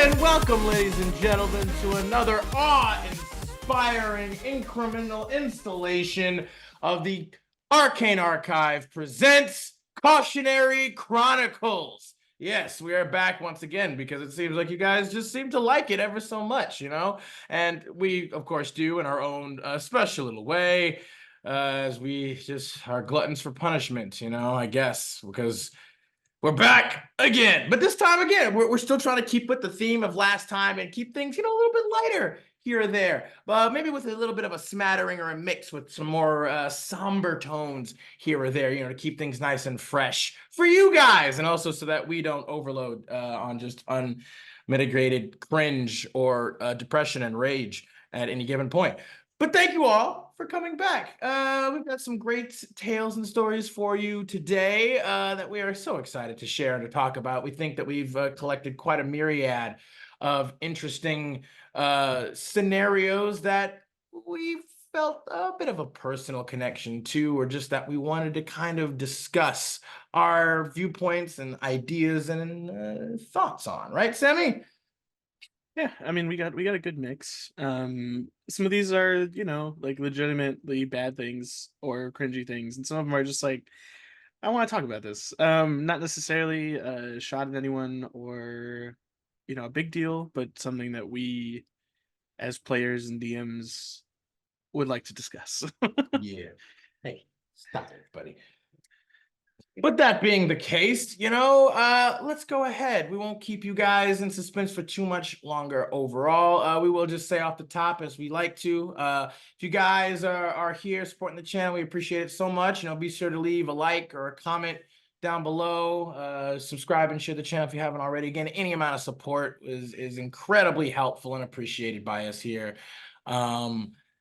And welcome, ladies and gentlemen, to another awe-inspiring incremental installation of the Arcane Archive presents Cautionary Chronicles. Yes, we are back once again because it seems like you guys just seem to like it ever so much, you know? And we, of course, do in our own special little way, as we just are gluttons for punishment, you know, I guess, because we're back again. But this time again, we're still trying to keep with the theme of last time and keep things, you know, a little bit lighter here or there. But maybe with a little bit of a smattering or a mix with some more somber tones here or there, you know, to keep things nice and fresh for you guys. And also so that we don't overload on just unmitigated cringe or depression and rage at any given point. But thank you all for coming back. We've got some great tales and stories for you today that we are so excited to share and to talk about. We think that we've collected quite a myriad of interesting scenarios that we felt a bit of a personal connection to, or just that we wanted to kind of discuss our viewpoints and ideas and thoughts on. Right, Sammy? Yeah, I mean, we got a good mix. Some of these are, you know, like legitimately bad things or cringy things, and some of them are just like, I want to talk about this. Not necessarily a shot at anyone or, you know, a big deal, but something that we as players and DMs would like to discuss. Yeah. Hey, stop it, buddy. But that being the case, you know, let's go ahead. We won't keep you guys in suspense for too much longer overall. We will just say off the top, as we like to, if you guys are here supporting the channel, we appreciate it so much. You know, be sure to leave a like or a comment down below. Subscribe and share the channel if you haven't already. Again, any amount of support is incredibly helpful and appreciated by us here.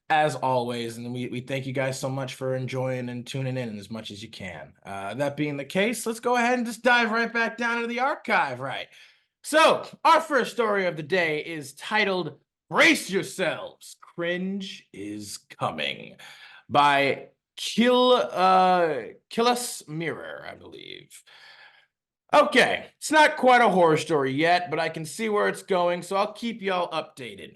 As always, and we thank you guys so much for enjoying and tuning in as much as you can. That being the case, let's go ahead and just dive right back down into the archive, right? So, our first story of the day is titled, Brace Yourselves, Cringe is Coming, by Killis Mirror, I believe. Okay, it's not quite a horror story yet, but I can see where it's going, so I'll keep y'all updated.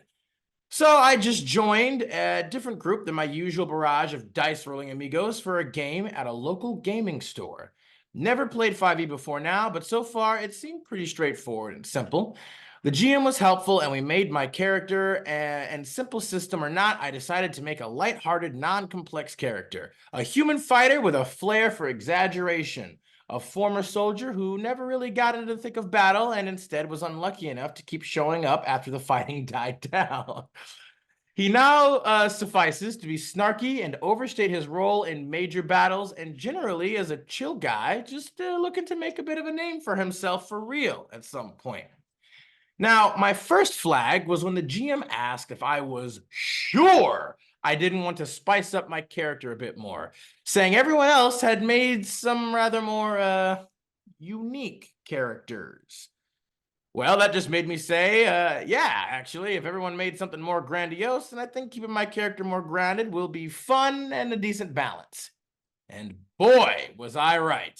So I just joined a different group than my usual barrage of dice rolling amigos for a game at a local gaming store. Never played 5e before now, but so far it seemed pretty straightforward and simple. The GM was helpful and we made my character, and simple system or not, I decided to make a lighthearted, non-complex character. A human fighter with a flair for exaggeration. A former soldier who never really got into the thick of battle and instead was unlucky enough to keep showing up after the fighting died down. He now suffices to be snarky and overstate his role in major battles, and generally as a chill guy, just looking to make a bit of a name for himself for real at some point. Now, my first flag was when the GM asked if I was sure I didn't want to spice up my character a bit more, saying everyone else had made some rather more unique characters. Well, that just made me say, yeah, actually, if everyone made something more grandiose, then I think keeping my character more grounded will be fun and a decent balance. And boy, was I right.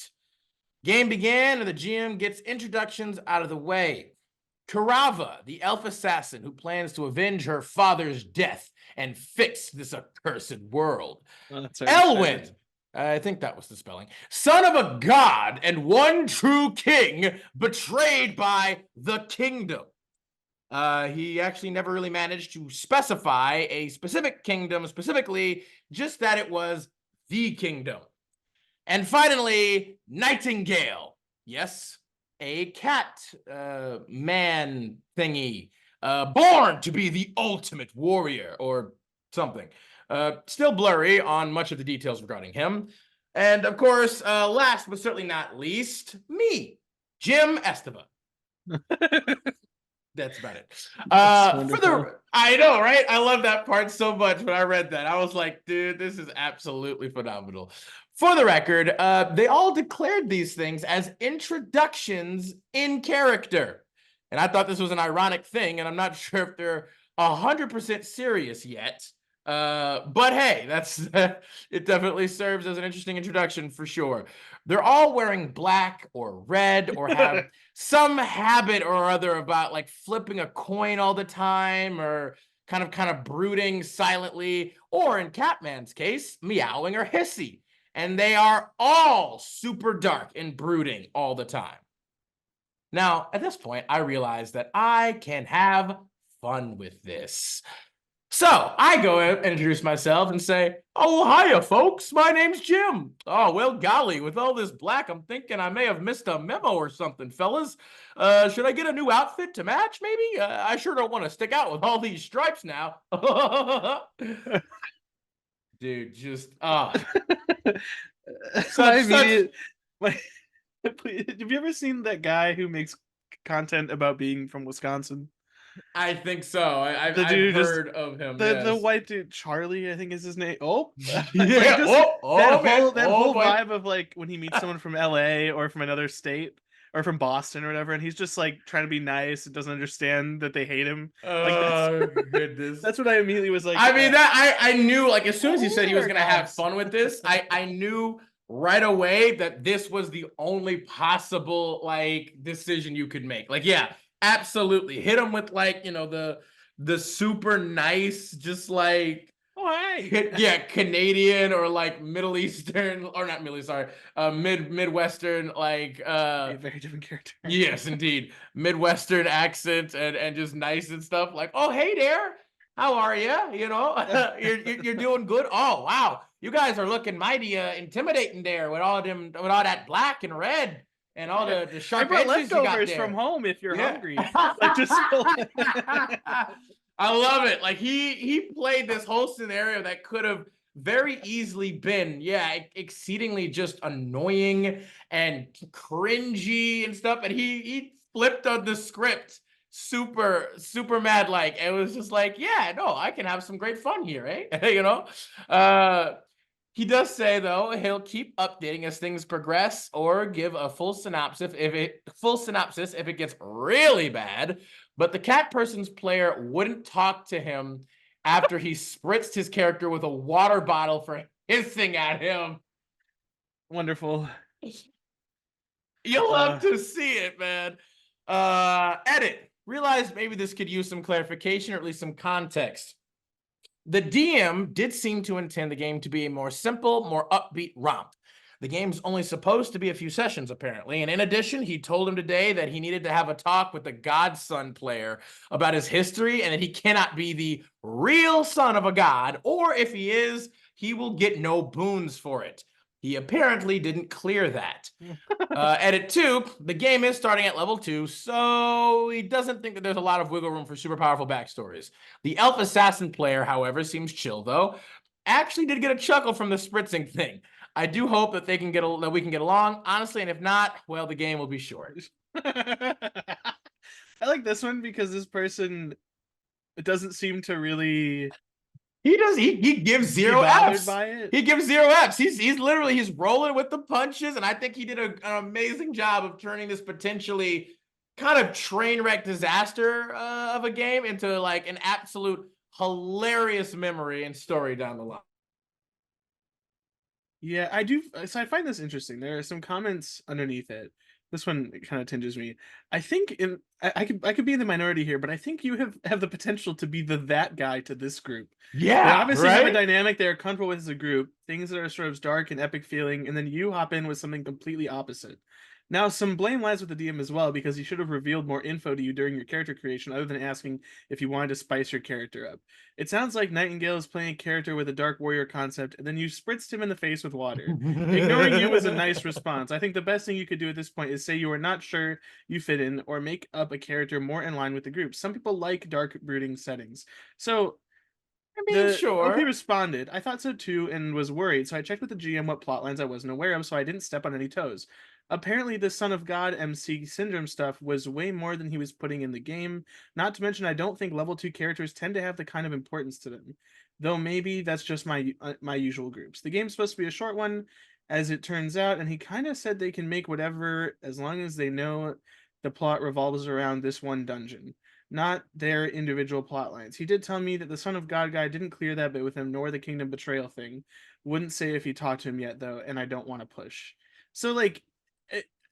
Game began and the GM gets introductions out of the way. Karava, the elf assassin who plans to avenge her father's death and fix this accursed world. Oh, that's Elwyn, I think that was the spelling, son of a god and one true king, betrayed by the kingdom. He actually never really managed to specify a specific kingdom specifically, just that it was the kingdom. And finally, Nightingale. Yes, a cat man thingy, born to be the ultimate warrior or something. Still blurry on much of the details regarding him. And of course, last but certainly not least, me, Jim Esteva. That's about it. I know, right? I love that part so much when I read that. I was like, dude, this is absolutely phenomenal. For the record, they all declared these things as introductions in character. And I thought this was an ironic thing, and I'm not sure if they're 100% serious yet. But hey, that's it definitely serves as an interesting introduction for sure. They're all wearing black or red or have some habit or other about like flipping a coin all the time or kind of brooding silently, or in Catman's case, meowing or hissy. And they are all super dark and brooding all the time. Now, at this point, I realize that I can have fun with this. So I go and introduce myself and say, "Oh, hiya, folks. My name's Jim. Oh, well, golly, with all this black, I'm thinking I may have missed a memo or something, fellas. Should I get a new outfit to match, maybe? I sure don't want to stick out with all these stripes now." Dude, just, My such. immediate, my, have you ever seen that guy who makes content about being from Wisconsin? I think so. The I've dude just heard of him, the yes. white dude, Charlie, I think is his name. Oh, like Yeah. just Oh, man. that Oh, whole boy. vibe of like when he meets someone from LA or from another state or from Boston or whatever, and he's just like trying to be nice and doesn't understand that they hate him. Like Oh, goodness. that's what I immediately was like. I mean, that I knew, like, as soon as he said he was There, gonna have guys. fun with this, I knew right away that this was the only possible like decision you could make. Like, yeah, absolutely. Hit him with like, the super nice, just like Oh, hey. yeah, Canadian or like Middle Eastern, or not Middle East, sorry, Midwestern, like A very different character. yes, indeed. Midwestern accent and just nice and stuff. Like, oh, hey there. How are you? You're doing good. Oh, wow. You guys are looking mighty intimidating there with all that black and red and all the I sharp brought edges you got leftovers there. from home if you're Yeah. hungry. Like just I love it. Like he played this whole scenario that could have very easily been, yeah, exceedingly just annoying and cringy and stuff. And he flipped on the script super mad. Like it was just like, yeah, no, I can have some great fun here, eh? Uh he does say though he'll keep updating as things progress or give a full synopsis if it gets really bad. But the cat person's player wouldn't talk to him after he spritzed his character with a water bottle for hissing at him. wonderful. You'll love Uh, to see it, man. Edit. Realized maybe this could use some clarification or at least some context. The DM did seem to intend the game to be a more simple, more upbeat romp. The game's only supposed to be a few sessions, apparently. And in addition, he told him today that he needed to have a talk with the godson player about his history and that he cannot be the real son of a god, or if he is, he will get no boons for it. He apparently didn't clear that. Edit 2, the game is starting at level 2, so he doesn't think that there's a lot of wiggle room for super powerful backstories. The elf assassin player, however, seems chill though. Actually did get a chuckle from the spritzing thing. I do hope that that we can get along, honestly, and if not, well, the game will be short. I like this one because this person doesn't seem to really He gives be zero bothered Fs. by it. He gives zero Fs. He's literally he's rolling with the punches, and I think he did an amazing job of turning this potentially kind of train wreck disaster of a game into like an absolute hilarious memory and story down the line. Yeah, I do. So I find this interesting. There are some comments underneath it. This one kind of tinges me. I think I could be in the minority here, but I think you have the potential to be that guy to this group. They Yeah, obviously have a right? dynamic they are comfortable with as a group, things that are sort of dark and epic feeling, and then you hop in with something completely opposite. Now, some blame lies with the DM as well because he should have revealed more info to you during your character creation, other than asking if you wanted to spice your character up. It sounds like Nightingale is playing a character with a Dark Warrior concept, and then you spritzed him in the face with water. Ignoring you is a nice response. I think the best thing you could do at this point is say you are not sure you fit in, or make up a character more in line with the group. Some people like dark, brooding settings. So I mean, the OP sure. responded, I thought so too and was worried, so I checked with the GM what plotlines I wasn't aware of so I didn't step on any toes. Apparently, the Son of God MC syndrome stuff was way more than he was putting in the game. Not to mention, I don't think level 2 characters tend to have the kind of importance to them. Though maybe that's just my usual groups. The game's supposed to be a short one, as it turns out, and he kind of said they can make whatever as long as they know the plot revolves around this one dungeon. not their individual plot lines. He did tell me that the Son of God guy didn't clear that bit with him, nor the Kingdom betrayal thing. Wouldn't say if he talked to him yet, though, and I don't want to push. So, like,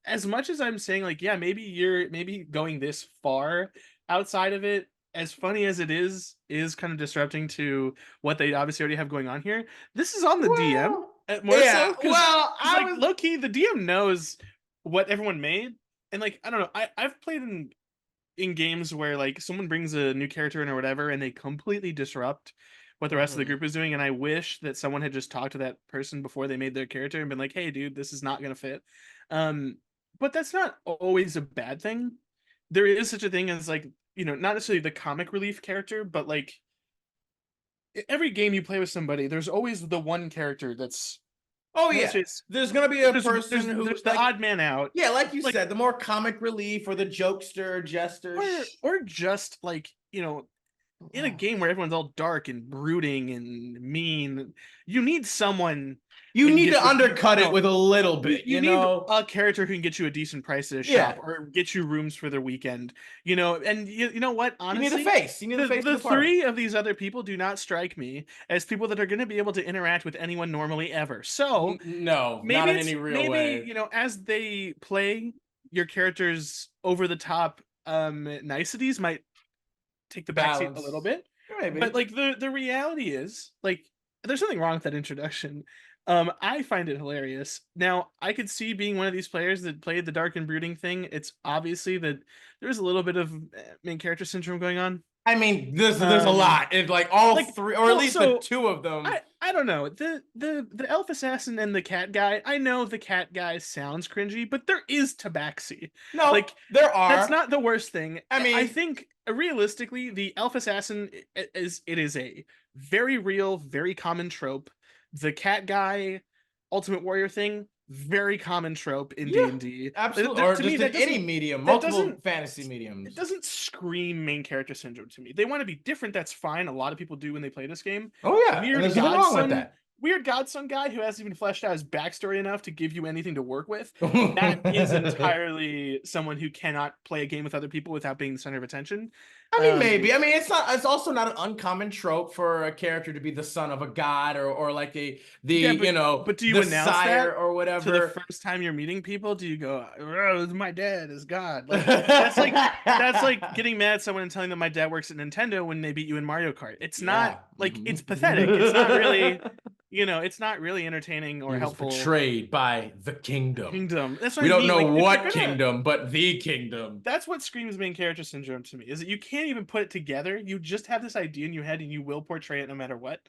as much as I'm saying, like, yeah, maybe going this far outside of it, as funny as it is kind of disrupting to what they obviously already have going on here. This is on the DM Well, more yeah. so because Well, I like was. low key the DM knows what everyone made, and like I don't know, I've played in games where like someone brings a new character in or whatever, and they completely disrupt what the rest of the Mhm. group is doing, and I wish that someone had just talked to that person before they made their character and been like, hey dude, this is not gonna fit. um but that's not always a bad thing. There is such a thing as like, not necessarily the comic relief character, but like every game you play with somebody, there's always the one character that's Oh not yeah, necessarily there's gonna be a there's person who there's the like, odd man out, yeah, like you like said, the more comic relief or the jokester, jester. or just like in a game where everyone's all dark and brooding and mean, you need someone You who can need get to you, undercut it with a little bit, you need a character who can get you a decent price at a shop Yeah, or get you rooms for their weekend, and you know what? you need a Honestly, face. You need the face of the the party. three of these other people do not strike me as people that are going to be able to interact with anyone normally ever. So No, not in any real maybe way. as they play, your character's over the top niceties might take the backseat a little Balance, bit. But maybe. like the reality is, like, there's nothing wrong with that introduction. I find it hilarious. Now, I could see being one of these players that played the dark and brooding thing. It's obviously that there's a little bit of main character syndrome going on. I mean, there's a Um, lot. It's like all like, three, or at well, least the so two of them. I don't know. The elf assassin and the cat guy, I know the cat guy sounds cringy, but there is tabaxi. No, Like there that's are. not the worst thing. I I mean, think realistically, the elf assassin is a very real, very common trope. The cat guy, ultimate warrior thing, very common trope in yeah, D&D. absolutely. Or To me, just in any medium, that multiple doesn't fantasy it mediums. doesn't scream main character syndrome to me. They want to be different, that's fine. A lot of people do when they play this game. Oh yeah, and Weird there's nothing wrong with godson, that. weird godson guy who hasn't even fleshed out his backstory enough to give you anything to work with. That is entirely someone who cannot play a game with other people without being the center of attention. I mean, Um, maybe. I mean, it's not. It's also not an uncommon trope for a character to be the son of a god, or like yeah, but do you the announce sire that or to the whatever. first time you're meeting people? Do you go, "Oh, my dad is God"? Like that's like getting mad at someone and telling them my dad works at Nintendo when they beat you in Mario Kart. It's not Yeah. like Mhm. it's pathetic. It's not really, it's not really entertaining He or was helpful. betrayed by the kingdom. Kingdom. That's what We I don't mean. know Like if you're what gonna kingdom, but the kingdom. that's what screams main character syndrome to me, is that you can't even put it together. You just have this idea in your head and you will portray it no matter what.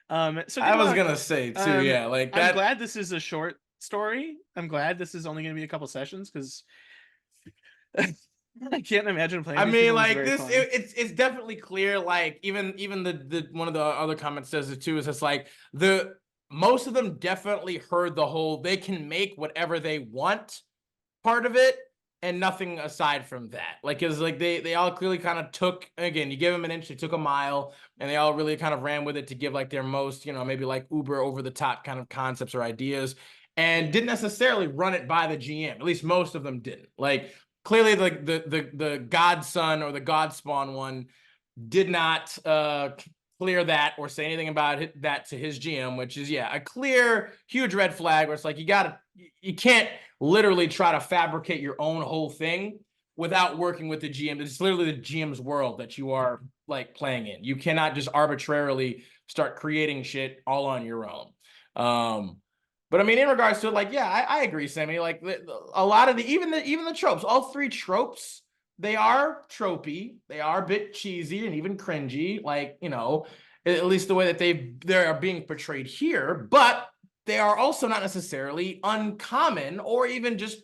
So I good was luck. gonna say too, Um, yeah, like I'm that. glad this is a short story. I'm glad this is only going to be a couple sessions because I can't imagine playing I these mean, people is like very this, fun. it's definitely clear. Like even the one of the other comments says it too. Is it's like the most of them definitely heard the whole they can make whatever they want part of it, and nothing aside from that. Like it's like they all clearly kind of took, again, you give them an inch, they took a mile, and they all really kind of ran with it to give like their most, maybe like uber over the top kind of concepts or ideas, and didn't necessarily run it by the GM. At least most of them didn't. Like clearly the godson or the godspawn one did not clear that or say anything about that to his GM, which is, yeah, a clear huge red flag where it's like you can't literally try to fabricate your own whole thing without working with the GM. It's literally the GM's world that you are like playing in. You cannot just arbitrarily start creating shit all on your own. But I mean, in regards to it, like, yeah, I agree, Sammy. Like a lot of even the tropes, all three tropes, they are tropey. They are a bit cheesy and even cringy. Like, at least the way that they are being portrayed here. But they are also not necessarily uncommon or even just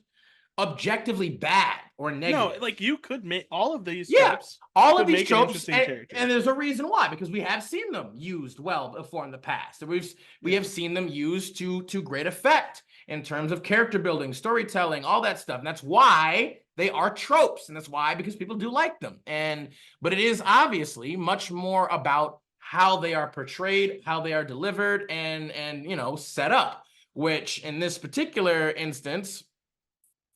objectively bad or No, negative. like you could make all of these Yeah, tropes all of could these make an tropes, interesting and character. there's a reason why, because we have seen them used well before in the past. We Yeah. have seen them used to great effect in terms of character building, storytelling, all that stuff. And that's why they are tropes, and that's why, because people do like them. But it is obviously much more about how they are portrayed, how they are delivered, and set up. Which in this particular instance,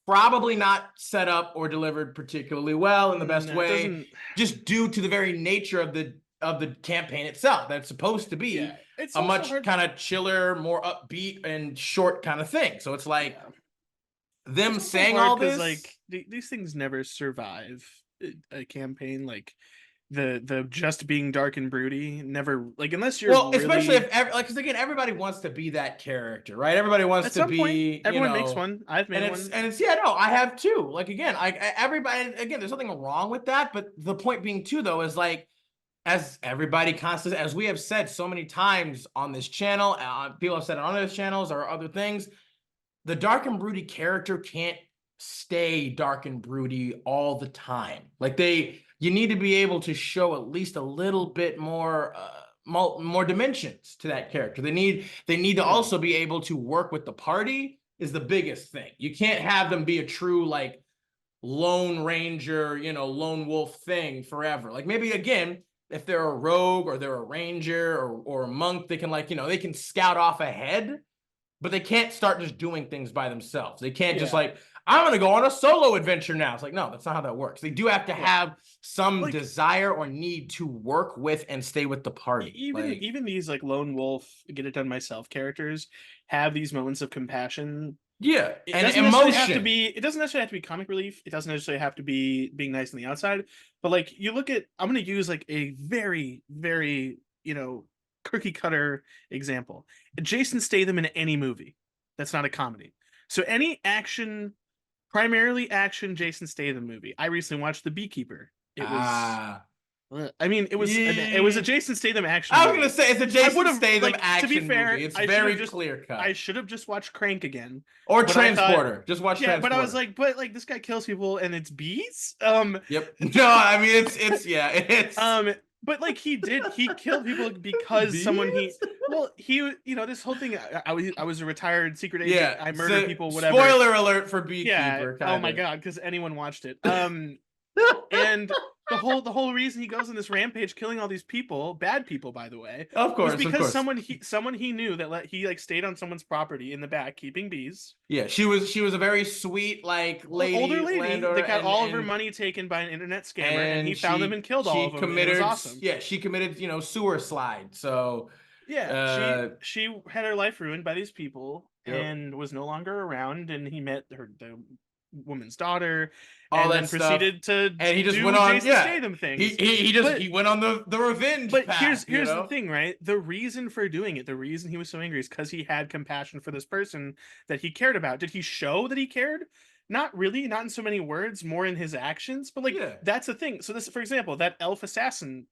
probably not set up or delivered particularly well in the best No, it way, doesn't. just due to the very nature of the campaign itself. That's supposed to be Yeah, it's a also much hard. kind of chiller, more upbeat and short kind of thing. So it's like Yeah. them It's also saying hard all because this. like these things never survive a campaign. Like the just being dark and broody never, like, unless you're Well, especially really, if like, because again, everybody wants to be that character, right? Everybody wants at to some point be, everyone makes one. I've and made it's one. yeah, no, I have too. Like again, everybody again, there's nothing wrong with that, but the point being too, though, is like as everybody constantly, as we have said so many times on this channel, people have said it on other channels or other things, the dark and broody character can't stay dark and broody all the time. Like you need to be able to show at least a little bit more more dimensions to that character. They need to Yeah. also be able to work with the party is the biggest thing. You can't have them be a true like lone ranger, lone wolf thing forever. Like maybe again, if they're a rogue or they're a ranger or a monk, they can like, they can scout off ahead, but they can't start just doing things by themselves. They can't just Yeah. like, I'm going to go on a solo adventure now. It's like, no, that's not how that works. They do have to Yeah. have some Like desire or need to work with and stay with the party. even these like lone wolf get it done myself characters have these moments of compassion. Yeah, It and doesn't necessarily have to emotion. be, it doesn't necessarily have to be comic relief. It doesn't necessarily have to be being nice on the outside. But like you look at, I'm going to use like a very, very, cookie cutter example. Jason Statham in any movie that's not a comedy. So any action, primarily action Jason Statham movie. I recently watched The Beekeeper. It was, Ah, I mean, it was a yeah. Jason Statham action I was movie. gonna say it's a I would Jason have, Statham like, to be action movie. fair, It's very clear I cut. should have just watched Crank again. Or But I thought, Transporter. Just watch yeah, but I was Transporter. like, but like this guy kills people and it's bees. Yep. No, I mean it's yeah, it's But like he killed people because someone bees. this whole thing. I was a retired secret agent. Yeah. I murder So people, whatever. spoiler alert for Yeah. Beekeeper, Oh kind my of. god, because anyone watched it. And the whole reason he goes on this rampage killing all these people, bad people by the way, Of was course, of because course. someone he knew that he like stayed on someone's property in the back keeping bees. Yeah, she was a very sweet like Older lady lady landowner that got all of her and money taken by an internet scammer, and he and found them and killed all she of them, and it was committed awesome. yeah, she committed, sewer slide. So Yeah, uh she had her life ruined by these people yep. and was no longer around, and he met the woman's daughter, All and that then stuff. proceeded to And he just went do on, Jason yeah. Statham He things. he he just But he went on the revenge path, here's the thing, right? The reason for doing it, the reason he was so angry is because he had compassion for this person that he cared about. Did he show that he cared? Not really, not in so many words, more in his actions. But like Yeah. that's the thing. So this, for example, that elf assassin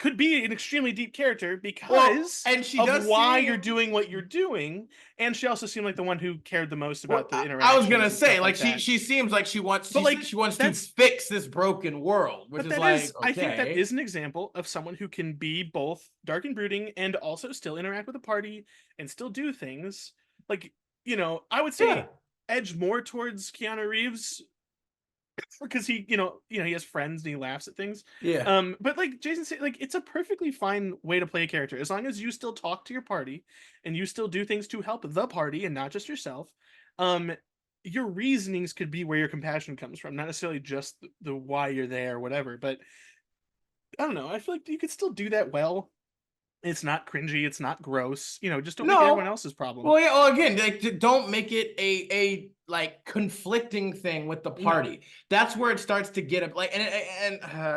could be an extremely deep character Well, because and she of does why you're seem doing what you're doing, and she also seemed like the one who cared the most about the I was gonna interactions and say, stuff like like that. she seems like But like she wants to that's fix this broken world, which but is that like, is, I think that okay. is an example of someone who can be both dark and brooding and also still interact with the party and still do things. Like, I would Yeah. say edge more towards Keanu Reeves because he has friends and he laughs at things. Yeah. But like Jason said, like it's a perfectly fine way to play a character as long as you still talk to your party and you still do things to help the party and not just yourself. Um, your reasonings could be where your compassion comes from, not necessarily just the why you're there or whatever. But I don't know. I feel like you could still do that well. It's not cringy. It's not gross. Just don't make it everyone No. else's problem. Well, yeah, well, again, like don't make it a like conflicting thing with the No. party. That's where it starts to get up. Like,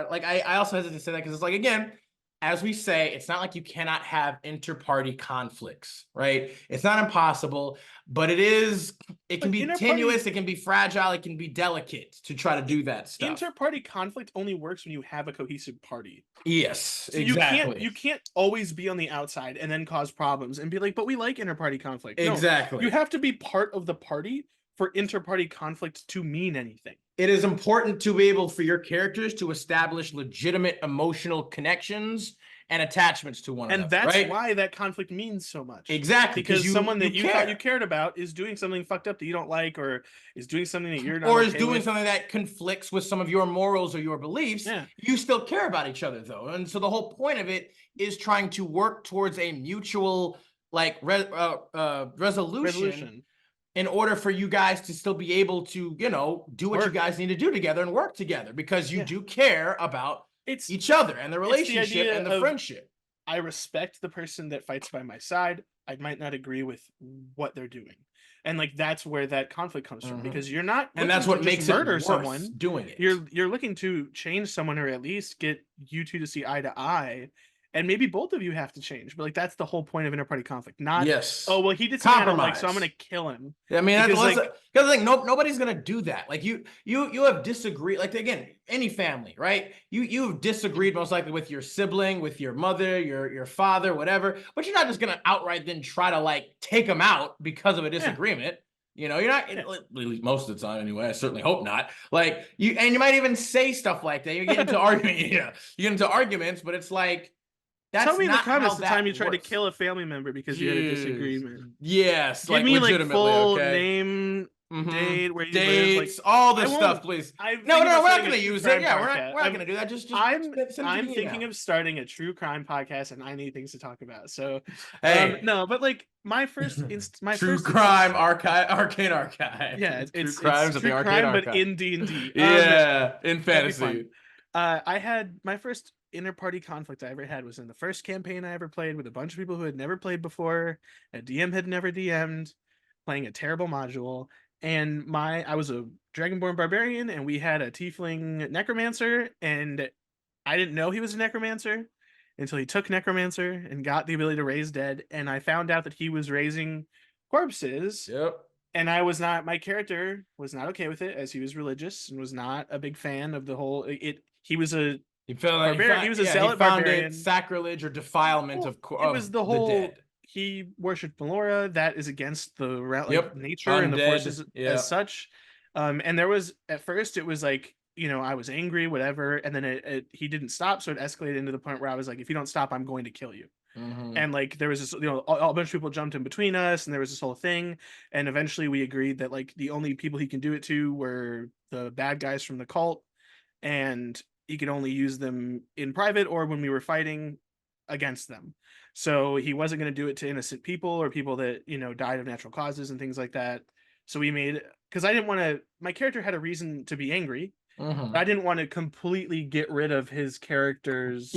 like I also hesitate to say that because it's like again, as we say, it's not like you cannot have inter-party conflicts, right? It's not impossible, but it can But be tenuous, it can be fragile, it can be delicate to try to do that stuff. inter-party conflict only works when you have a cohesive party. Yes, So exactly. you can't always be on the outside and then cause problems and be like, but we like inter-party conflict. No, Exactly. you have to be part of the party for inter-party conflict to mean anything. It is important to be able for your characters to establish legitimate emotional connections and attachments to one And another, that's right? why that conflict means so much. Exactly, because someone that you care. thought you cared about is doing something fucked up that you don't like, or is doing something that you're not or okay is doing with. something that conflicts with some of your morals or your beliefs. Yeah. You still care about each other though. And so the whole point of it is trying to work towards a mutual like resolution in order for you guys to still be able to, you know, do what you guys need to do together and work together, because you do care about each other and the relationship and the friendship. I respect the person that fights by my side. I might not agree with what they're doing. And like that's where that conflict comes from, because you're not and that's what makes murder it worth someone doing it. You're looking to change someone, or at least get you two to see eye to eye, and maybe both of you have to change. But like that's the whole point of interparty conflict. Not oh well, he did something I don't like, so I'm gonna kill him. I mean, because like nobody's gonna do that. Like you have disagreed. Like again, any family, right? You've disagreed most likely with your sibling, with your mother, your father, whatever. But you're not just gonna outright then try to like take them out because of a disagreement. You know, you're not, at least most of the time anyway. I certainly hope not. Like you might even say stuff like that. You get into argument, you get into arguments, but it's like, tell me in the comments the time you tried to kill a family member because you had a disagreement. Yes, give me like full name, date, where you live, like all this stuff, please. No, we're not going to use it. Yeah, we're not going to do that. Just I'm thinking of starting a true crime podcast, and I need things to talk about. So, hey, no, but like my first true crime archive, Arcane Archive. Yeah, it's true crimes at the Arcane Archive, but in D&D. Yeah, in fantasy. I had my first inter-party conflict I ever had was in the first campaign I ever played with a bunch of people who had never played before. A DM had never DM'd, playing a terrible module, and I was a Dragonborn barbarian, and we had a tiefling necromancer, and I didn't know he was a necromancer until he took necromancer and got the ability to raise dead, and I found out that he was raising corpses. Yep. And my character was not okay with it, as he was religious and was not a big fan of the whole he was a he was a zealot barbarian. Sacrilege or defilement of it was the whole dead. He worshipped Melora. That is against the nature Undead, and the forces as such. And there was, at first it was like, you know, I was angry, whatever, and then he didn't stop, so it escalated into the point where I was like, if you don't stop, I'm going to kill you. And like there was this, you know, a bunch of people jumped in between us, and there was this whole thing, and eventually we agreed that like the only people he can do it to were the bad guys from the cult, and he could only use them in private or when we were fighting against them. So he wasn't going to do it to innocent people or people that, you know, died of natural causes and things like that. So we made, because I didn't want to, my character had a reason to be angry. I didn't want to completely get rid of his character's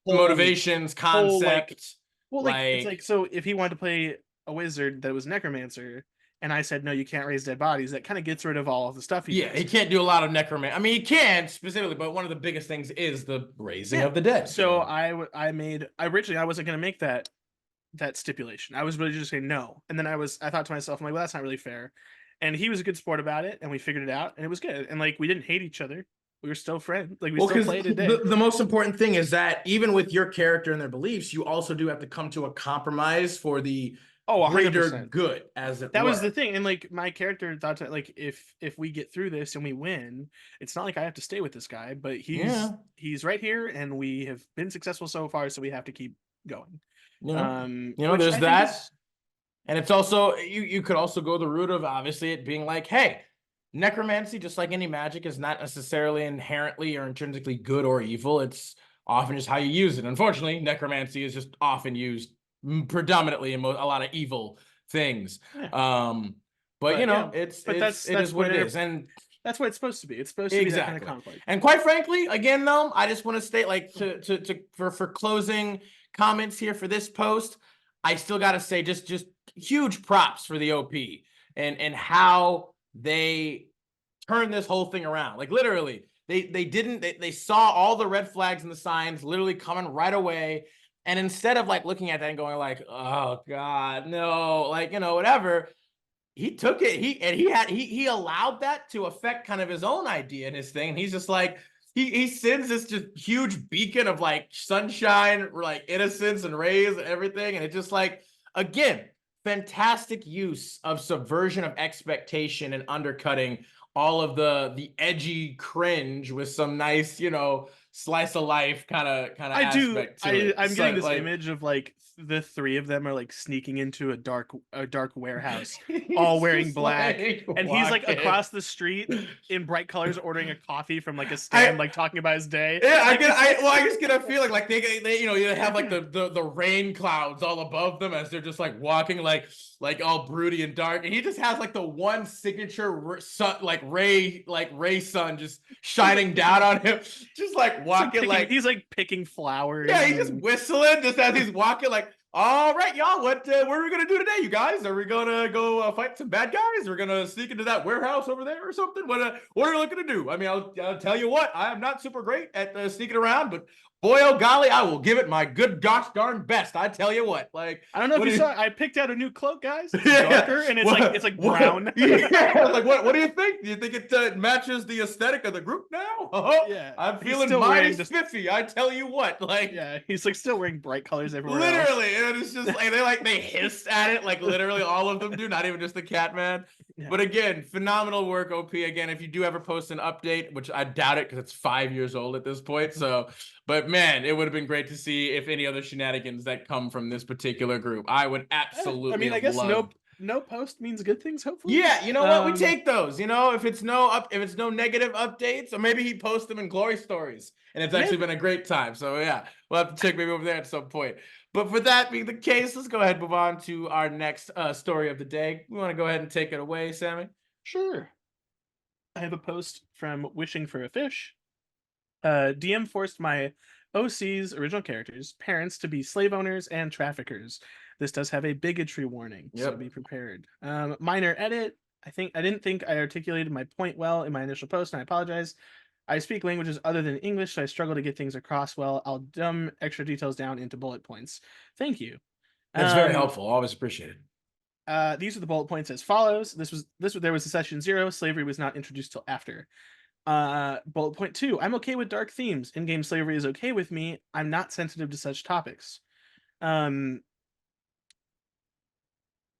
motivations, concept. It's like, so if he wanted to play a wizard that was necromancer, and I said, no, you can't raise dead bodies, that kind of gets rid of all of the stuff he does. He can't do a lot of necromancy. I mean, he can specifically, but one of the biggest things is the raising of the dead. So I originally I wasn't going to make that stipulation. I was really just saying no. And then I thought to myself, I'm like, well, that's not really fair. And he was a good sport about it, and we figured it out, and it was good. And like, we didn't hate each other. We were still friends. Like, we still played today. The most important thing is that even with your character and their beliefs, you also do have to come to a compromise for the greater good, as it that was the thing. And like, my character thought that, like, if we get through this and we win, it's not like I have to stay with this guy, but he's right here, and we have been successful so far, so we have to keep going. You know, there's that. And it's also, you could also go the route of obviously it being like, hey, necromancy, just like any magic, is not necessarily inherently or intrinsically good or evil. It's often just how you use it. Unfortunately, necromancy is just often used predominantly in a lot of evil things. But you know, it is what it is, and that's what it's supposed to be. It's supposed to be that kind of conflict. And quite frankly, again, though, I just want to state, like, for closing comments here for this post, I still got to say just huge props for the OP and how they turned this whole thing around. Like, literally, they saw all the red flags and the signs literally coming right away. And instead of like looking at that and going like, oh God, no, like, you know, whatever, he took it. He allowed that to affect kind of his own idea and his thing. And he's just like, he sends this just huge beacon of like sunshine, like innocence and rays and everything. And it's just like, again, fantastic use of subversion of expectation and undercutting all of the edgy cringe with some nice, you know, slice of life kind of I do. aspect to it. I'm So getting this like image of like the three of them are like sneaking into a dark warehouse, all he's wearing just black, like and he's like walking. across the street in bright colors ordering a coffee from like a stand, I like talking about his day. Yeah, Like it's I just get a feeling like they they have like the rain clouds all above them as they're just like walking like all broody and dark, and he just has like the one signature sun like ray sun just he's shining down on him, just like walking like he's like picking flowers yeah, he's just and whistling just as he's walking. Like, all right, y'all, what are we gonna do today, you guys? Are we gonna go fight some bad guys? We're gonna sneak into that warehouse over there or something? What are we looking to do? I mean, I'll tell you what, I am not super great at sneaking around, but boy, oh golly, I will give it my good gosh darn best. I tell you what, like, I don't know if what you do saw. I picked out a new cloak, guys. It's yeah. darker and it's like brown. Yeah, like what do you think? Do you think it matches the aesthetic of the group now? Yeah, I'm he's feeling still mighty wearing just spiffy. I tell you what, like. yeah, he's like still wearing bright colors everywhere else. Literally, and it's just like they hiss at it, like literally all of them do, not even just the cat man. Yeah. But again, phenomenal work, OP. Again, if you do ever post an update, which I doubt it because it's 5 years old at this point. So, but man, it would have been great to see if any other shenanigans that come from this particular group. I would absolutely I mean, I have guess loved. no post means good things. Hopefully, Yeah, you know what? We take those. You know, if it's no negative updates, or maybe he posts them in glory stories, and it's actually maybe. been a great time. So yeah, we'll have to check maybe over there at some point. But for that being the case, let's go ahead and move on to our next story of the day. We want to go ahead and take it away, Sammy. Sure. I have a post from Wishing for a Fish. DM forced my OC's original characters' parents to be slave owners and traffickers. This does have a bigotry warning, so be prepared. Minor edit. I didn't think I articulated my point well in my initial post, and I apologize. I speak languages other than English, so I struggle to get things across well. I'll dumb extra details down into bullet points. Thank you. That's very helpful. Always appreciated. These are the bullet points as follows. There was a session 0. Slavery was not introduced till after. Bullet point 2. I'm okay with dark themes. In-game slavery is okay with me. I'm not sensitive to such topics. Bullet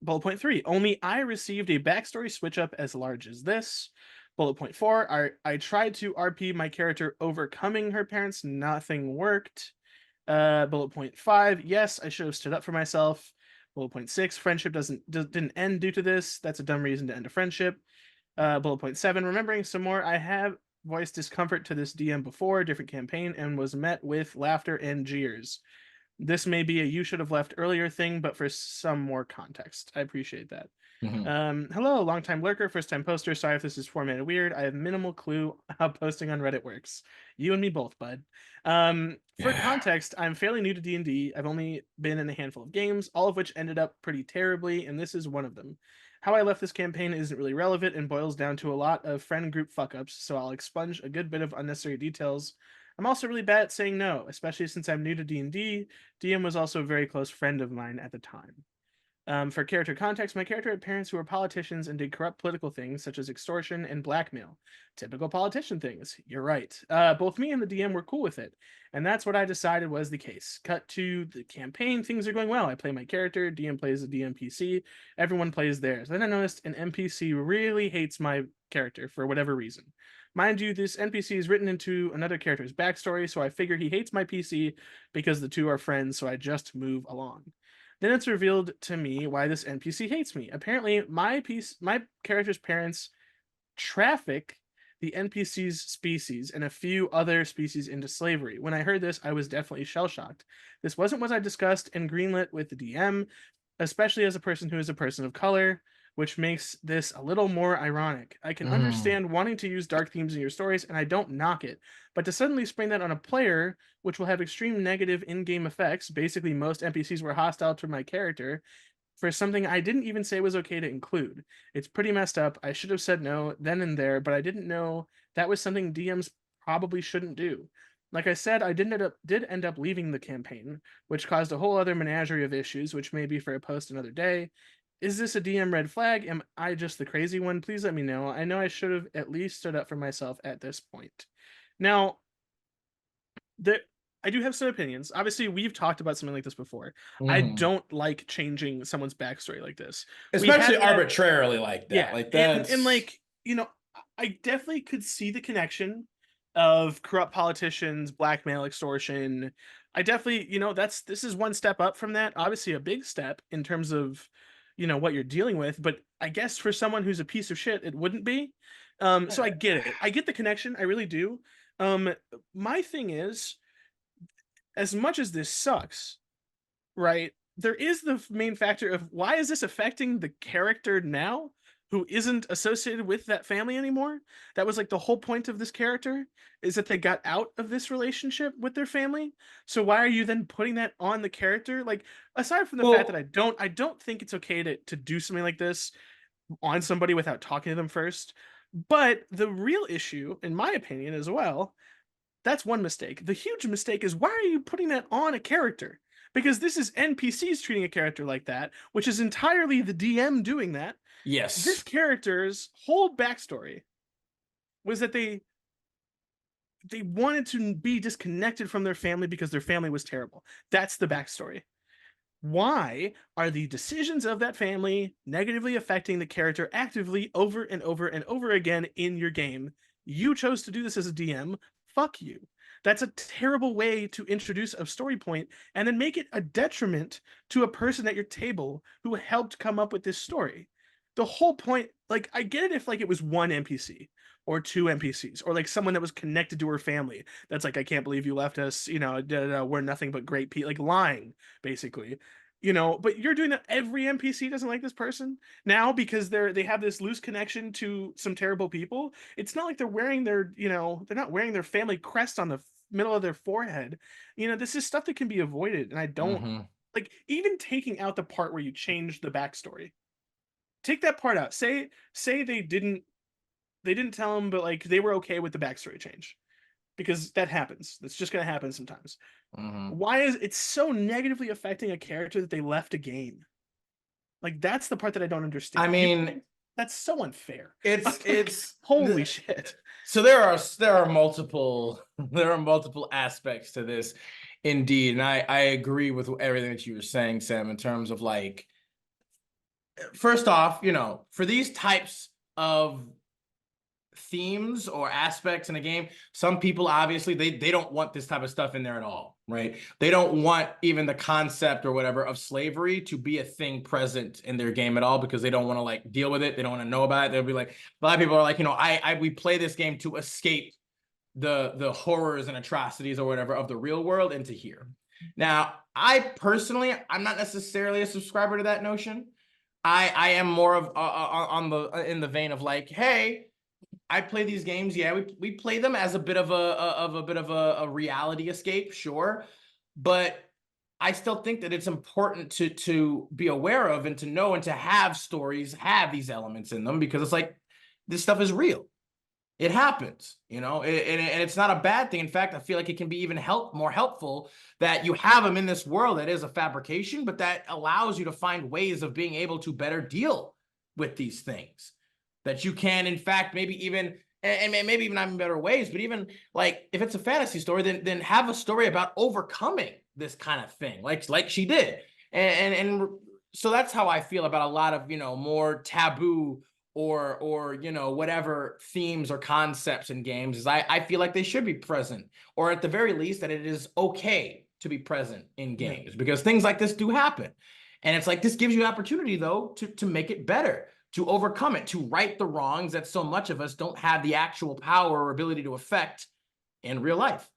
point 3. Only I received a backstory switch up as large as this. Bullet point 4. I tried to RP my character overcoming her parents. Nothing worked. Bullet point 5. Yes, I should have stood up for myself. Bullet point 6. Friendship didn't end due to this. That's a dumb reason to end a friendship. Bullet point 7. Remembering some more. I have voiced discomfort to this DM before, different campaign, and was met with laughter and jeers. This may be a you should have left earlier thing, but for some more context. I appreciate that. Hello, long-time lurker, first-time poster. Sorry if this is formatted weird. I have minimal clue how posting on Reddit works. You and me both, bud. For context, I'm fairly new to D&D. I've only been in a handful of games, all of which ended up pretty terribly, and this is one of them. How I left this campaign isn't really relevant and boils down to a lot of friend group fuck-ups, so I'll expunge a good bit of unnecessary details. I'm also really bad at saying no, especially since I'm new to D&D. DM was also a very close friend of mine at the time. For character context, my character had parents who were politicians and did corrupt political things such as extortion and blackmail. Typical politician things. You're right. Both me and the DM were cool with it, and that's what I decided was the case. Cut to the campaign, things are going well. I play my character, DM plays a DMPC, everyone plays theirs. Then I noticed an NPC really hates my character for whatever reason. Mind you, this NPC is written into another character's backstory, so I figure he hates my PC because the two are friends, so I just move along. Then it's revealed to me why this NPC hates me. Apparently, my character's parents traffic the NPC's species and a few other species into slavery. When I heard this, I was definitely shell-shocked. This wasn't what I discussed and greenlit with the DM, especially as a person who is a person of color, which makes this a little more ironic. I can understand wanting to use dark themes in your stories, and I don't knock it. But to suddenly spring that on a player, which will have extreme negative in-game effects, basically most NPCs were hostile to my character, for something I didn't even say was okay to include. It's pretty messed up. I should have said no then and there, but I didn't know that was something DMs probably shouldn't do. Like I said, I did end up leaving the campaign, which caused a whole other menagerie of issues, which may be for a post another day. Is this a DM red flag? Am I just the crazy one? Please let me know. I know I should have at least stood up for myself at this point. Now, I do have some opinions. Obviously, we've talked about something like this before. I don't like changing someone's backstory like this. Especially arbitrarily like that. Yeah, Like that's and like, I definitely could see the connection of corrupt politicians, blackmail, extortion. I definitely, this is one step up from that. Obviously, a big step in terms of, what you're dealing with. But I guess for someone who's a piece of shit, it wouldn't be. So I get it. I get the connection. I really do. My thing is, as much as this sucks, right? There is the main factor of why is this affecting the character now who isn't associated with that family anymore? That was like the whole point of this character is that they got out of this relationship with their family. So why are you then putting that on the character? Like aside from the fact that Well, I don't think it's okay to do something like this on somebody without talking to them first. But the real issue, in my opinion, as well, that's one mistake. The huge mistake is why are you putting that on a character? Because this is NPCs treating a character like that, which is entirely the DM doing that. This yes. character's whole backstory was that they wanted to be disconnected from their family because their family was terrible. That's the backstory. Why are the decisions of that family negatively affecting the character actively over and over and over again in your game? You chose to do this as a DM. Fuck you. That's a terrible way to introduce a story point and then make it a detriment to a person at your table who helped come up with this story. The whole point, like, I get it if like it was one NPC or two NPCs or like someone that was connected to her family. That's like, I can't believe you left us. We're nothing but great people. Like lying, basically. But you're doing that. Every NPC doesn't like this person now because they have this loose connection to some terrible people. It's not like they're wearing they're not wearing their family crest on the middle of their forehead. This is stuff that can be avoided, and I don't Hmm. like even taking out the part where you change the backstory. Take that part out. Say they didn't tell him, but like they were okay with the backstory change because that happens. That's just gonna happen sometimes. Hmm. Why is it so negatively affecting a character that they left a game? Like that's the part that I don't I understand. mean, That's so unfair. it's Like, it's holy shit. so there are multiple there are multiple aspects to this, indeed, and I agree with everything that you were saying, Sam, in terms of like, first off, for these types of themes or aspects in a game, some people obviously they don't want this type of stuff in there at all, right? They don't want even the concept or whatever of slavery to be a thing present in their game at all because they don't want to like deal with it. They don't want to know about it. They'll be like, a lot of people are like, we play this game to escape the horrors and atrocities or whatever of the real world into here. Now, I'm not necessarily a subscriber to that notion. I am more of on the in the vein of like, hey, I play these games. Yeah, we play them as a bit of a reality escape, sure, but I still think that it's important to be aware of and to know and to have stories have these elements in them because it's like this stuff is real. It happens, and it's not a bad thing. In fact, I feel like it can be even more helpful that you have them in this world that is a fabrication, but that allows you to find ways of being able to better deal with these things. That you can, in fact, maybe even, and maybe even not in better ways, but even like if it's a fantasy story, then have a story about overcoming this kind of thing, like she did, and so that's how I feel about a lot of more taboo or whatever themes or concepts in games is I feel like they should be present, or at the very least that it is okay to be present in Yeah. games because things like this do happen. And it's like this gives you an opportunity though to make it better, to overcome it, to right the wrongs that so much of us don't have the actual power or ability to affect in real life.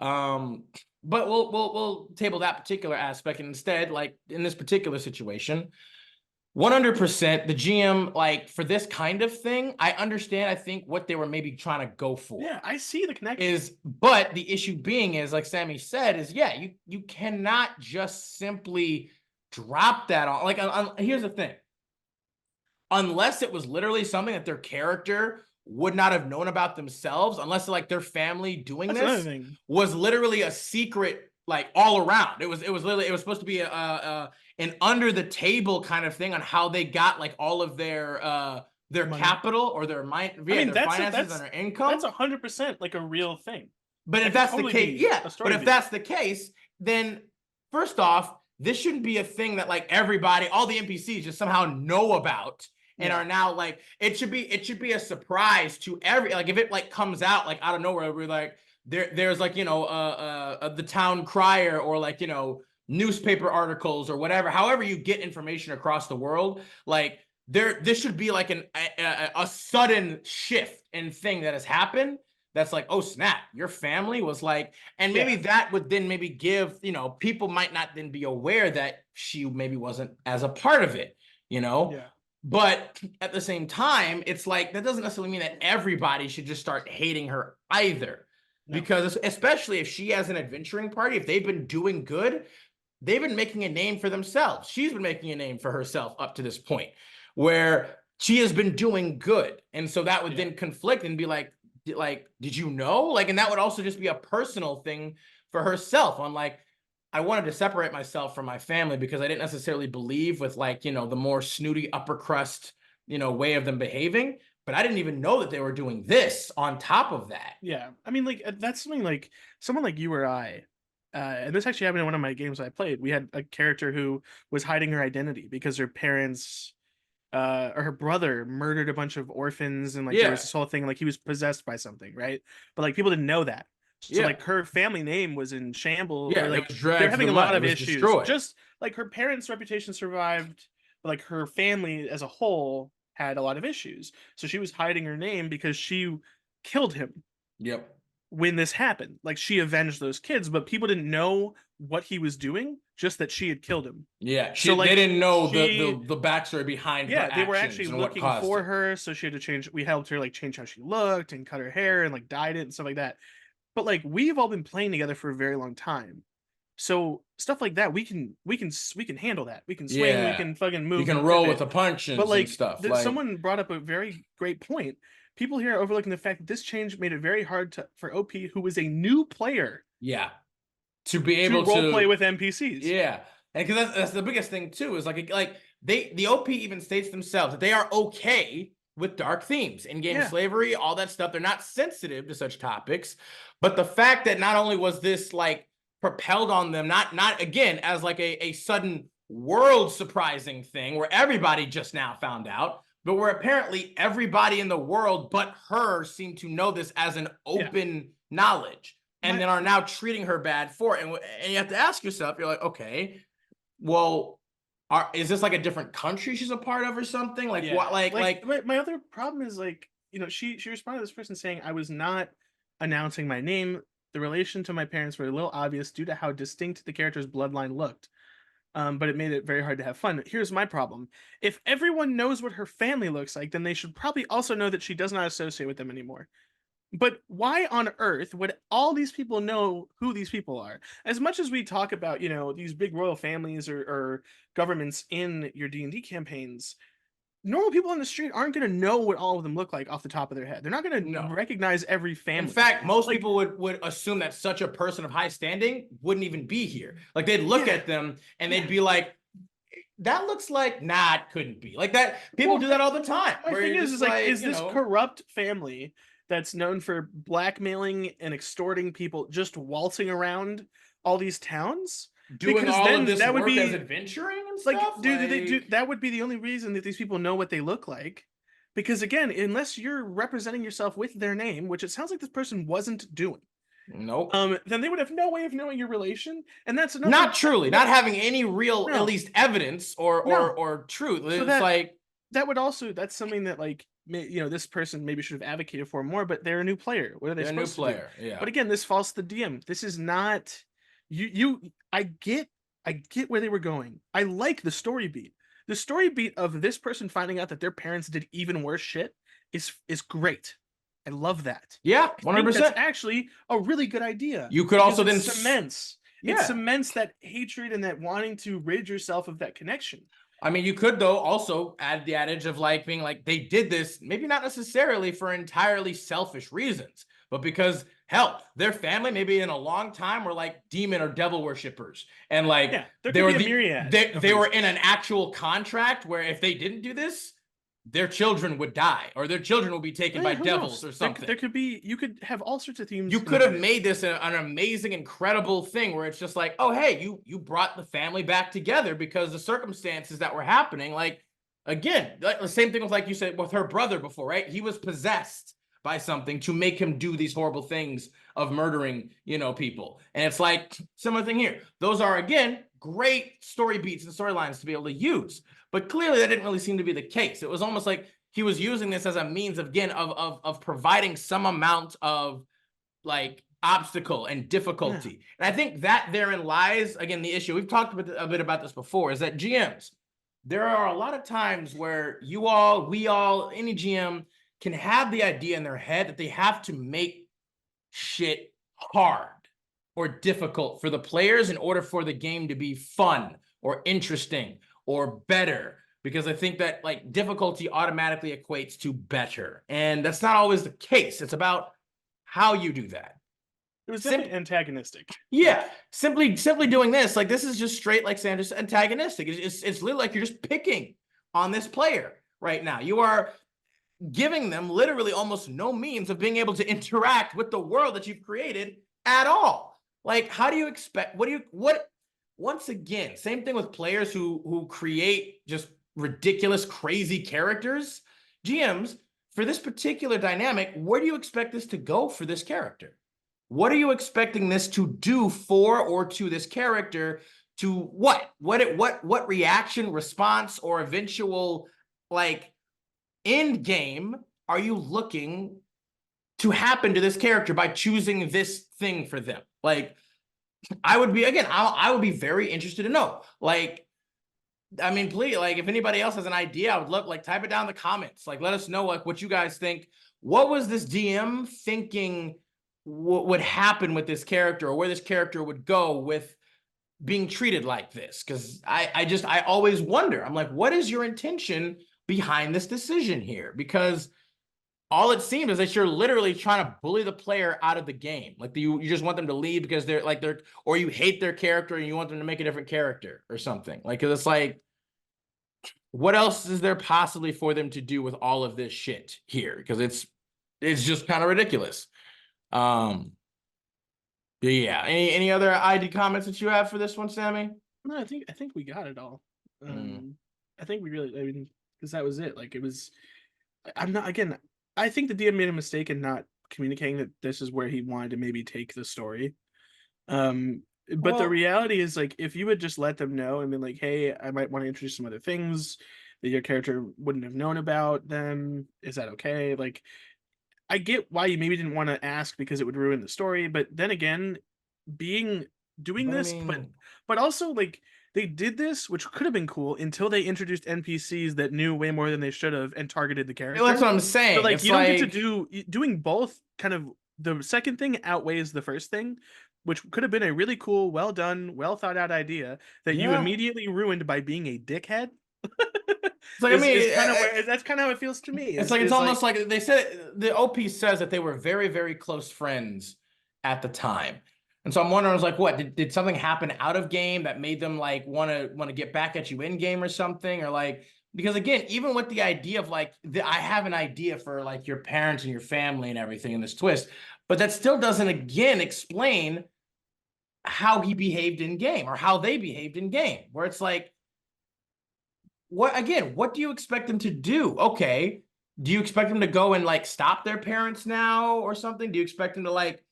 But we'll table that particular aspect, and instead, like in this particular situation, 100% the GM, like for this kind of thing, I understand, I think what they were maybe trying to go for Yeah, I see the connection. but the issue being is, like Sammy said, is yeah, you cannot just simply drop that on. Like, here's the thing: unless it was literally something that their character would not have known about themselves, unless like their family doing That's another this thing. was literally a secret, like all around. It was literally, it was supposed to be an under the table kind of thing on how they got like all of their Money. capital or their mind, I yeah, mean, their finances and their that's income. 100% like a real thing. But if That could that's the totally case, be yeah. a But story if beat. that's the case, then first off, this shouldn't be a thing that like everybody, all the NPCs just somehow know about and are now like, it should be a surprise to every, like if it like comes out like out of nowhere, we're like there's like, you know, the town crier, or like, you know, newspaper articles or whatever, however you get information across the world, like this should be like a sudden shift in thing that has happened, that's like, oh snap, your family was like, and maybe that would then maybe give, you know, people might not then be aware that she maybe wasn't as a part of it, you know. But at the same time, it's like that doesn't necessarily mean that everybody should just start hating her either. Because especially if she has an adventuring party, if they've been doing good, they've been making a name for themselves. She's been making a name for herself up to this point where she has been doing good. And so that would then conflict and be like, did you know? Like, and that would also just be a personal thing for herself on like, I wanted to separate myself from my family because I didn't necessarily believe with like, you know, the more snooty upper crust, you know, way of them behaving. But I didn't even know that they were doing this on top of that. Yeah. I mean, like, that's something like someone like you or I, and this actually happened in one of my games I played. We had a character who was hiding her identity because her parents, or her brother murdered a bunch of orphans, and like there was this whole thing, like he was possessed by something, right? But like people didn't know that. So like her family name was in shambles. Yeah, or, like it was dragged they're having to a the lot mud. of It was issues. destroyed. Just like her parents' reputation survived, but like her family as a whole had a lot of issues. So she was hiding her name because she killed him. Yep. When this happened, like she avenged those kids, but people didn't know what he was doing, just that she had killed him. Yeah, So like they didn't know she, the backstory behind her they were actions actually and what looking caused for it. her, so she had to change. We helped her like change how she looked and cut her hair and like dyed it and stuff like that. But like we've all been playing together for a very long time, so stuff like that we can handle that. We can swing, we can fucking move. You can roll with the punches But like and stuff. Like someone brought up a very great point. People here are overlooking the fact that this change made it very hard for OP, who was a new player, to be able to role play with NPCs. Yeah, and because that's the biggest thing too, is like the OP even states themselves that they are okay with dark themes, in-game slavery, all that stuff. They're not sensitive to such topics, but the fact that not only was this like propelled on them, not again as like a sudden world surprising thing where everybody just now found out, but where apparently everybody in the world but her seemed to know this as an open knowledge, and then are now treating her bad for it. And you have to ask yourself, you're like, okay, well, is this like a different country she's a part of or something? Like what? Like my other problem is like, you know, she responded to this person saying, I was not announcing my name. The relation to my parents were a little obvious due to how distinct the character's bloodline looked. But it made it very hard to have fun. Here's my problem. If everyone knows what her family looks like, then they should probably also know that she does not associate with them anymore. But why on earth would all these people know who these people are? As much as we talk about, you know, these big royal families or governments in your D&D campaigns, normal people on the street aren't going to know what all of them look like off the top of their head. They're not going to recognize every family. In fact, most people would assume that such a person of high standing wouldn't even be here. Like they'd look at them and they'd be like, that looks like, nah, it couldn't be. Like that, people do that all the time. My thing is like, is this corrupt family that's known for blackmailing and extorting people just waltzing around all these towns? Doing all of this work as adventuring and stuff? Like, that would be the only reason that these people know what they look like. Because again, unless you're representing yourself with their name, which it sounds like this person wasn't doing. Nope. Then they would have no way of knowing your relation, and that's another. Not truly, not having any real, at least evidence or truth. It's like that would also, that's something that like, you know, this person maybe should have advocated for more, but they're a new player. What are they supposed to do? Yeah. But again, this falls to the DM. This is not I get where they were going. I like the story beat. The story beat of this person finding out that their parents did even worse shit is great. I love that. Yeah, 100%. That's actually a really good idea. You could also then cements. It cements that hatred and that wanting to rid yourself of that connection. I mean, you could though also add the adage of like being like, they did this maybe not necessarily for entirely selfish reasons, but because hell, their family maybe in a long time were like demon or devil worshippers, and like they were they were in an actual contract where if they didn't do this, their children would die or their children will be taken by devils or something. There could be, you could have all sorts of themes. You could have made this an amazing, incredible thing where it's just like, oh, hey, you brought the family back together because the circumstances that were happening, like, again, like the same thing with, like you said, with her brother before, right? He was possessed by something to make him do these horrible things of murdering, people. And it's like similar thing here. Those are, again, great story beats and storylines to be able to use. But clearly that didn't really seem to be the case. It was almost like he was using this as a means of, again, of providing some amount of like obstacle and difficulty. And I think that therein lies, again, the issue. We've talked a bit about this before, is that GMs, there are a lot of times where we all, any GM can have the idea in their head that they have to make shit hard or difficult for the players in order for the game to be fun or interesting or better. Because I think that like difficulty automatically equates to better. And that's not always the case. It's about how you do that. It was definitely antagonistic. Yeah, simply doing this, like this is just straight, like Sanders, antagonistic. It's literally like you're just picking on this player right now. You are giving them literally almost no means of being able to interact with the world that you've created at all. Like, how do you expect? Once again, same thing with players who create just ridiculous, crazy characters. GMs, for this particular dynamic, where do you expect this to go for this character? What are you expecting this to do for or to this character? To what? What reaction, response, or eventual like end game are you looking to happen to this character by choosing this thing for them? Like, I would be very interested to know. Like, I mean, please, like, if anybody else has an idea, I would love, like, type it down in the comments. Like, let us know, like, what you guys think. What was this DM thinking would happen with this character, or where this character would go with being treated like this? Because I always wonder. I'm like, what is your intention behind this decision here? Because all it seems is that you're literally trying to bully the player out of the game. Like you just want them to leave because or you hate their character and you want them to make a different character or something. Like, cause it's like, what else is there possibly for them to do with all of this shit here? Because it's just kind of ridiculous. Yeah. Any other ID comments that you have for this one, Sammy? No, I think we got it all. I think we really, I mean, because that was it. Like, it was. I'm not, again, I think the DM made a mistake in not communicating that this is where he wanted to maybe take the story. But the reality is, like, if you would just let them know and been like, hey, I might want to introduce some other things that your character wouldn't have known about, then is that okay? Like, I get why you maybe didn't want to ask because it would ruin the story, but then again, doing this, but also, like, they did this, which could have been cool until they introduced NPCs that knew way more than they should have and targeted the character. That's what I'm saying. So, like, you don't get to doing both. Kind of the second thing outweighs the first thing, which could have been a really cool, well done, well thought out idea that you immediately ruined by being a dickhead. It's like, that's kind of how it feels to me. It's almost like they said, the OP says that they were very, very close friends at the time. And so I'm wondering, I was like, what, did something happen out of game that made them like want to get back at you in game or something? Or like, because again, even with the idea of like, I have an idea for like your parents and your family and everything in this twist, but that still doesn't again explain how he behaved in game or how they behaved in game, where it's like, what do you expect them to do? Okay. Do you expect them to go and like stop their parents now or something? Do you expect them to like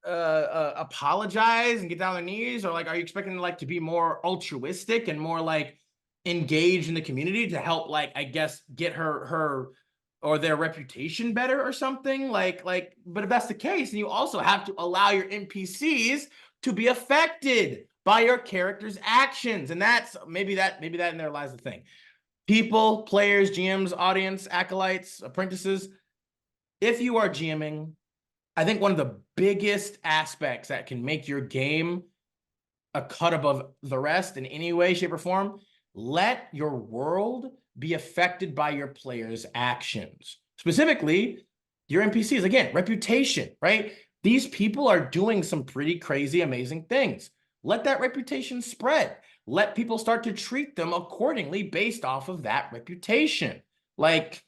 apologize and get down on their knees? Or like, are you expecting them like to be more altruistic and more like engaged in the community to help, like, I guess, get her or their reputation better or something? Like, but if that's the case, then you also have to allow your NPCs to be affected by your character's actions. And that's maybe that in there lies the thing. People, players, GMs, audience, acolytes, apprentices, if you are GMing, I think one of the biggest aspects that can make your game a cut above the rest in any way, shape, or form, let your world be affected by your players' actions. Specifically, your NPCs. Again, reputation, right? These people are doing some pretty crazy, amazing things. Let that reputation spread. Let people start to treat them accordingly based off of that reputation. Like,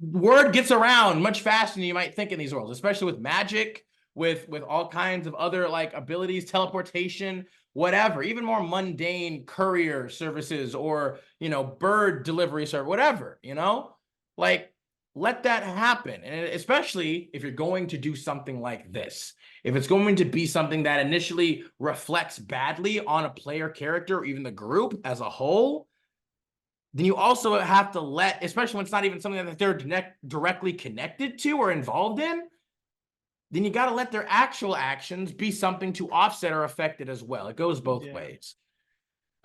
word gets around much faster than you might think in these worlds, especially with magic, with all kinds of other like abilities, teleportation. whatever, even more mundane courier services or, you know, bird delivery service, whatever, you know, like let that happen. And especially if you're going to do something like this, if it's going to be something that initially reflects badly on a player character or even the group as a whole, then you also have to let, especially when it's not even something that they're directly connected to or involved in, then you got to let their actual actions be something to offset or affect it as well. It goes both ways.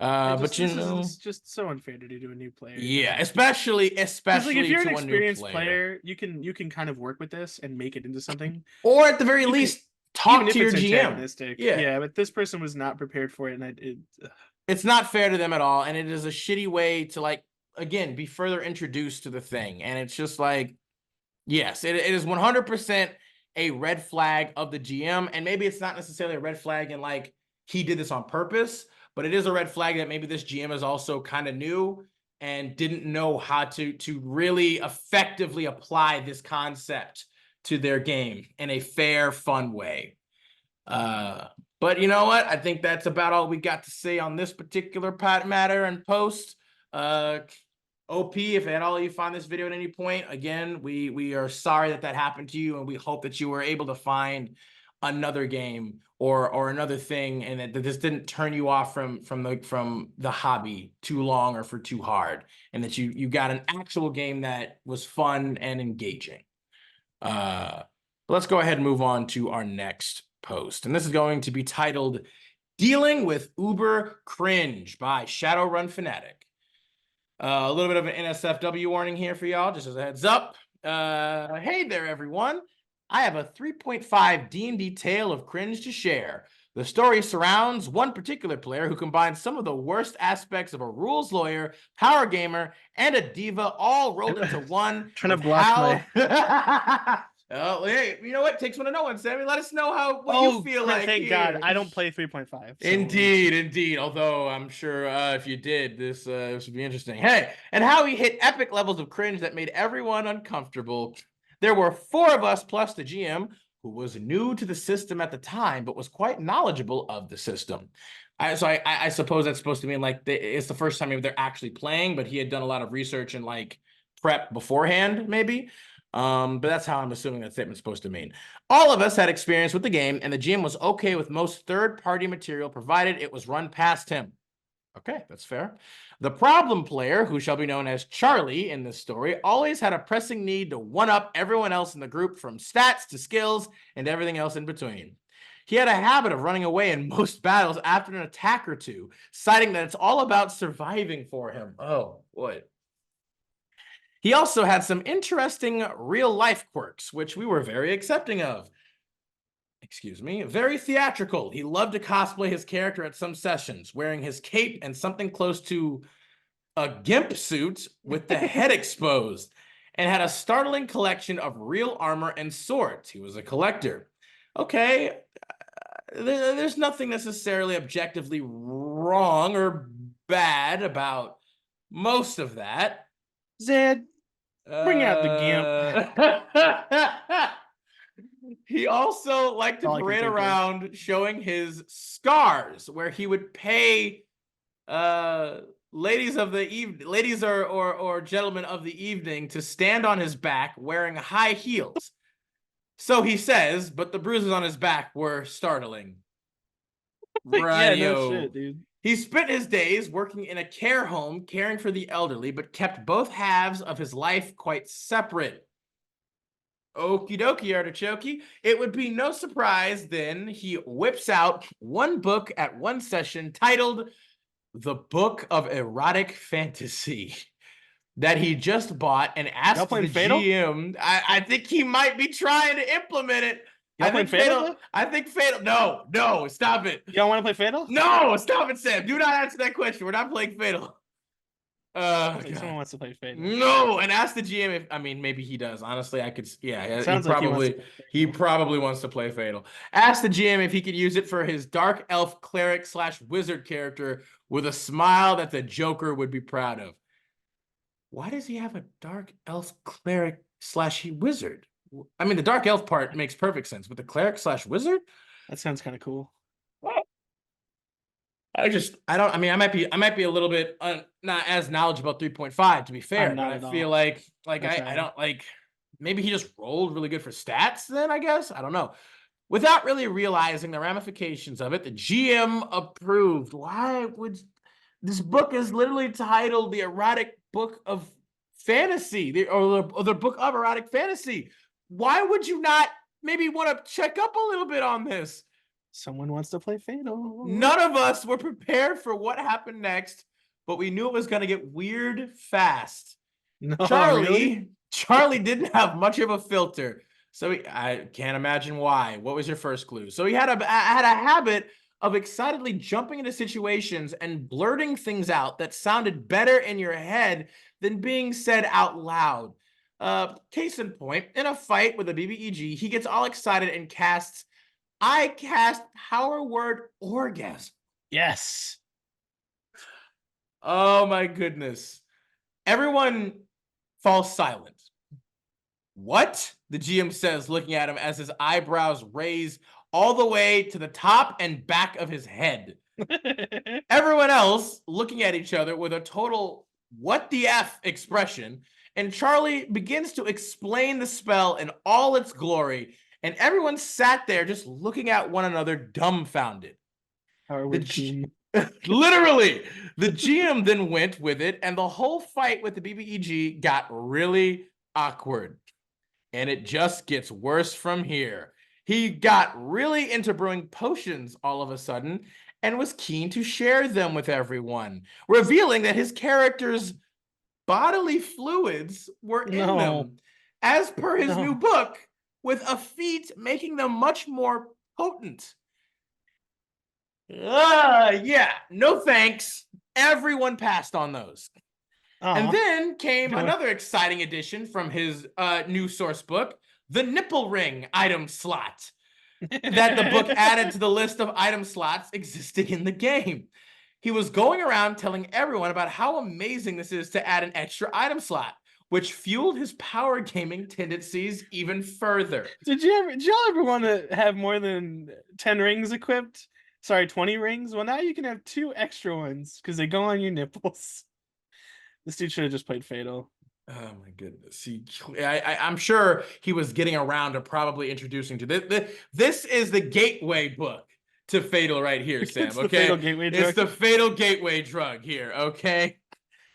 But you know, it's just so unfair to do to a new player. yeah, especially like if you're an to a new experienced player, you can kind of work with this and make it into something, or at the very even, least, talk even if to your it's GM. antagonistic. Yeah, but this person was not prepared for it, and it's not fair to them at all, and it is a shitty way to, like, again, be further introduced to the thing. And it's just like, yes, it is 100% a red flag of the GM, and maybe it's not necessarily a red flag and like he did this on purpose, but it is a red flag that maybe this GM is also kind of new and didn't know how to really effectively apply this concept to their game in a fair, fun way. But you know what? I think that's about all we got to say on this particular matter and post. OP, if at all you find this video at any point, again, we are sorry that happened to you, and we hope that you were able to find another game or another thing, and that this didn't turn you off from the hobby too long or for too hard, and that you got an actual game that was fun and engaging. Let's go ahead and move on to our next post, and this is going to be titled "Dealing with Uber Cringe" by Shadowrun Fanatic. A little bit of an NSFW warning here for y'all, just as a heads up. Hey there, everyone. I have a 3.5 D&D tale of cringe to share. The story surrounds one particular player who combines some of the worst aspects of a rules lawyer, power gamer, and a diva all rolled into one. trying to block my... Oh, hey, you know what? Takes one to know one, Sammy. Let us know what you feel like. Thank here. God, I don't play 3.5. So. Indeed. Although I'm sure if you did, this would be interesting. Hey, and how he hit epic levels of cringe that made everyone uncomfortable. There were 4 of us plus the GM, who was new to the system at the time, but was quite knowledgeable of the system. I suppose that's supposed to mean like it's the first time they're actually playing, but he had done a lot of research and like prep beforehand, maybe. But that's how I'm assuming that statement's supposed to mean. All of us had experience with the game, and the GM was okay with most third-party material provided it was run past him. Okay, that's fair. The problem player, who shall be known as Charlie in this story, always had a pressing need to one-up everyone else in the group, from stats to skills and everything else in between. He had a habit of running away in most battles after an attack or two, citing that it's all about surviving for him. Oh, boy. He also had some interesting real-life quirks, which we were very accepting of. Excuse me. Very theatrical. He loved to cosplay his character at some sessions, wearing his cape and something close to a gimp suit with the head exposed, and had a startling collection of real armor and swords. He was a collector. Okay, there's nothing necessarily objectively wrong or bad about most of that. Zed, bring out the gimp. He also liked to parade around showing his scars, where he would pay ladies or gentlemen of the evening to stand on his back wearing high heels. So he says, but the bruises on his back were startling. Yeah, no shit, dude. He spent his days working in a care home caring for the elderly, but kept both halves of his life quite separate. Okie dokie, artichoke. It would be no surprise then he whips out one book at one session titled The Book of Erotic Fantasy that he just bought, and asked the GM. I think he might be trying to implement it. I think Fatal. No, stop it. You don't want to play Fatal? No, stop it, Sam. Do not answer that question. We're not playing Fatal. Someone wants to play Fatal. No, and ask the GM if, I mean, maybe he does. Honestly, I could. Yeah, sounds he probably wants to play Fatal. Ask the GM if he could use it for his dark elf cleric / wizard character with a smile that the Joker would be proud of. Why does he have a dark elf cleric / wizard? I mean, the dark elf part makes perfect sense, but the cleric / wizard? That sounds kind of cool. I mean, I might be a little bit not as knowledgeable about 3.5 to be fair, I'm but not I at feel all. like I I tried. don't like, maybe he just rolled really good for stats then, I guess. I don't know. Without really realizing the ramifications of it, the GM approved. Why would this book is literally titled The Erotic Book of Fantasy, or the Book of Erotic Fantasy. Why would you not maybe want to check up a little bit on this? Someone wants to play Fatal. None of us were prepared for what happened next, but we knew it was going to get weird fast. No, really? Charlie didn't have much of a filter. So I can't imagine why. What was your first clue? So he had a habit of excitedly jumping into situations and blurting things out that sounded better in your head than being said out loud. Case in point, in a fight with a BBEG, he gets all excited and casts, I cast power word orgasm. Yes. Oh my goodness. Everyone falls silent. What? The GM says, looking at him as his eyebrows raise all the way to the top and back of his head. Everyone else looking at each other with a total what the F expression, and Charlie begins to explain the spell in all its glory, and everyone sat there just looking at one another dumbfounded. Our The word G- king. Literally, the GM then went with it, and the whole fight with the BBEG got really awkward. And it just gets worse from here. He got really into brewing potions all of a sudden and was keen to share them with everyone, revealing that his character's bodily fluids were in No. them, as per his new No. book, with a feat making them much more potent. Yeah, no thanks. Everyone passed on those. And Oh. then came Doing. another exciting addition from his new source book, the nipple ring item slot, that the book added to the list of item slots existing in the game. He was going around telling everyone about how amazing this is to add an extra item slot, which fueled his power gaming tendencies even further. Did y'all ever want to have more than 10 rings equipped? Sorry, 20 rings? Well, now you can have 2 extra ones because they go on your nipples. This dude should have just played Fatal. Oh my goodness. I'm sure he was getting around to probably introducing to this. This is the gateway book to Fatal right here, Sam. It's the Okay. Fatal gateway It's drug. the Fatal gateway drug here. Okay.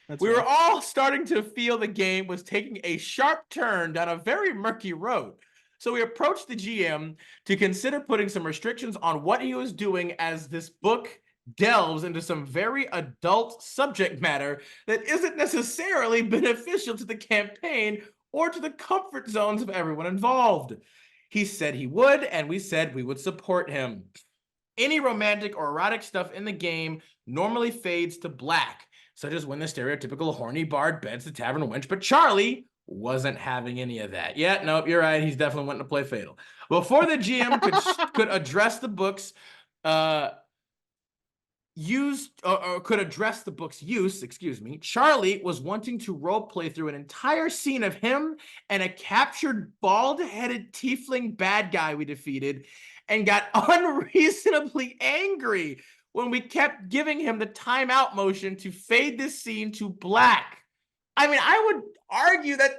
That's We were rough. all starting to feel the game was taking a sharp turn down a very murky road. So we approached the GM to consider putting some restrictions on what he was doing, as this book delves into some very adult subject matter that isn't necessarily beneficial to the campaign or to the comfort zones of everyone involved. He said he would, and we said we would support him. Any romantic or erotic stuff in the game normally fades to black, such as when the stereotypical horny bard beds the tavern wench, but Charlie wasn't having any of that. Yeah, nope, you're right. He's definitely wanting to play Fatal. Before the GM could address the book's could address the book's use, excuse me, Charlie was wanting to role play through an entire scene of him and a captured bald-headed tiefling bad guy we defeated, and got unreasonably angry when we kept giving him the timeout motion to fade this scene to black. I mean, I would argue that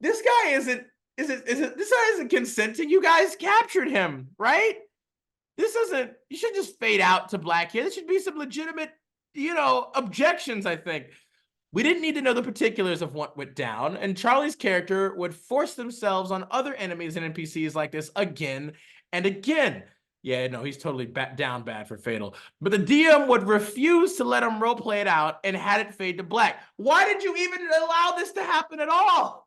this guy isn't this guy isn't consenting. You guys captured him, right? This isn't, you should just fade out to black here. There should be some legitimate, objections, I think. We didn't need to know the particulars of what went down, and Charlie's character would force themselves on other enemies and NPCs like this again and again. Yeah, no, he's totally down bad for Fatal. But the DM would refuse to let him roleplay it out and had it fade to black. Why did you even allow this to happen at all?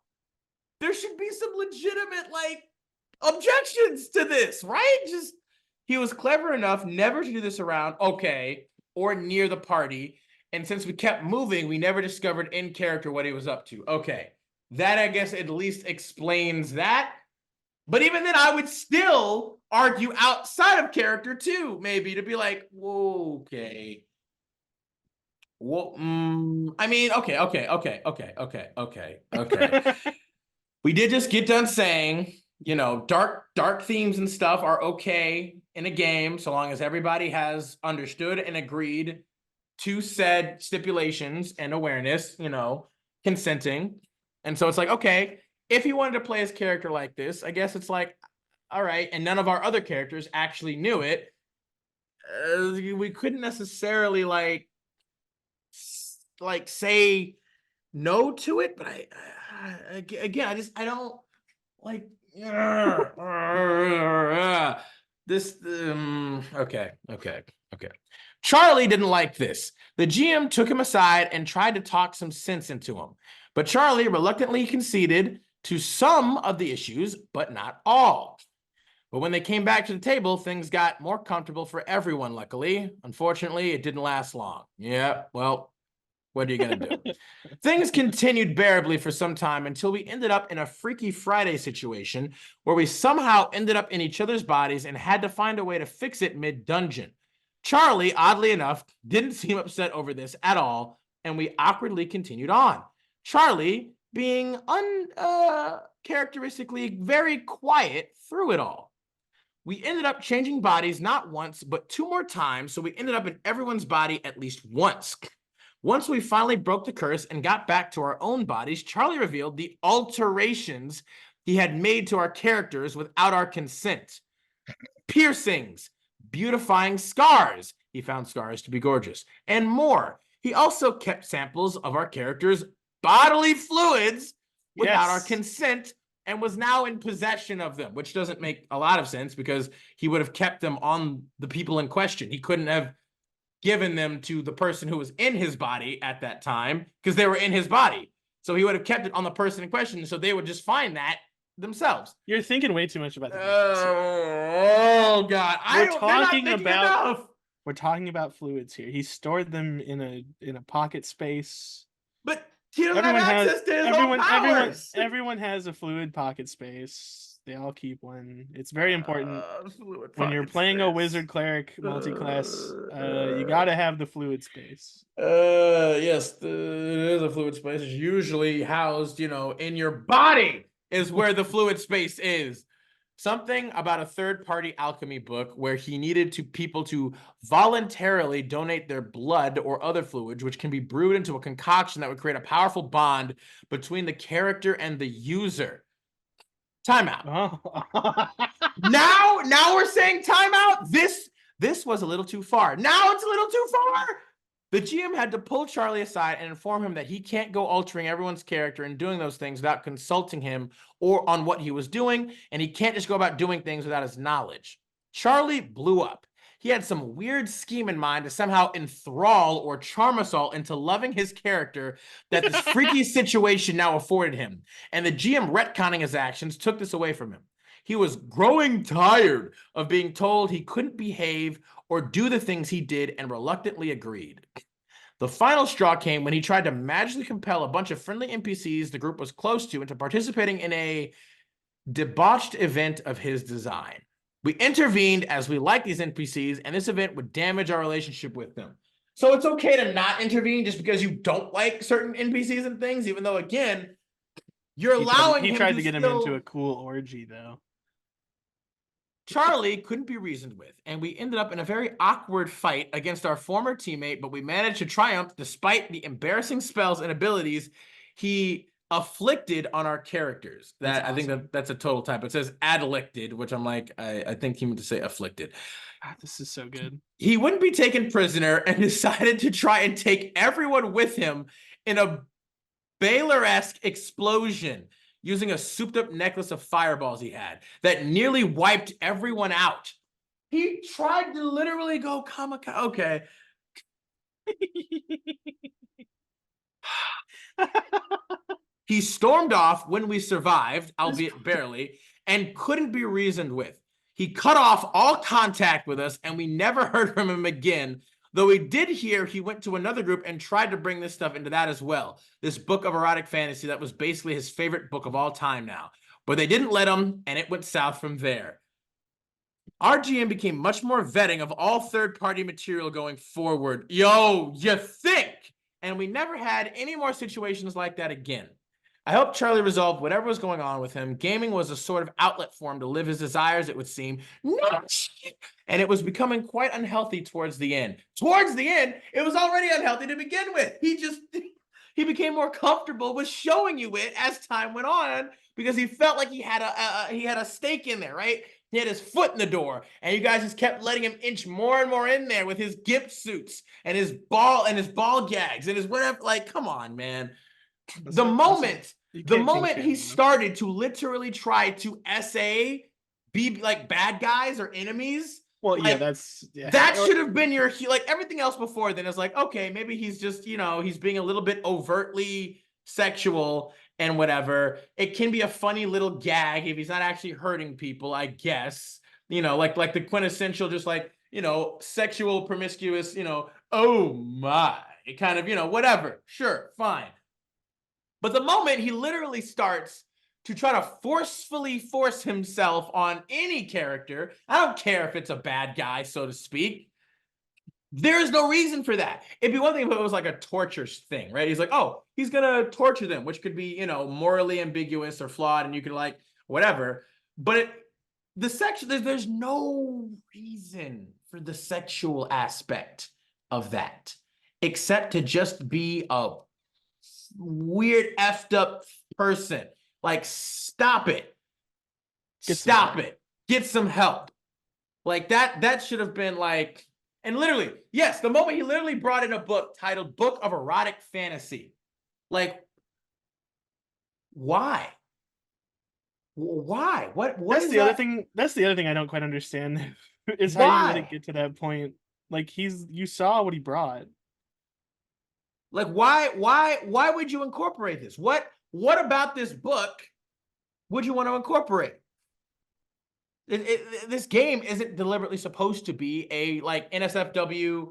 There should be some legitimate, objections to this, right? Just, he was clever enough never to do this around, okay, or near the party. And since we kept moving, we never discovered in character what he was up to. Okay, that I guess at least explains that. But even then, I would still argue outside of character too, maybe, to be like, whoa, okay. Well, I mean, okay. We did just get done saying you know, dark themes and stuff are okay in a game so long as everybody has understood and agreed to said stipulations and awareness, you know, consenting. And so it's like, okay, if he wanted to play his character like this, I guess it's like, all right, and none of our other characters actually knew it. We couldn't necessarily like say no to it, but again, I don't like this. Okay. Charlie didn't like this. The GM took him aside and tried to talk some sense into him, but Charlie reluctantly conceded to some of the issues, but not all. But when they came back to the table, things got more comfortable for everyone, luckily. Unfortunately, it didn't last long. Yeah, well, what are you going to do? Things continued bearably for some time until we ended up in a Freaky Friday situation where we somehow ended up in each other's bodies and had to find a way to fix it mid-dungeon. Charlie, oddly enough, didn't seem upset over this at all, and we awkwardly continued on. Charlie being uncharacteristically very quiet through it all. We ended up changing bodies not once, but 2 more times, so we ended up in everyone's body at least once. Once we finally broke the curse and got back to our own bodies, Charlie revealed the alterations he had made to our characters without our consent. Piercings, beautifying scars. He found scars to be gorgeous, and more. He also kept samples of our characters' bodily fluids without our consent and was now in possession of them, which doesn't make a lot of sense because he would have kept them on the people in question. He couldn't have given them to the person who was in his body at that time because they were in his body. So he would have kept it on the person in question, so they would just find that themselves. You're thinking way too much about the oh God. We're talking about fluids here. He stored them in a pocket space. But he doesn't have access to his own powers. Everyone has a fluid pocket space. They all keep one. It's very important when you're playing a wizard cleric multi-class. You gotta have the fluid space. Yes, it is a fluid space. It's usually housed, you know, in your body is where the fluid space is. Something about a third-party alchemy book where he needed people to voluntarily donate their blood or other fluids, which can be brewed into a concoction that would create a powerful bond between the character and the user. Timeout. Now we're saying timeout. This was a little too far. Now it's a little too far. The GM had to pull Charlie aside and inform him that he can't go altering everyone's character and doing those things without consulting him or on what he was doing, and he can't just go about doing things without his knowledge. Charlie blew up. He had some weird scheme in mind to somehow enthrall or charm us all into loving his character that this freaky situation now afforded him, and the GM retconning his actions took this away from him. He was growing tired of being told he couldn't behave or do the things he did and reluctantly agreed. The final straw came when he tried to magically compel a bunch of friendly NPCs the group was close to into participating in a debauched event of his design. We intervened as we liked these NPCs, and this event would damage our relationship with them. So it's okay to not intervene just because you don't like certain NPCs and things, even though, again, you're allowing him to... He tried to get him into a cool orgy, though. Charlie couldn't be reasoned with, and we ended up in a very awkward fight against our former teammate, but we managed to triumph despite the embarrassing spells and abilities he afflicted on our characters. That awesome. I think that's a total typo. It says adelicted, which I'm like, I think he meant to say afflicted. God, this is so good. He wouldn't be taken prisoner and decided to try and take everyone with him in a Baylor-esque explosion using a souped-up necklace of fireballs he had that nearly wiped everyone out. He tried to literally go kamikaze. Okay. He stormed off when we survived, albeit barely, and couldn't be reasoned with. He cut off all contact with us, and we never heard from him again, though we did hear he went to another group and tried to bring this stuff into that as well. This book of erotic fantasy that was basically his favorite book of all time now. But they didn't let him, and it went south from there. Our GM became much more vetting of all third-party material going forward. Yo, you think? And we never had any more situations like that again. I helped Charlie resolve whatever was going on with him. Gaming was a sort of outlet for him to live his desires, it would seem. No shit. And it was becoming quite unhealthy towards the end. Towards the end, it was already unhealthy to begin with. He became more comfortable with showing you it as time went on because he felt like he had a stake in there, right? He had his foot in the door, and you guys just kept letting him inch more and more in there with his gimp suits and his ball gags and his whatever. Like, come on, man. The moment he started to literally try to be like bad guys or enemies, well, like, yeah, that should have been your like everything else before then is like, okay, maybe he's just, he's being a little bit overtly sexual and whatever. It can be a funny little gag if he's not actually hurting people, I guess. Like the quintessential just like, sexual promiscuous, oh my, kind of, whatever. Sure, fine. But the moment he literally starts to try to forcefully force himself on any character, I don't care if it's a bad guy, so to speak, there is no reason for that. It'd be one thing if it was like a torture thing, right? He's like, oh, he's going to torture them, which could be, morally ambiguous or flawed, and you can like, whatever. But there's no reason for the sexual aspect of that, except to just be a weird effed up person. Like, stop it. Stop it. Get some help. Like that should have been like, and literally, yes, the moment he literally brought in a book titled Book of Erotic Fantasy. Like, why? Why? What that's is the that? other thing. That's the other thing I don't quite understand is Why? how you let it get to that point. Like you saw what he brought. Like, why would you incorporate this? What about this book would you want to incorporate? This game isn't deliberately supposed to be a like NSFW,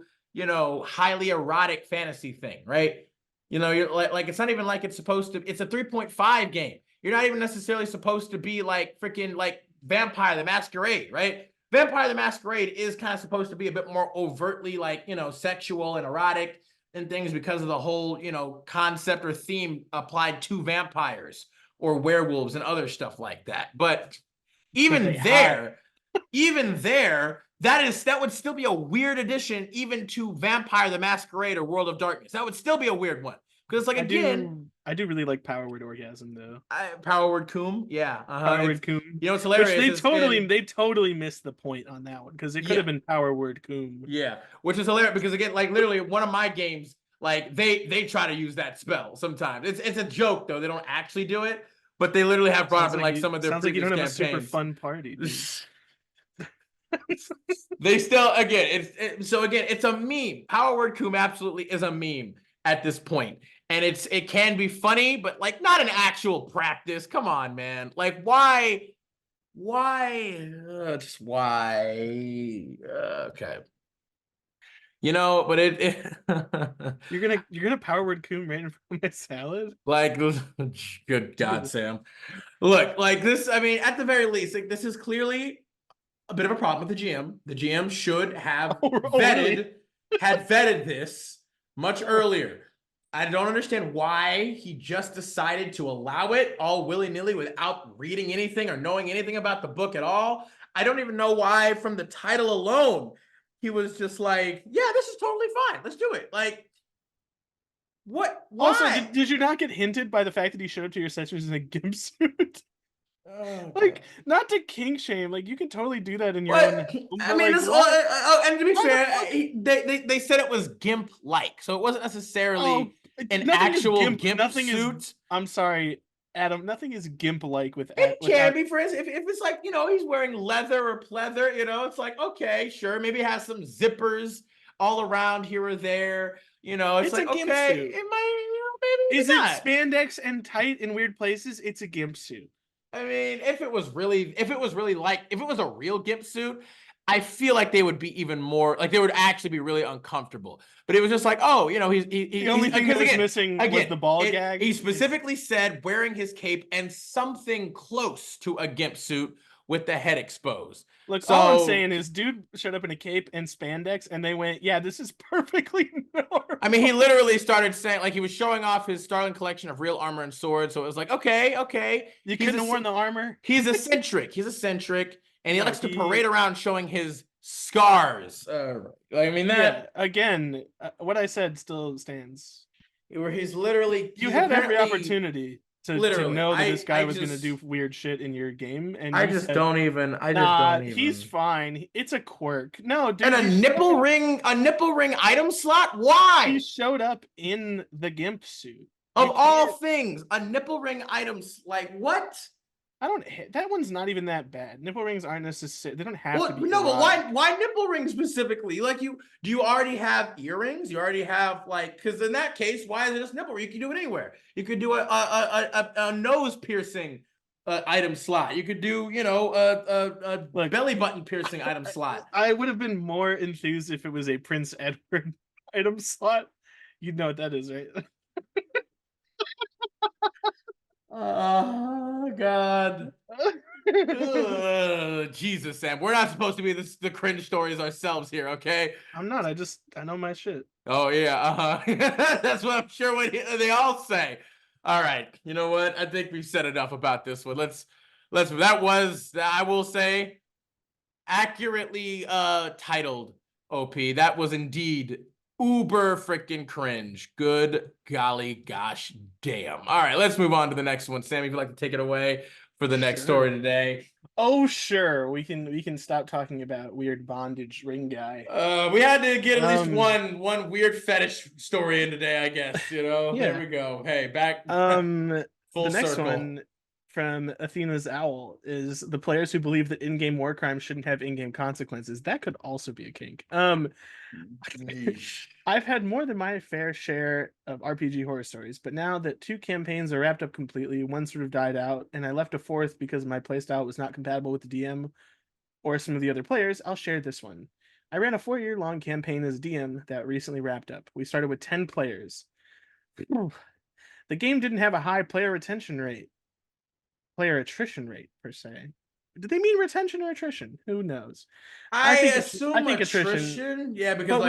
highly erotic fantasy thing, right? You're like it's not even like it's supposed to. It's a 3.5 game. You're not even necessarily supposed to be like freaking like Vampire the Masquerade, right? Vampire the Masquerade is kind of supposed to be a bit more overtly like, sexual and erotic and things because of the whole, concept or theme applied to vampires or werewolves and other stuff like that. But even there, that would still be a weird addition even to Vampire the Masquerade or World of Darkness. That would still be a weird one. Because it's like, I do really like Power Word Orgasm though. Power Word Coom, yeah. Power Word Coom. It's hilarious. Which they totally missed the point on that one because it could have been Power Word Coom. Yeah, which is hilarious because again, like literally one of my games, like they try to use that spell sometimes. It's a joke though. They don't actually do it, but they literally have brought up in like some of their previous campaigns. Sounds like you don't have a super fun party. They still it's a meme. Power Word Coom absolutely is a meme at this point. And it can be funny, but like not an actual practice. Come on, man. Like why? Just why? Okay. But you're gonna Power Word Coom right in front of my salad. Like, good God, Sam. Look, like this. I mean, at the very least, like this is clearly a bit of a problem with the GM. The GM should have vetted this much earlier. I don't understand why he just decided to allow it all willy-nilly without reading anything or knowing anything about the book at all. I don't even know why from the title alone he was just like, yeah, this is totally fine. Let's do it. Like, what? Why? Also, did you not get hinted by the fact that he showed up to your sessions in a gimp suit? Oh, like, not to kink shame, like you can totally do that in your own. I mean, and to be fair, they said it was gimp-like, so it wasn't necessarily an actual gimp suit. I'm sorry, Adam. Nothing is gimp-like with. It can be, for instance, if it's like he's wearing leather or pleather, it's like okay, sure, maybe it has some zippers all around here or there. It's like okay, suit. It might, maybe is it spandex and tight in weird places? It's a gimp suit. I mean, if it was a real gimp suit, I feel like they would be even more like they would actually be really uncomfortable. But it was just like, oh, he's the only thing that was missing was the ball gag. He specifically said wearing his cape and something close to a gimp suit with the head exposed. Look, So all I'm saying is, dude showed up in a cape and spandex, and they went, "Yeah, this is perfectly normal." I mean, he literally started saying, like, he was showing off his Starling collection of real armor and swords. So it was like, okay. You couldn't have worn the armor. He's eccentric. And he No, likes to parade around showing his scars. I mean, that again, what I said still stands. where he's literally You had every opportunity to know that this guy was going to do weird shit in your game, and I you just said, don't even. he's fine. It's a quirk. No, dude. And a nipple ring item slot. Why? He showed up in the gimp suit. Of all things, a nipple ring items, like, what? That one's not even that bad. Nipple rings aren't necessary. They don't have to be. No, but why nipple rings specifically? Like, do you already have earrings? You already have, like, because in that case, why is it just nipple ring? You can do it anywhere. You could do a nose piercing item slot. You could do, a belly button piercing item slot. I would have been more enthused if it was a Prince Edward item slot. You know what that is, right? Oh God. Jesus, Sam. We're not supposed to be the cringe stories ourselves here, okay? I'm not. I know my shit. Oh yeah, that's what I'm sure what they all say. All right, you know what? I think we've said enough about this one. That was, I will say, accurately titled OP. That was indeed uber freaking cringe. Good golly gosh damn. All right, let's move on to the next one. Sam, if you'd like to take it away for the next story today. Oh sure, we can stop talking about weird bondage ring guy. We had to get at least one weird fetish story in today, I guess. Yeah. There we go. Hey, back full the next circle. one from Athena's Owl is the players who believe that in-game war crimes shouldn't have in-game consequences. That could also be a kink. I've had more than my fair share of RPG horror stories, but now that 2 campaigns are wrapped up completely, one sort of died out, and I left a 4th because my playstyle was not compatible with the DM or some of the other players, I'll share this one. I ran a 4-year-long campaign as DM that recently wrapped up. We started with 10 players. The game didn't have a high player attrition rate, per se. Did they mean retention or attrition? Who knows? I think attrition. Yeah, because but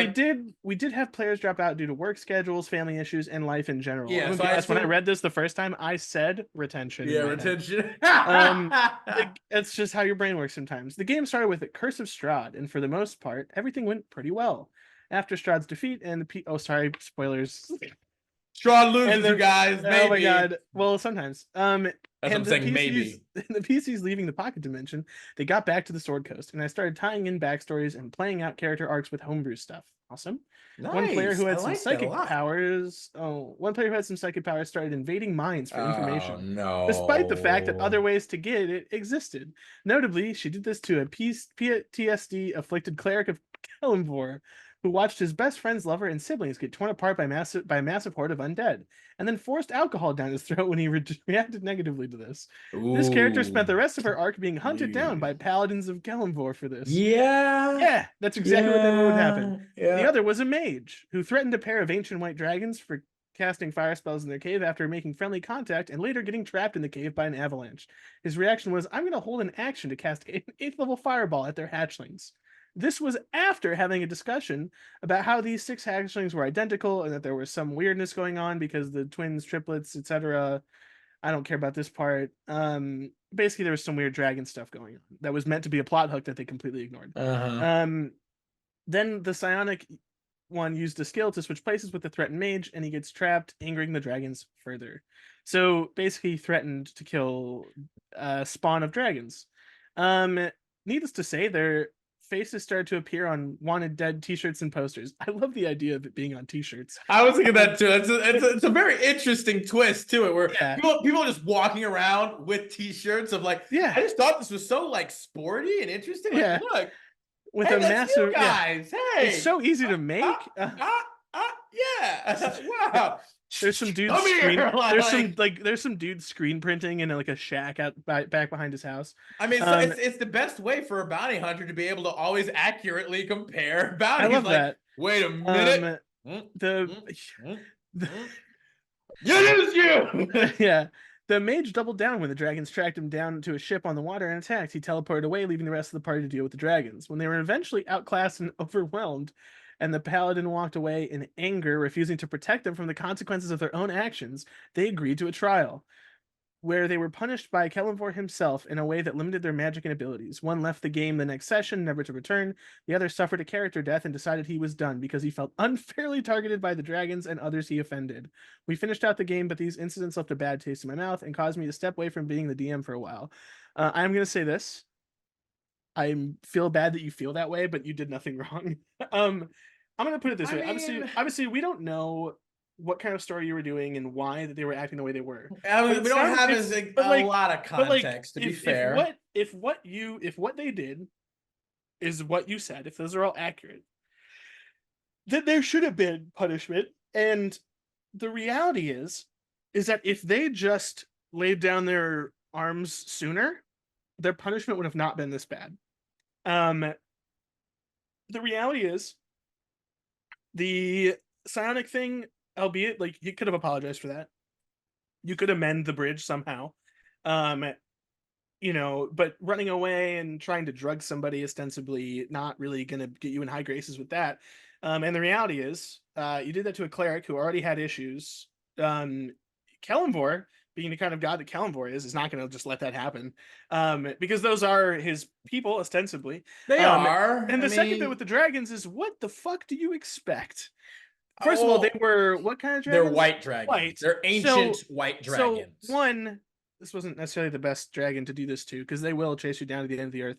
we did have players drop out due to work schedules, family issues, and life in general. Yeah, when I read this the first time, I said retention. Yeah, retention. It's just how your brain works sometimes. The game started with a Curse of Strahd, and for the most part, everything went pretty well. After Strahd's defeat and spoilers. Strahd loses, you guys. Maybe. Oh my God. Well, sometimes. That's what I'm saying, maybe. The PCs leaving the Pocket Dimension, they got back to the Sword Coast, and I started tying in backstories and playing out character arcs with homebrew stuff. Awesome. Nice. One player who had some psychic powers. Started invading mines for information. No. Despite the fact that other ways to get it existed. Notably, she did this to a PTSD afflicted cleric of Kelimvor, who watched his best friend's lover and siblings get torn apart by a massive horde of undead, and then forced alcohol down his throat when he reacted negatively to this. Ooh, this character spent the rest of her arc being hunted down by paladins of Kelimvor for this. Yeah, that's exactly what would happen. Yeah. The other was a mage, who threatened a pair of ancient white dragons for casting fire spells in their cave after making friendly contact and later getting trapped in the cave by an avalanche. His reaction was, I'm going to hold an action to cast an 8th level fireball at their hatchlings. This was after having a discussion about how these 6 hatchlings were identical and that there was some weirdness going on because the twins, triplets, etc. I don't care about this part. Basically, there was some weird dragon stuff going on that was meant to be a plot hook that they completely ignored. Then the psionic one used a skill to switch places with the threatened mage, and he gets trapped, angering the dragons further. So basically, he threatened to kill a spawn of dragons. Needless to say, their faces started to appear on wanted dead t-shirts and posters. I love the idea of it being on t-shirts. I was thinking that too. It's a very interesting twist to it, where people are just walking around with t-shirts of like, I just thought this was so like sporty and interesting. Like, look, with a massive guys. Hey, it's so easy to make. Wow. There's some dudes there's some dudes screen printing in like a shack back behind his house. I mean, so it's the best way for a bounty hunter to be able to always accurately compare bounties. I love that. Wait a minute. Yeah. The mage doubled down when the dragons tracked him down to a ship on the water and attacked. He teleported away, leaving the rest of the party to deal with the dragons. When they were eventually outclassed and overwhelmed, and the paladin walked away in anger, refusing to protect them from the consequences of their own actions, they agreed to a trial, where they were punished by Kelemvor himself in a way that limited their magic and abilities. One left the game the next session, never to return. The other suffered a character death and decided he was done because he felt unfairly targeted by the dragons and others he offended. We finished out the game, but these incidents left a bad taste in my mouth and caused me to step away from being the DM for a while. I'm going to say this. I feel bad that you feel that way, but you did nothing wrong. I'm going to put it this way. Obviously, we don't know what kind of story you were doing and why that they were acting the way they were. We don't have a lot of context, to be fair. If what they did is what you said, if those are all accurate, then there should have been punishment. And the reality is that if they just laid down their arms sooner, their punishment would have not been this bad. The reality is the psionic thing, albeit like he could have apologized for that. You could amend the bridge somehow. But running away and trying to drug somebody ostensibly not really going to get you in high graces with that. And the reality is, you did that to a cleric who already had issues. Kelemvor, being the kind of god that Kelemvor is not going to just let that happen. Because those are his people, ostensibly. They are. And the second bit with the dragons is, what the fuck do you expect? First of all, they were what kind of dragons? They're white dragons. White. They're ancient white dragons. So one, this wasn't necessarily the best dragon to do this to, because they will chase you down to the end of the earth.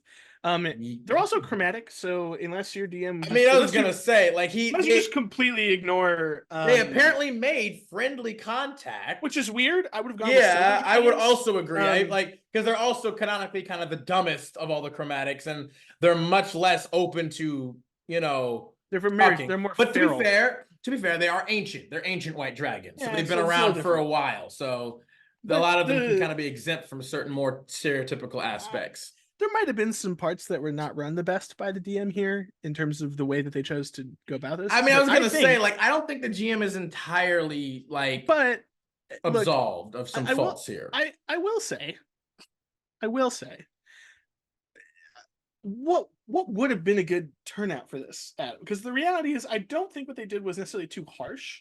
They're also chromatic, so unless your DM, I was gonna say, like he just completely ignore. They apparently made friendly contact, which is weird. I would have gone. Yeah, I would also agree. Because they're also canonically kind of the dumbest of all the chromatics, and they're much less open to They're more. But to be fair, they are ancient. They're ancient white dragons, so they've been around for a while. So a lot of them can kind of be exempt from certain more stereotypical aspects. There might have been some parts that were not run the best by the DM here in terms of the way that they chose to go about this. I was gonna say, I don't think the GM is entirely absolved of some faults here. I will say, what would have been a good turnout for this, Adam? Because the reality is, I don't think what they did was necessarily too harsh.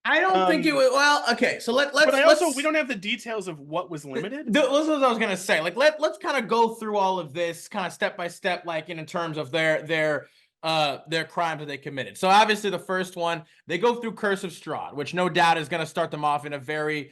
I don't think it was. Well, okay, so let's. But we don't have the details of what was limited. This is what I was gonna say. Let's kind of go through all of this, kind of step by step, in terms of their crimes that they committed. So obviously, the first one, they go through Curse of Strahd, which no doubt is gonna start them off in a very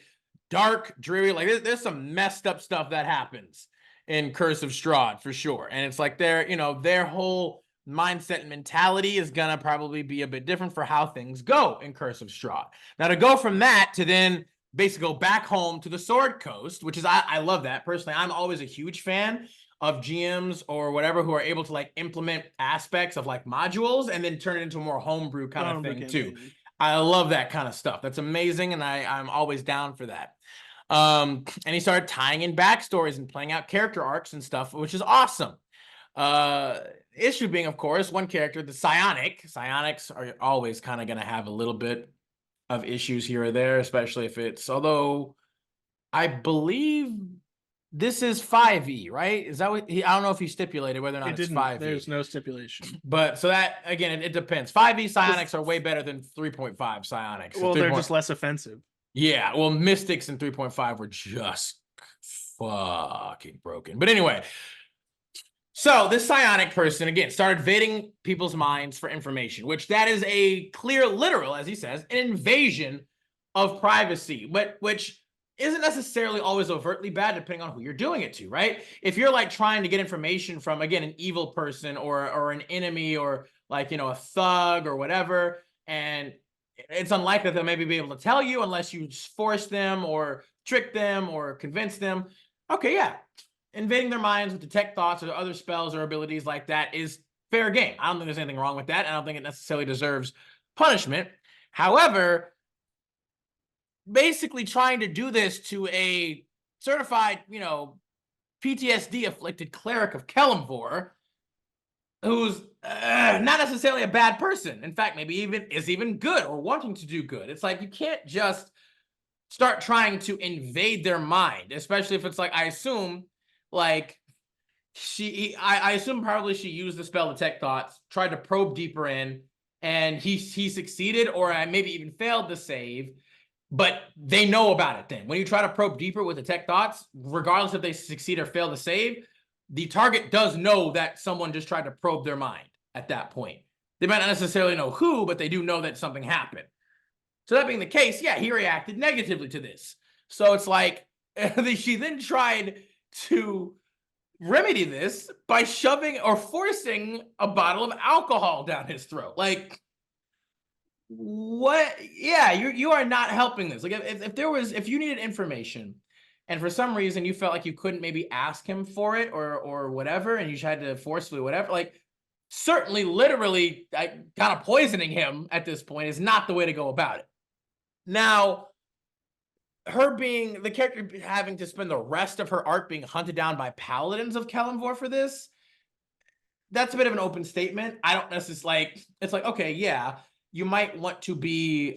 dark, dreary. There's some messed up stuff that happens in Curse of Strahd for sure, and it's their whole mindset and mentality is gonna probably be a bit different for how things go in Curse of Strahd. Now, to go from that to then basically go back home to the Sword Coast, which is I love that personally. I'm always a huge fan of GMs or whatever who are able to implement aspects of modules and then turn it into a more homebrew kind of thing too. I love that kind of stuff. That's amazing, and I'm always down for that. And he started tying in backstories and playing out character arcs and stuff, which is awesome. Issue being, of course, one character, the Psionics are always kind of going to have a little bit of issues here or there, especially if it's, although I believe this is 5e, right? Is that what I don't know if he stipulated whether or not it's 5e. There's no stipulation. But so that, again, it depends. 5e Psionics are way better than 3.5 Psionics. Well, they're just less offensive. Yeah, well, Mystics in 3.5 were just fucking broken. But anyway, so this psionic person, again, started invading people's minds for information, which that is a clear, literal, as he says, an invasion of privacy, but which isn't necessarily always overtly bad, depending on who you're doing it to, right? If you're trying to get information from, again, an evil person or an enemy or a thug or whatever, and it's unlikely that they'll maybe be able to tell you unless you force them or trick them or convince them. Okay, yeah. Invading their minds with detect thoughts or other spells or abilities like that is fair game. I don't think there's anything wrong with that. I don't think it necessarily deserves punishment. However, basically trying to do this to a certified, PTSD-afflicted cleric of Kelemvor, who's not necessarily a bad person. In fact, maybe even is even good or wanting to do good. It's you can't just start trying to invade their mind, especially if it's like, I assume, like, I assume probably she used the spell detect thoughts, tried to probe deeper in, and he succeeded, or I maybe even failed to save, but they know about it then. When you try to probe deeper with detect thoughts, regardless if they succeed or fail to save, the target does know that someone just tried to probe their mind at that point. They might not necessarily know who, but they do know that something happened. So that being the case, yeah, he reacted negatively to this. So it's like, she then tried to remedy this by shoving or forcing a bottle of alcohol down his throat. Like, what? Yeah, you are not helping this. Like, if you needed information, and for some reason you felt like you couldn't maybe ask him for it or whatever, and you had to forcefully whatever, like, certainly, literally, kind of poisoning him at this point is not the way to go about it. Now, her being the character having to spend the rest of her arc being hunted down by paladins of Kelemvor for this, that's a bit of an open statement. I don't necessarily like, it's like, okay, yeah, you might want to be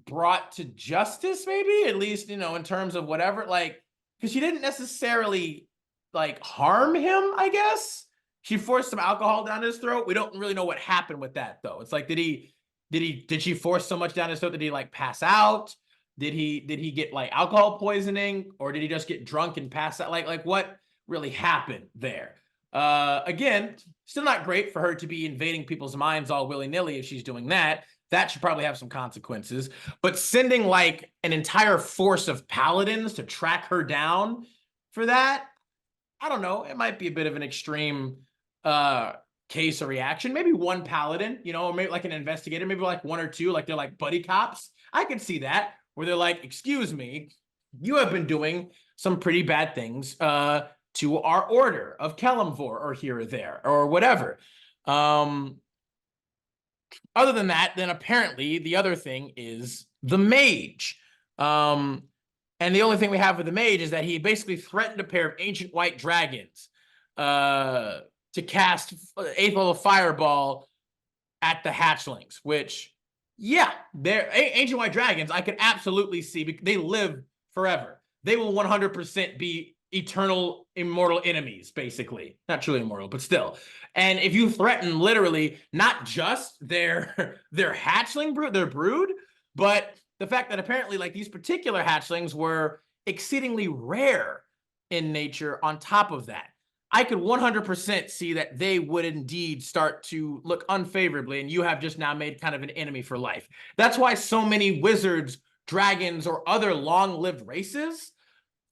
brought to justice, maybe, at least, in terms of whatever, like, because she didn't necessarily like harm him, I guess. She forced some alcohol down his throat. We don't really know what happened with that, though. It's like, did she force so much down his throat that he like pass out? Did he get like alcohol poisoning, or did he just get drunk and pass out? Like what really happened there? Again, still not great for her to be invading people's minds all willy-nilly. If she's doing that, that should probably have some consequences. But sending like an entire force of paladins to track her down for that, I don't know. It might be a bit of an extreme case or reaction. Maybe one paladin, or maybe like an investigator, maybe like one or two, like they're like buddy cops. I could see that, where they're like, excuse me, you have been doing some pretty bad things to our order of Kelemvor, or here or there, or whatever. Other than that, then apparently the other thing is the mage. And the only thing we have with the mage is that he basically threatened a pair of ancient white dragons to cast 8th level fireball at the hatchlings, which, yeah, they're ancient white dragons. I could absolutely see, they live forever. They will 100% be eternal, immortal enemies, basically. Not truly immortal, but still. And if you threaten literally not just their hatchling brood, their brood, but the fact that apparently like these particular hatchlings were exceedingly rare in nature on top of that, I could 100% see that they would indeed start to look unfavorably, and you have just now made kind of an enemy for life. That's why so many wizards, dragons, or other long-lived races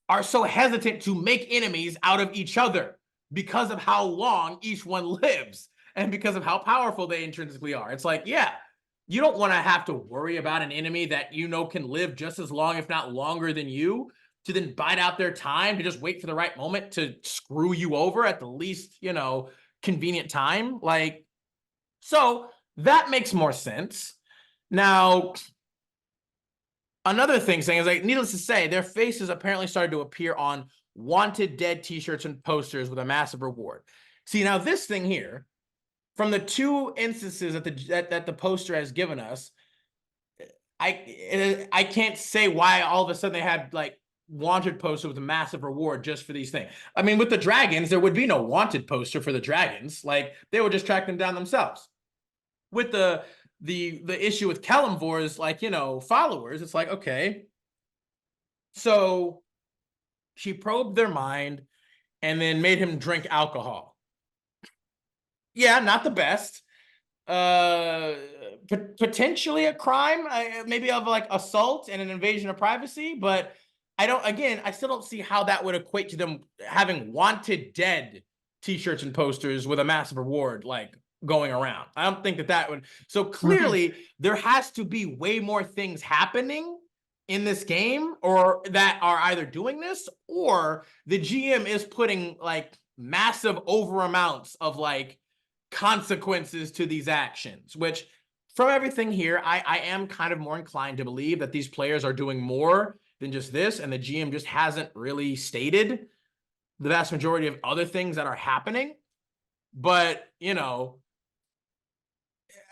are so hesitant to make enemies out of each other, because of how long each one lives and because of how powerful they intrinsically are. It's like, yeah, you don't want to have to worry about an enemy that can live just as long, if not longer than you, to then bide out their time, to just wait for the right moment to screw you over at the least, convenient time. Like, so that makes more sense. Now, another thing saying is, like, needless to say, their faces apparently started to appear on wanted dead t-shirts and posters with a massive reward. See, now this thing here, from the two instances that the poster has given us, I can't say why all of a sudden they had like wanted poster with a massive reward just for these things. I mean, with the dragons, there would be no wanted poster for the dragons. Like, they would just track them down themselves. With the issue with Kelemvor's, like, followers, it's like, okay, so she probed their mind and then made him drink alcohol. Yeah, not the best. Potentially a crime, maybe of like assault and an invasion of privacy, but I still don't see how that would equate to them having wanted dead t-shirts and posters with a massive reward like going around. I don't think that would. So clearly there has to be way more things happening in this game, or that are either doing this, or the GM is putting like massive over amounts of like consequences to these actions, which, from everything here, I am kind of more inclined to believe that these players are doing more than just this, and the GM just hasn't really stated the vast majority of other things that are happening. But,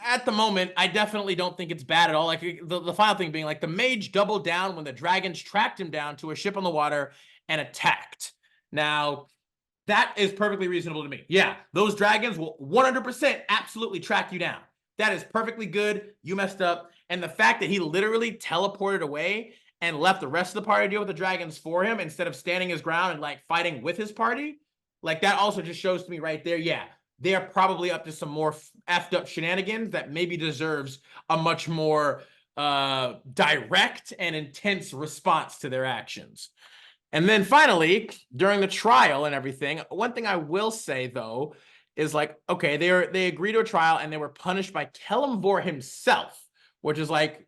at the moment, I definitely don't think it's bad at all. Like the final thing being like the mage doubled down when the dragons tracked him down to a ship on the water and attacked. Now, that is perfectly reasonable to me. Yeah, those dragons will 100% absolutely track you down. That is perfectly good. You messed up. And the fact that he literally teleported away and left the rest of the party to deal with the dragons for him instead of standing his ground and like fighting with his party, like that also just shows to me right there, yeah, they're probably up to some more effed up shenanigans that maybe deserves a much more direct and intense response to their actions. And then finally, during the trial and everything, one thing I will say though is like, okay, they agreed to a trial and they were punished by Kelemvor himself, which is like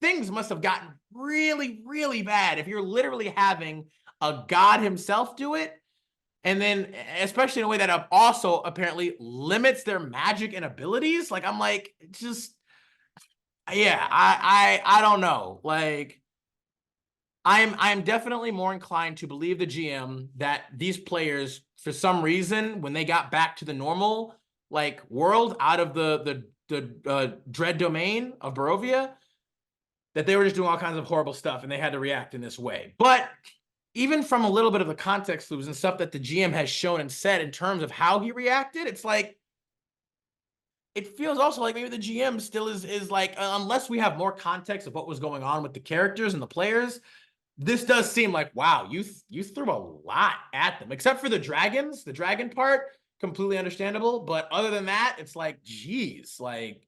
things must have gotten really, really bad if you're literally having a god himself do it, and then especially in a way that also apparently limits their magic and abilities. Like I'm like, just yeah, I don't know, like. I'm definitely more inclined to believe the GM that these players, for some reason, when they got back to the normal like world out of the dread domain of Barovia, that they were just doing all kinds of horrible stuff and they had to react in this way. But even from a little bit of the context clues and stuff that the GM has shown and said in terms of how he reacted, it's like it feels also like maybe the GM still is like, unless we have more context of what was going on with the characters and the players, this does seem like, wow, you threw a lot at them, except for the dragons. The dragon part, completely understandable. But other than that, it's like, geez, like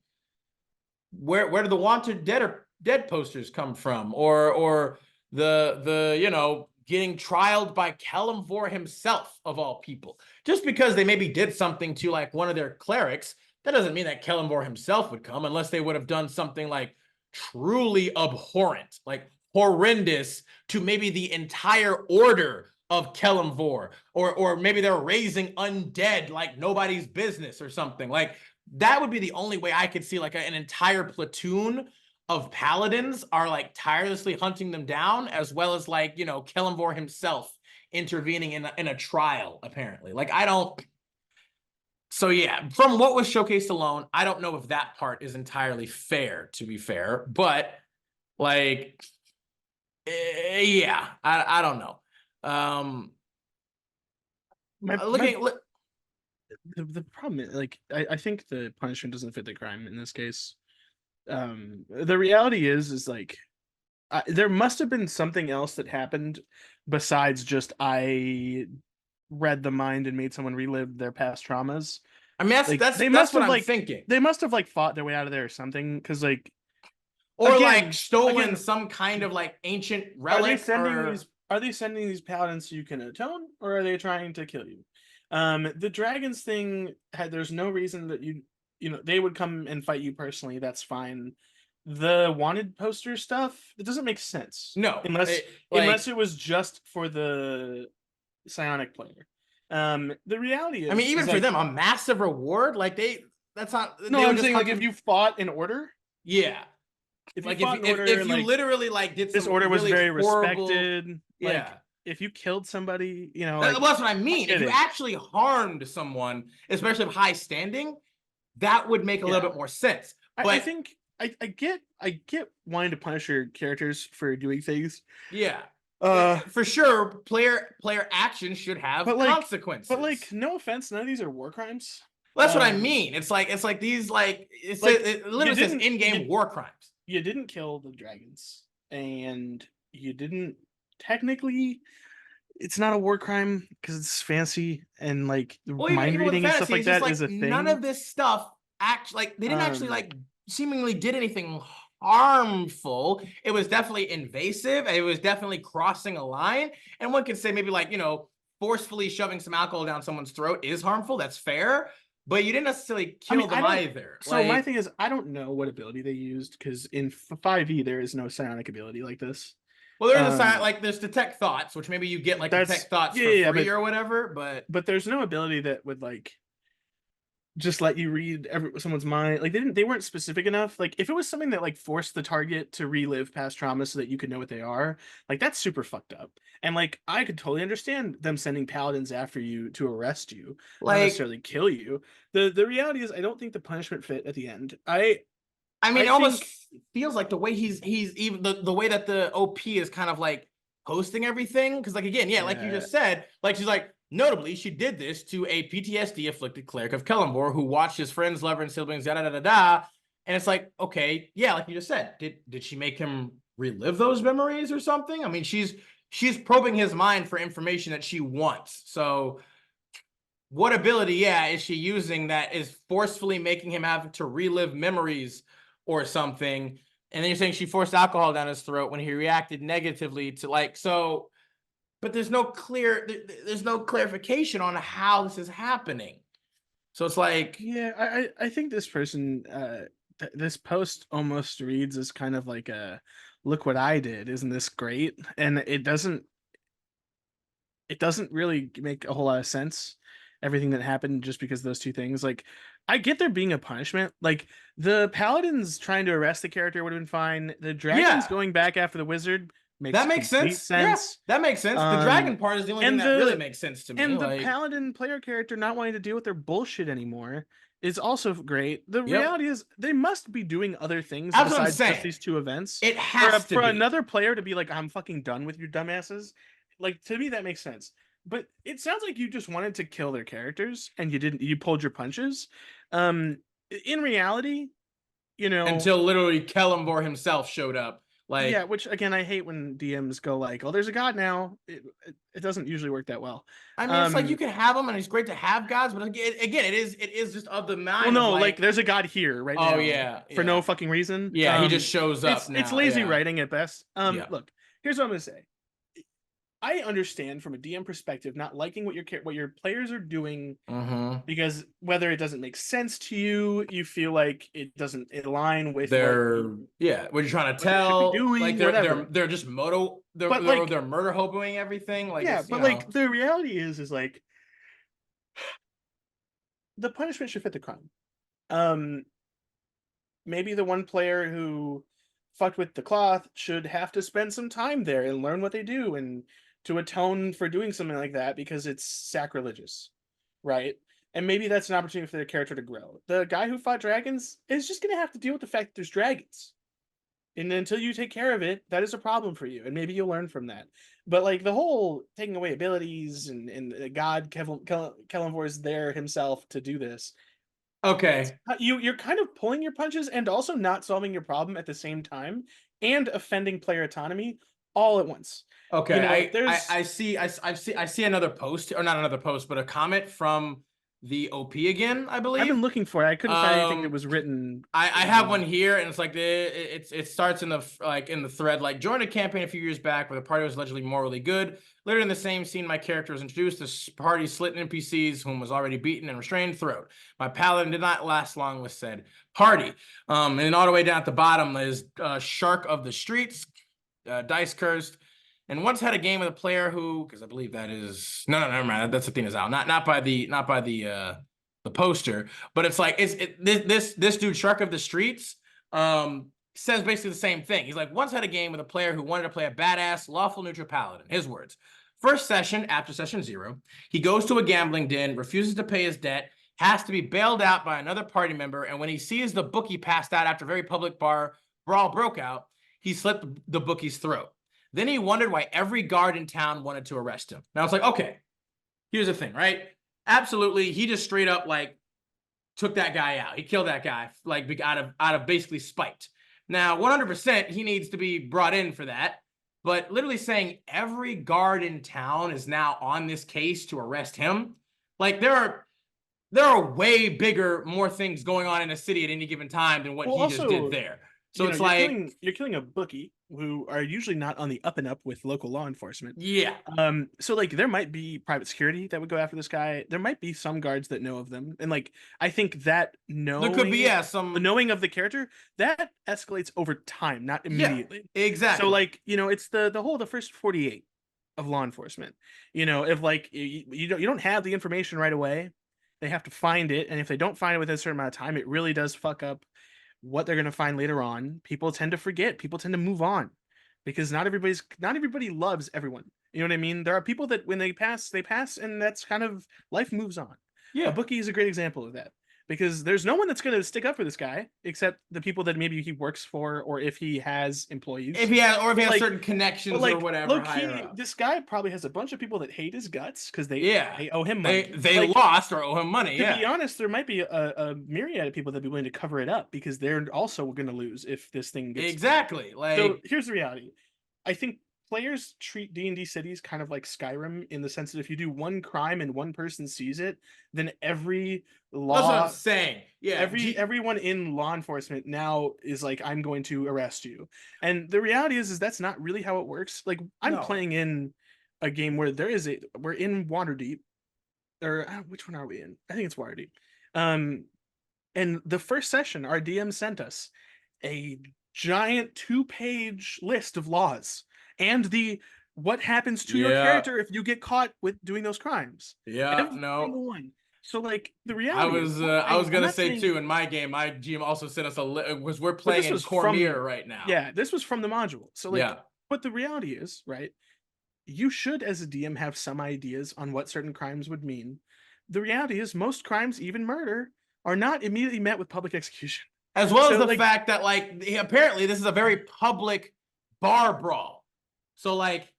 where did the wanted dead posters come from? Or the getting trialed by Kelemvor himself of all people. Just because they maybe did something to like one of their clerics, that doesn't mean that Kelemvor himself would come unless they would have done something like truly abhorrent, like horrendous to maybe the entire order of Kelemvor, or maybe they're raising undead like nobody's business or something. Like that would be the only way I could see like an entire platoon of paladins are like tirelessly hunting them down, as well as like, Kelemvor himself intervening in a trial, apparently. Like I don't. So yeah, from what was showcased alone, I don't know if that part is entirely fair, to be fair, but like, yeah, I don't know. My, Looking, the problem is, like, I think the punishment doesn't fit the crime in this case. The reality is like there must have been something else that happened besides just I read the mind and made someone relive their past traumas. I mean, Like they that's must what have I'm like thinking. they must have like fought their way out of there or something. Because like Or like again, stolen some kind of like ancient relic, or are they sending these paladins so you can atone, or are they trying to kill you? The dragons thing there's no reason that they would come and fight you personally. That's fine. The wanted poster stuff, it doesn't make sense. no, Unless it was just for the psionic player. The reality I mean, is even for like them, a massive reward, like that's not. no, They would I'm just saying like if you fought in order, yeah, if you like fought in order, if you like literally like did this some order was really very horrible, respected. Like yeah. if you killed somebody, Well, like that's what I I mean. If get you it. actually harmed someone, especially of high standing, that would make a little Yeah, bit more sense. I But think I get wanting to punish your characters for doing things. yeah, Uh, for sure, player action should have but like, consequences. no offense, none of these are war crimes. Well, that's what I Um, mean. It's like these like like it you literally says didn't in-game war crimes. you didn't kill the dragons, and you didn't technically. It's not a war crime because it's fancy and like Well, mind even with the reading and stuff fantasy, like it's just that like is a none thing. of this stuff like they didn't actually Um, like seemingly did anything harmful. It was definitely invasive. It was definitely crossing a line. And one could say maybe like, forcefully shoving some alcohol down someone's throat is harmful. That's fair. But you didn't necessarily I mean, kill I them don't. either. So my Like, thing is, I don't know what ability they used because in 5e there is no psionic ability like this. well, there is a sign Um, like there's detect thoughts, which maybe you get like that's detect thoughts yeah, for yeah, free or whatever. But but there's no ability that would like just let you read someone's mind. Like they weren't specific enough. Like if it was something that like forced the target to relive past trauma so that you could know what they are, like that's super fucked up. And like I could totally understand them sending paladins after you to arrest you, not Like, necessarily kill you. The reality is I don't think the punishment fit at the end. I mean, I it almost think feels like the way he's even the way that the OP is kind of like hosting everything. Because like again, yeah, like you yeah. just said, like she's like, notably, she did this to a PTSD afflicted cleric of Kellenborg who watched his friends, lover, and siblings, da da da da da. And it's like, okay, yeah, like you just said, did she make him relive those memories or something? I mean, she's probing his mind for information that she wants. So what ability, yeah, is she using that is forcefully making him have to relive memories or something? And then you're saying she forced alcohol down his throat when he reacted negatively to like so, but there's no clarification on how this is happening. So it's like, Yeah, I think this person this post almost reads as kind of like a look what I did, isn't this great? And it doesn't really make a whole lot of sense, everything that happened just because of those two things. Like I get there being a punishment. Like the paladins trying to arrest the character would have been fine. The dragons yeah, going back after the wizard makes that makes complete sense. Yeah, sense. that makes sense. The Um dragon part is the only thing and that really the makes sense to me. and the Like, paladin player character not wanting to deal with their bullshit anymore is also great. The yep, reality is they must be doing other things that's what I'm besides just saying. these two events. It For has to for be. another player to be like, I'm fucking done with your dumbasses. Like to me, that makes sense. But it sounds like you just wanted to kill their characters and you didn't. You pulled your punches. Um, in reality, you know, Until literally Kellenborg himself showed up. yeah. Like, Which again, I hate when DMs go like, "Oh, there's a god now." It doesn't usually work that well. I mean, it's like you Um, can have them, and it's great to have gods, but again, it is just of the Well, mind of no, like like, there's a god here right oh now yeah, for no yeah, fucking reason. yeah. He just shows up It's now. lazy Yeah, writing at best. yeah. Look, here's what I'm gonna say. I understand from a DM perspective not liking what your players are doing Mm-hmm. because whether it doesn't make sense to you, you feel like it doesn't align with They're yeah. What you're trying to what they should be tell, like doing, whatever. they're just moto, But like, they're murder hoboing everything. Like yeah, it's but like you the reality is like the punishment should fit the crime. Um, Maybe the one player who fucked with the cloth should have to spend some time there and learn what they do and to atone for doing something like that because it's sacrilegious, right? And maybe that's an opportunity for the character to grow. The guy who fought dragons is just going to have to deal with the fact that there's dragons. And until you take care of it, that is a problem for you. And maybe you'll learn from that. But like the whole taking away abilities and God, Kellenvor is there himself to do this. okay, You're kind of pulling your punches and also not solving your problem at the same time and offending player autonomy all at once. You okay. know, I see I see another post or not another post, but a comment from the OP again, I I've been believe. looking for it. I couldn't find anything that Um, was written. I have one here, and it's like it starts in the like in the thread like joined a campaign a few years back where the party was allegedly morally good. Later in the same scene, my character was introduced. This party slit NPCs whom was already beaten and restrained throat. My paladin did not last long with said party. And all the way down at the bottom is Shark of the Streets, Dice Cursed. And once had a game with a player who, because I believe that is no, never mind. That's the thing is out. Not by the poster, but it's like this dude Shark of the Streets says basically the same thing. He's like, once had a game with a player who wanted to play a badass lawful neutral paladin. His words. First session after session 0, he goes to a gambling den, refuses to pay his debt, has to be bailed out by another party member, and when he sees the bookie passed out after a very public bar brawl broke out, he slit the bookie's throat. Then he wondered why every guard in town wanted to arrest him. Now it's like, okay, here's the thing, right? Absolutely, he just straight up like took that guy out. He killed that guy like out of basically spite. Now, 100% he needs to be brought in for that. But literally saying every guard in town is now on this case to arrest him, like there are way bigger, more things going on in a city at any given time than what Well, he just did also, there. So it's like, you're killing a bookie who are usually not on the up and up with local law enforcement. yeah, So like there might be private security that would go after this guy. There might be some guards that know of them, and like I think that there could be the some, knowing of the character that escalates over time, not yeah, immediately. So exactly. like it's the first 48 of law enforcement. If like you don't have the information right away, They have to find it, and if they don't find it within a certain amount of time, it really does fuck up what they're going to find later on. People tend to forget. People tend to move on because not everybody loves everyone. You know what I mean? There are people that when they pass, and that's kind of life moves on. A Yeah. bookie is a great example of that because there's no one that's going to stick up for this guy except the people that maybe he works for or if he has employees. If he has, or if he has Like, certain but connections or like whatever low higher key, up. this guy probably has a bunch of people that hate his guts because Yeah. they owe him They money. But they like lost or owe him money. to be Yeah. honest, there might be a myriad of people that'd be willing to cover it up because they're also going to lose if this thing gets spilled. Exactly. So Like, here's the reality. I think players treat D&D cities kind of like Skyrim in the sense that if you do one crime and one person sees it, then every that's what I'm law, saying. Yeah. everyone in law enforcement now is like, I'm going to arrest you. And the reality is that's not really how it works. Like I'm No. playing in a game where we're in Waterdeep, or which one are we in? I think it's Waterdeep. Um, and the first session, our DM sent us a giant 2-page list of laws and the what happens to your Yeah. character if you get caught with doing those crimes. Yeah. Every No. single one. So like the I reality is, was I was I'm gonna not say saying, too in my game, my GM also sent us was we're but playing this in was from, Cormier right now. yeah, this was from the module. So like, Yeah. but the reality is, right? You should, as a DM, have some ideas on what certain crimes would mean. The reality is, most crimes, even murder, are not immediately met with public execution. As well as So the like, fact that like apparently this is a very public bar brawl. So like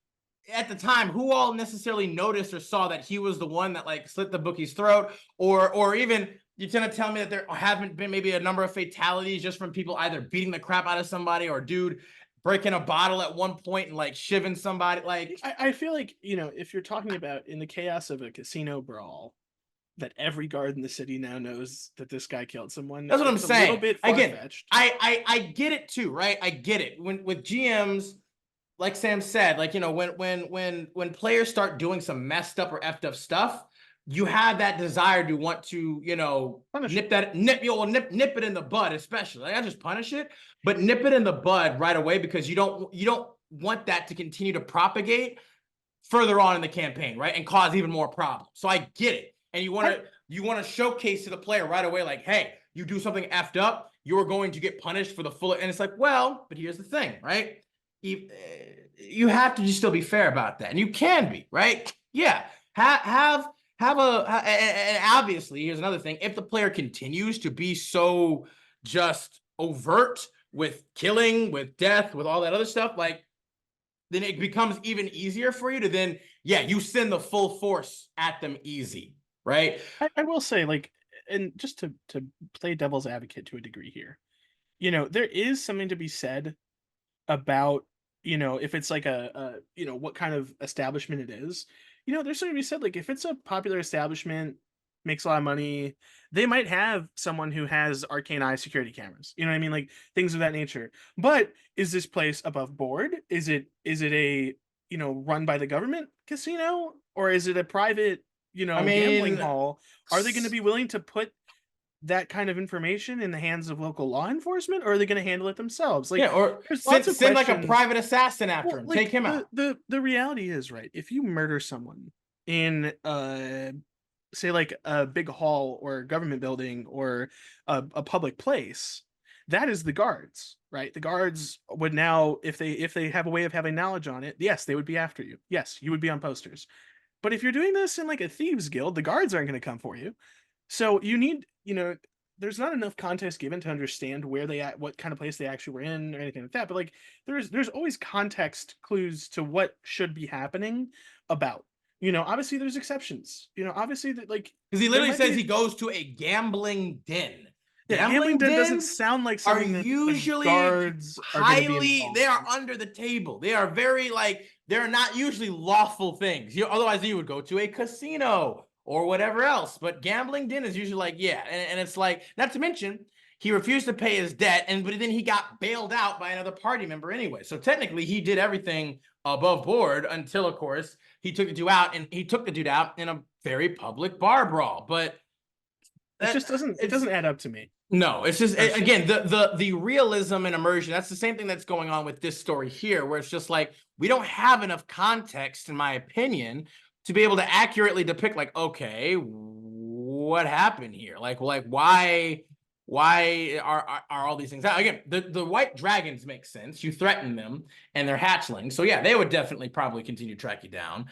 at the time, who all necessarily noticed or saw that he was the one that like slit the bookie's throat, or even you're gonna tell me that there haven't been maybe a number of fatalities just from people either beating the crap out of somebody or dude breaking a bottle at one point and like shivving somebody. Like, I feel like, if you're talking about in the chaos of a casino brawl, that every guard in the city now knows that this guy killed someone. that's what I'm It's a little saying. bit far Again, fetched. I get it too, right? I get it. When with GMs, like Sam said, like when players start doing some messed up or effed up stuff, you have that desire to want to, Punish nip it. that nip it in the bud, especially. Like I just punish it, but nip it in the bud right away because you don't want that to continue to propagate further on in the campaign, right? And cause even more problems. So I get it. And you want to showcase to the player right away, like, hey, you do something effed up, you're going to get punished for the full. And it's like, well, but here's the thing, right? You have to just still be fair about that, and you can be, right? Yeah, and obviously, here's another thing: if the player continues to be so just overt with killing, with death, with all that other stuff, like then it becomes even easier for you to then, yeah, you send the full force at them easy, right? I will say, like, and just to play devil's advocate to a degree here, there is something to be said about, if it's like what kind of establishment it is. There's something to be said, like if it's a popular establishment, makes a lot of money, they might have someone who has arcane eye security cameras. You know what I mean? Like things of that nature. But is this place above board? Is it a, run by the government casino? Or is it a private, I gambling mean, hall? Are they going to be willing to put that kind of information in the hands of local law enforcement, or are they going to handle it themselves? Like, yeah, or there's lots send of send like a questions. private assassin after Well, him, take like him out. the reality is, right, if you murder someone in say like a big hall or a government building or a public place, that is the guards, right? The guards would now, if they have a way of having knowledge on it, yes, they would be after you. Yes, you would be on posters. But if you're doing this in like a thieves guild, the guards aren't going to come for you. So you need, there's not enough context given to understand where they at, what kind of place they actually were in, or anything like that. But like, there's always context clues to what should be happening about. Obviously there's exceptions. Obviously that like Because he there literally might says be, he goes to a gambling den. yeah, gambling Gambling den doesn't dens sound like are something that the usually guards are going to be highly, involved they are in. under the table. They are very like, they're not usually lawful things. Otherwise you would go to a casino or whatever else. But gambling den is usually like, yeah. And it's like, not to mention, he refused to pay his debt, but then he got bailed out by another party member anyway. So technically he did everything above board until, of course, he took the dude out in a very public bar brawl. But It just doesn't add up to me. no, it's just Personally. again the realism and immersion. That's the same thing that's going on with this story here, where it's just like we don't have enough context, in my opinion, to be able to accurately depict like, okay, what happened here? Like why are all these things again? The white dragons make sense. You threaten them and they're hatchlings, so yeah, they would definitely probably continue to track you down.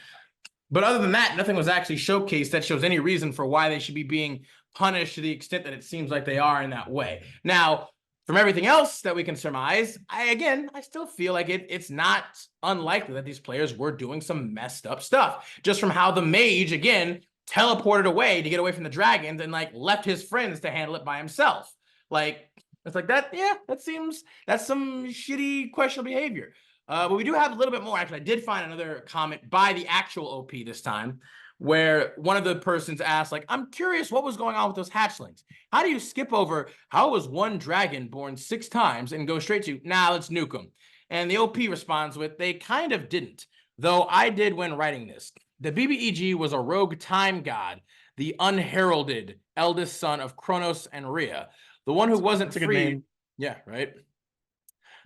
But other than that, nothing was actually showcased that shows any reason for why they should be being punished to the extent that it seems like they are in that way. Now, from everything else that we can surmise, I still feel like it's not unlikely that these players were doing some messed up stuff. Just from how the mage, again, teleported away to get away from the dragons and like left his friends to handle it by himself. Like, it's like that, yeah, that's some shitty, questionable behavior. But we do have a little bit more. Actually, I did find another comment by the actual OP this time, where one of the persons asked, like, I'm curious what was going on with those hatchlings. How do you skip over how was one dragon born 6 times and go straight to, nah, let's nuke them? And the OP responds with, they kind of didn't, though I did when writing this. The BBEG was a rogue time god, the unheralded eldest son of Kronos and Rhea, the one who wasn't free. Yeah, right.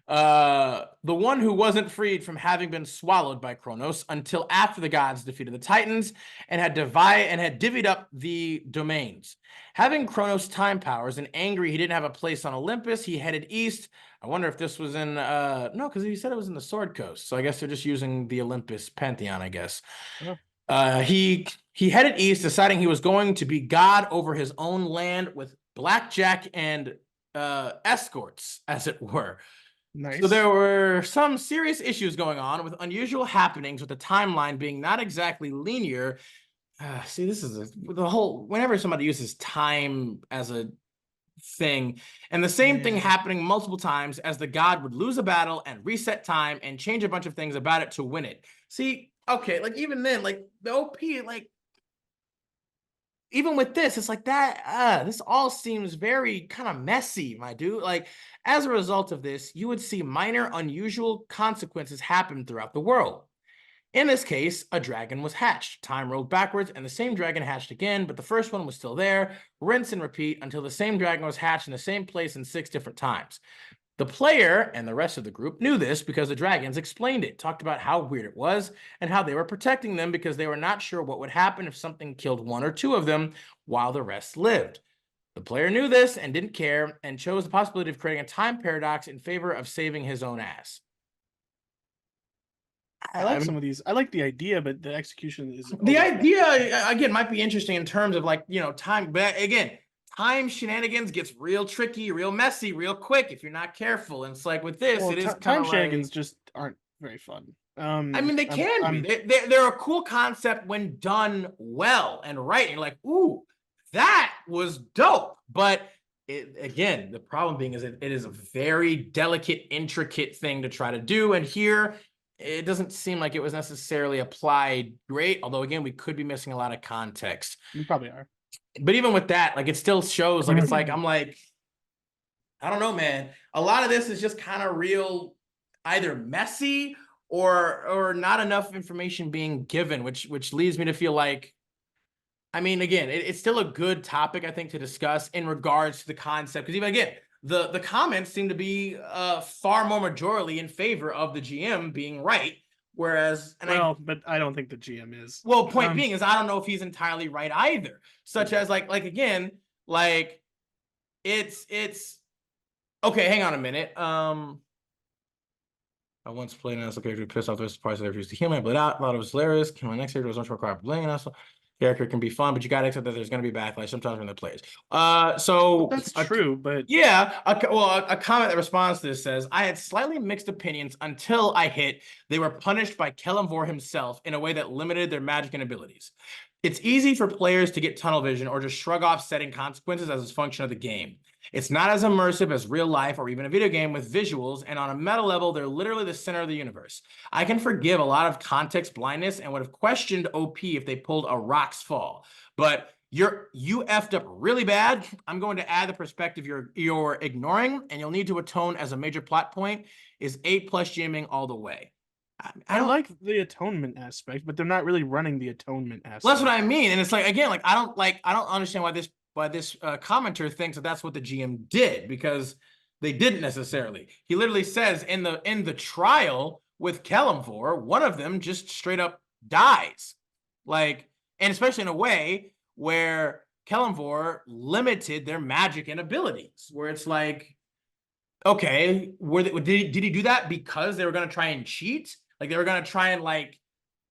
The one who wasn't freed from having been swallowed by Kronos until after the gods defeated the Titans and had divvied up the domains. Having Kronos' time powers and angry he didn't have a place on Olympus, he headed east. I wonder if this was in no, because he said it was in the Sword Coast, so I guess they're just using the Olympus pantheon, I guess. Oh. He headed east, deciding he was going to be god over his own land with blackjack and escorts, as it were. Nice. So there were some serious issues going on with unusual happenings, with the timeline being not exactly linear. See, this is the whole, whenever somebody uses time as a thing, and the same thing happening multiple times, as the god would lose a battle and reset time and change a bunch of things about it to win it. See, okay, like even then, like the OP, like even with this, it's like that, this all seems very kind of messy, my dude. Like, as a result of this, you would see minor unusual consequences happen throughout the world. In this case, a dragon was hatched. Time rolled backwards, and the same dragon hatched again, but the first one was still there. Rinse and repeat until the same dragon was hatched in the same place in 6 different times. The player and the rest of the group knew this because the dragons explained it, talked about how weird it was, and how they were protecting them because they were not sure what would happen if something killed 1 or 2 of them while the rest lived. The player knew this and didn't care, and chose the possibility of creating a time paradox in favor of saving his own ass. I like some of these. I like the idea, but the execution is... The idea, again, might be interesting in terms of, like, you know, time, but again, time shenanigans gets real tricky, real messy, real quick if you're not careful. And it's like with this, it is kind of time shenanigans just aren't very fun. I mean, they can be. They're a cool concept when done well and right. And you're like, ooh, that was dope. But again, the problem being is it is a very delicate, intricate thing to try to do. And here, it doesn't seem like it was necessarily applied great. Although, again, we could be missing a lot of context. We probably are. But even with that, like, it still shows, like, it's like, I'm like, I don't know, man. A lot of this is just kind of real, either messy or not enough information being given, which leads me to feel like, I mean, again, it's still a good topic, I think, to discuss in regards to the concept. Because even, again, the comments seem to be far more majorly in favor of the GM being right. Whereas, but I don't think the GM is. Well, point being is I don't know if he's entirely right either. Such as like again, like it's okay. Hang on a minute. I once played an asshole character pissed off the rest of the parts that I refused to heal my, but I thought it was hilarious. My next character was much more required playing an asshole character can be fun, but you gotta accept that there's gonna be backlash sometimes from the players. So that's true, but yeah, a comment that responds to this says, I had slightly mixed opinions until I hit they were punished by Kelemvor himself in a way that limited their magic and abilities. It's easy for players to get tunnel vision or just shrug off setting consequences as a function of the game. It's not as immersive as real life or even a video game with visuals, and on a meta level, they're literally the center of the universe. I can forgive a lot of context blindness and would have questioned OP if they pulled a Rock's Fall. But you effed up really bad. I'm going to add the perspective you're ignoring, and you'll need to atone as a major plot point is 8+ GMing all the way. I like the atonement aspect, but they're not really running the atonement aspect. Well, that's what I mean. And it's like, again, like I don't understand why this commenter thinks that that's what the GM did, because they didn't necessarily. He literally says in the trial with Kelemvor, one of them just straight up dies. Like, and especially in a way where Kellenvor limited their magic and abilities, where it's like, okay, did he do that because they were going to try and cheat? Like they were going to try and like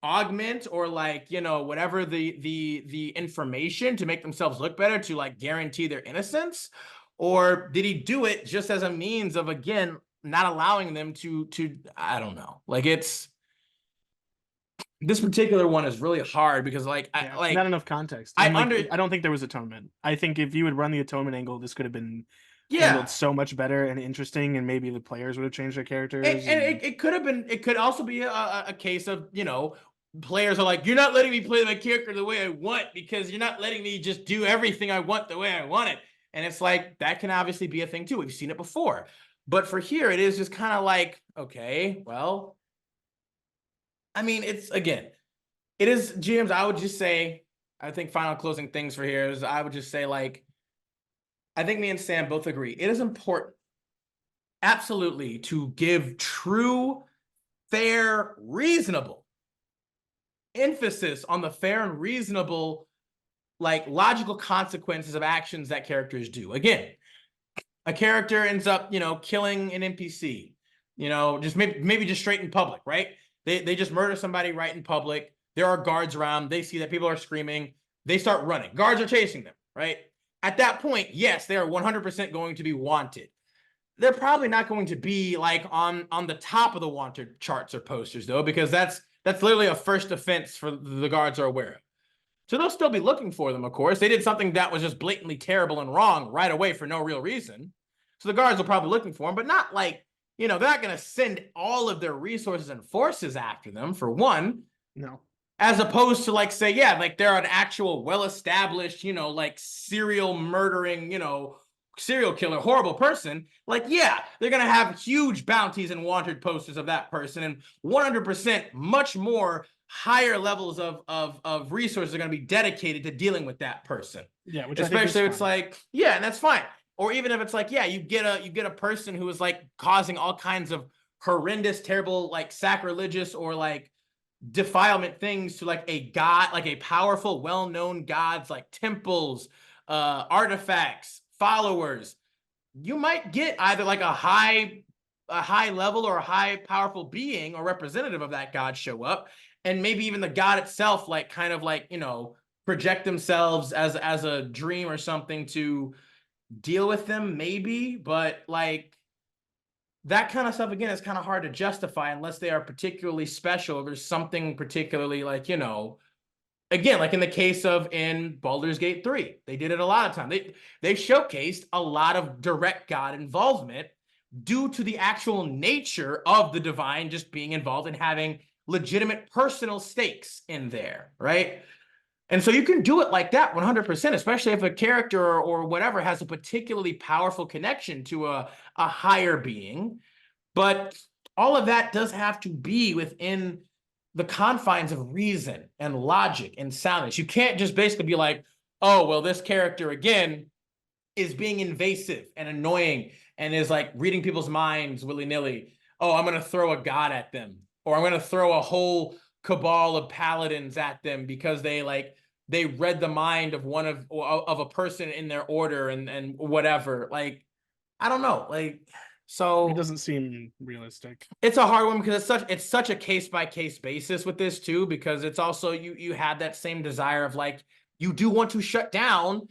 augment or like, you know, whatever the information to make themselves look better to like guarantee their innocence? Or did he do it just as a means of, again, not allowing them to I don't know. Like it's this particular one is really hard because like not enough context. I And like under I don't think there was atonement. I think if you would run the atonement angle, this could have been yeah. handled so much better and interesting, and maybe the players would have changed their characters. And it could have been, it could also be a case of, you know, players are like, you're not letting me play my character the way I want because you're not letting me just do everything I want the way I want it. And it's like, that can obviously be a thing too. We've seen it before. But for here, it is just kind of like, okay, well, I mean, it's, again, it is, GMs, I would just say, I think final closing things for here is I would just say, like, I think me and Sam both agree. It is important, absolutely, to give true, fair, reasonable emphasis on the fair and reasonable, like, logical consequences of actions that characters do. Again, a character ends up, you know, killing an NPC, you know, just maybe just straight in public, right? They just murder somebody right in public. There are guards around. They see that people are screaming. They start running. Guards are chasing them, right? At that point, yes, they are 100% going to be wanted. They're probably not going to be like on the top of the wanted charts or posters though, because that's literally a first offense for the guards are aware of. So they'll still be looking for them, of course. They did something that was just blatantly terrible and wrong right away for no real reason. So the guards will probably be looking for them, but not like, you know, they're not going to send all of their resources and forces after them, for one. No. As opposed to like, say, yeah, like they're an actual well-established, you know, like serial murdering, you know, serial killer, horrible person. Like, yeah, they're going to have huge bounties and wanted posters of that person and 100% much more higher levels of resources are going to be dedicated to dealing with that person. Yeah, which especially if it's like, yeah, and that's fine. Or even if it's like, yeah, you get a person who is like causing all kinds of horrendous, terrible, like sacrilegious or like defilement things to like a god, like a powerful, well-known god's like temples, artifacts, followers. You might get either like a high level or a high powerful being or representative of that god show up, and maybe even the god itself like kind of like, you know, project themselves as a dream or something to deal with them, maybe. But like that kind of stuff, again, is kind of hard to justify unless they are particularly special. There's something particularly like, you know, again, like in the case of in Baldur's Gate 3, they did it a lot of time. They showcased a lot of direct god involvement due to the actual nature of the divine just being involved and having legitimate personal stakes in there, right? And so you can do it like that 100%, especially if a character or whatever has a particularly powerful connection to a higher being. But all of that does have to be within the confines of reason and logic and soundness. You can't just basically be like, oh, well, this character, again, is being invasive and annoying and is like reading people's minds willy-nilly. Oh, I'm going to throw a god at them, or I'm going to throw a whole cabal of paladins at them because they read the mind of one of a person in their order and whatever. Like, I don't know. Like, so it doesn't seem realistic. it's a hard one because it's such a case-by-case basis with this too, because it's also you have that same desire of like, you do want to shut down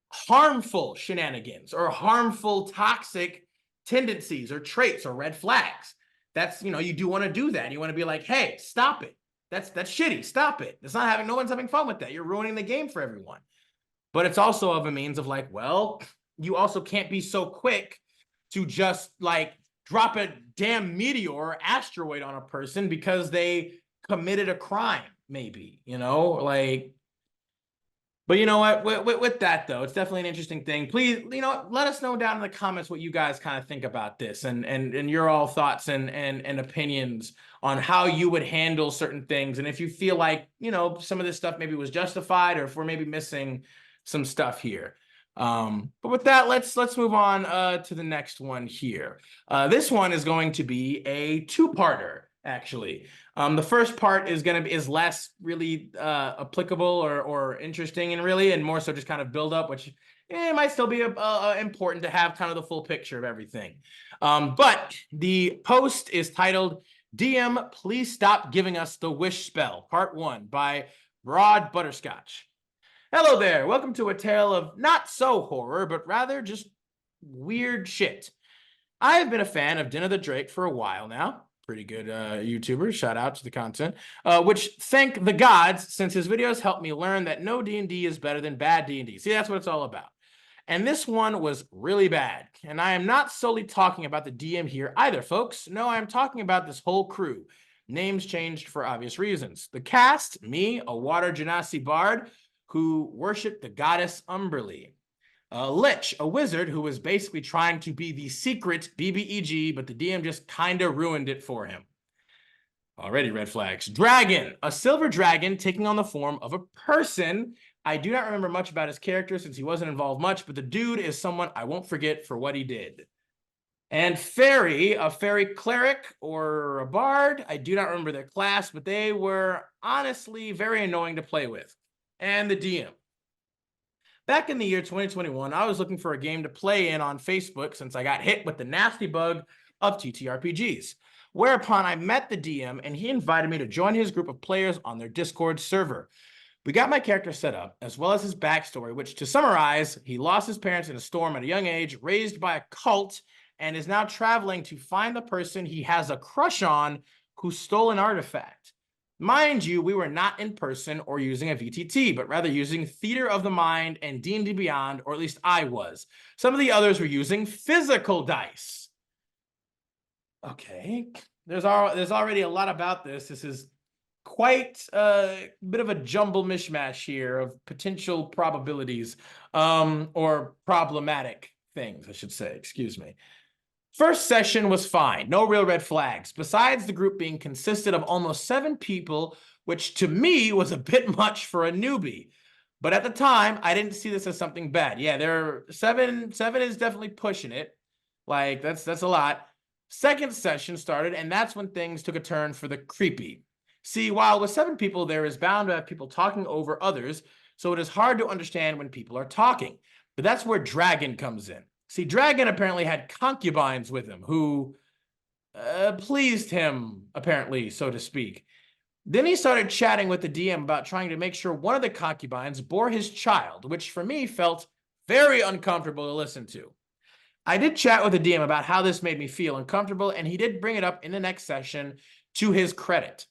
harmful shenanigans or harmful toxic tendencies or traits or red flags. That's, you know, you do want to do that. You want to be like, hey, stop it. That's shitty. Stop it. It's not having, no one's having fun with that. You're ruining the game for everyone. But it's also of a means of like, well, you also can't be so quick to just like drop a damn meteor or asteroid on a person because they committed a crime, maybe, you know, like. But you know what, with that though, it's definitely an interesting thing. Please, you know, let us know down in the comments what you guys kind of think about this and your all thoughts and opinions on how you would handle certain things. And if you feel like, you know, some of this stuff maybe was justified, or if we're maybe missing some stuff here. But with that, let's move on to the next one here. This one is going to be a two-parter. actually. The first part is less really applicable or interesting and more so just kind of build up, which might still be important to have kind of the full picture of everything. But the post is titled DM, Please Stop Giving Us the Wish Spell, Part 1 by Broad Butterscotch. Hello there. Welcome to a tale of not so horror, but rather just weird shit. I have been a fan of Dinner the Drake for a while now. Pretty good YouTuber. Shout out to the content. Which thank the gods, since his videos helped me learn that no D&D is better than bad D&D. See, that's what it's all about. And this one was really bad. And I am not solely talking about the DM here either, folks. No, I'm talking about this whole crew. Names changed for obvious reasons. The cast, me, a water genasi bard who worshipped the goddess Umberlee. Lich, a wizard who was basically trying to be the secret BBEG, but the DM just kinda ruined it for him. Already red flags. Dragon, a silver dragon taking on the form of a person. I do not remember much about his character since he wasn't involved much, but the dude is someone I won't forget for what he did. And fairy, a fairy cleric or a bard. I do not remember their class, but they were honestly very annoying to play with. And the DM. Back in the year 2021, I was looking for a game to play in on Facebook since I got hit with the nasty bug of TTRPGs. Whereupon I met the DM and he invited me to join his group of players on their Discord server. We got my character set up, as well as his backstory, which, to summarize, he lost his parents in a storm at a young age, raised by a cult, and is now traveling to find the person he has a crush on who stole an artifact. Mind you, we were not in person or using a VTT, but rather using Theater of the Mind and D&D Beyond, or at least I was. Some of the others were using physical dice. Okay, there's already a lot about this. This is quite a bit of a jumble mishmash here of potential probabilities, or problematic things, I should say, excuse me. First session was fine, no real red flags, besides the group being consisted of almost 7 people, which to me was a bit much for a newbie. But at the time, I didn't see this as something bad. Yeah, there are 7 is definitely pushing it. Like, that's a lot. Second session started, and that's when things took a turn for the creepy. See, while with 7 people, there is bound to have people talking over others, so it is hard to understand when people are talking. But that's where Dragon comes in. See, Dragon apparently had concubines with him who pleased him, apparently, so to speak. Then he started chatting with the DM about trying to make sure one of the concubines bore his child, which for me felt very uncomfortable to listen to. I did chat with the DM about how this made me feel uncomfortable, and he did bring it up in the next session to his credit.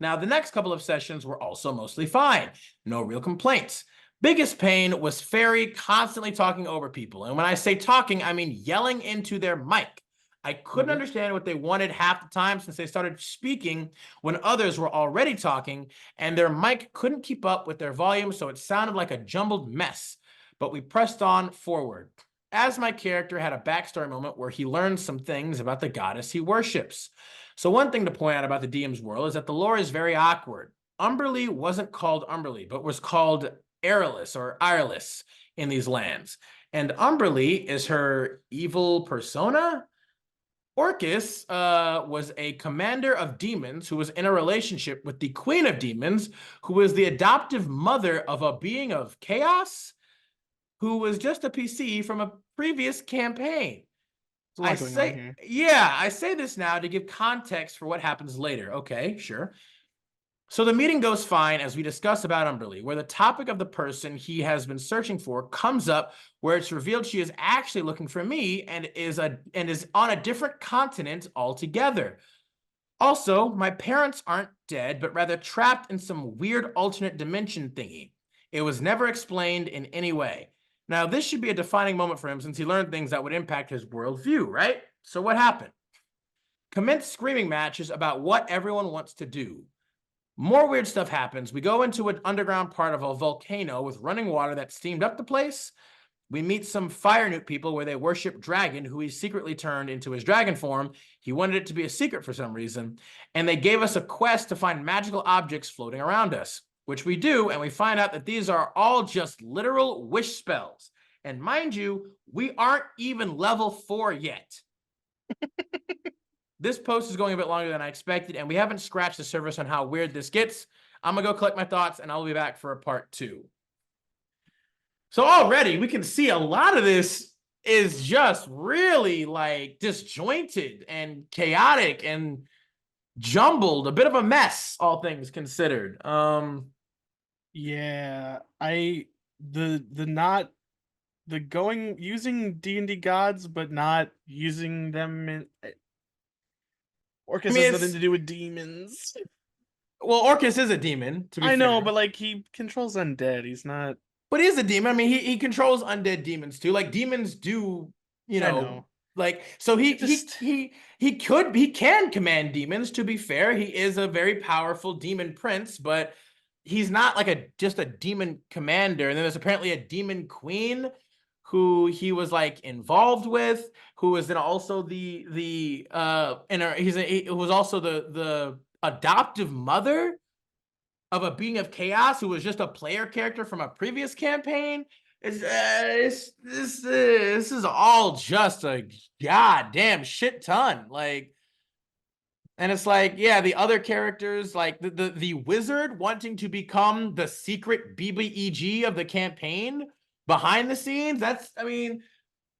Now, the next couple of sessions were also mostly fine. No real complaints. Biggest pain was Fairy constantly talking over people. And when I say talking, I mean yelling into their mic. I couldn't understand what they wanted half the time since they started speaking when others were already talking, and their mic couldn't keep up with their volume, so it sounded like a jumbled mess. But we pressed on forward. As my character had a backstory moment where he learned some things about the goddess he worships. So one thing to point out about the DM's world is that the lore is very awkward. Umberlee wasn't called Umberlee, but was called Airless or Ireless in these lands. And Umberlee is her evil persona. Orcus was a commander of demons who was in a relationship with the Queen of Demons, who was the adoptive mother of a being of chaos, who was just a PC from a previous campaign. I say this now to give context for what happens later. Okay, sure. So the meeting goes fine as we discuss about Umberlee, where the topic of the person he has been searching for comes up, where it's revealed she is actually looking for me and is on a different continent altogether. Also, my parents aren't dead, but rather trapped in some weird alternate dimension thingy. It was never explained in any way. Now, this should be a defining moment for him since he learned things that would impact his worldview, right? So what happened? Commence screaming matches about what everyone wants to do. More weird stuff happens. We go into an underground part of a volcano with running water that steamed up the place. We meet some fire newt people where they worship Dragon, who he secretly turned into his dragon form. He wanted it to be a secret for some reason. And they gave us a quest to find magical objects floating around us, which we do, and we find out that these are all just literal wish spells. And mind you, we aren't even level 4 yet. this post is going a bit longer than I expected, and we haven't scratched the surface on how weird this gets. I'm going to go collect my thoughts, and I'll be back for a part 2. So already we can see a lot of this is just really like disjointed and chaotic and jumbled, a bit of a mess, all things considered. Yeah, the going using D&D gods but not using them in Orcus has nothing to do with demons. Well, Orcus is a demon, to be I fair. know, but like he controls undead. He's not. But he is a demon. I mean, he controls undead demons too. Like demons do, I know. like so Just he can command demons. To be fair, he is a very powerful demon prince, but he's not like just a demon commander. And then there's apparently a demon queen who he was like involved with, who is then also he was also the adoptive mother of a being of chaos who was just a player character from a previous campaign. This is all just a goddamn shit ton. Like, and it's like, yeah, the other characters, like the wizard wanting to become the secret BBEG of the campaign behind the scenes. I mean,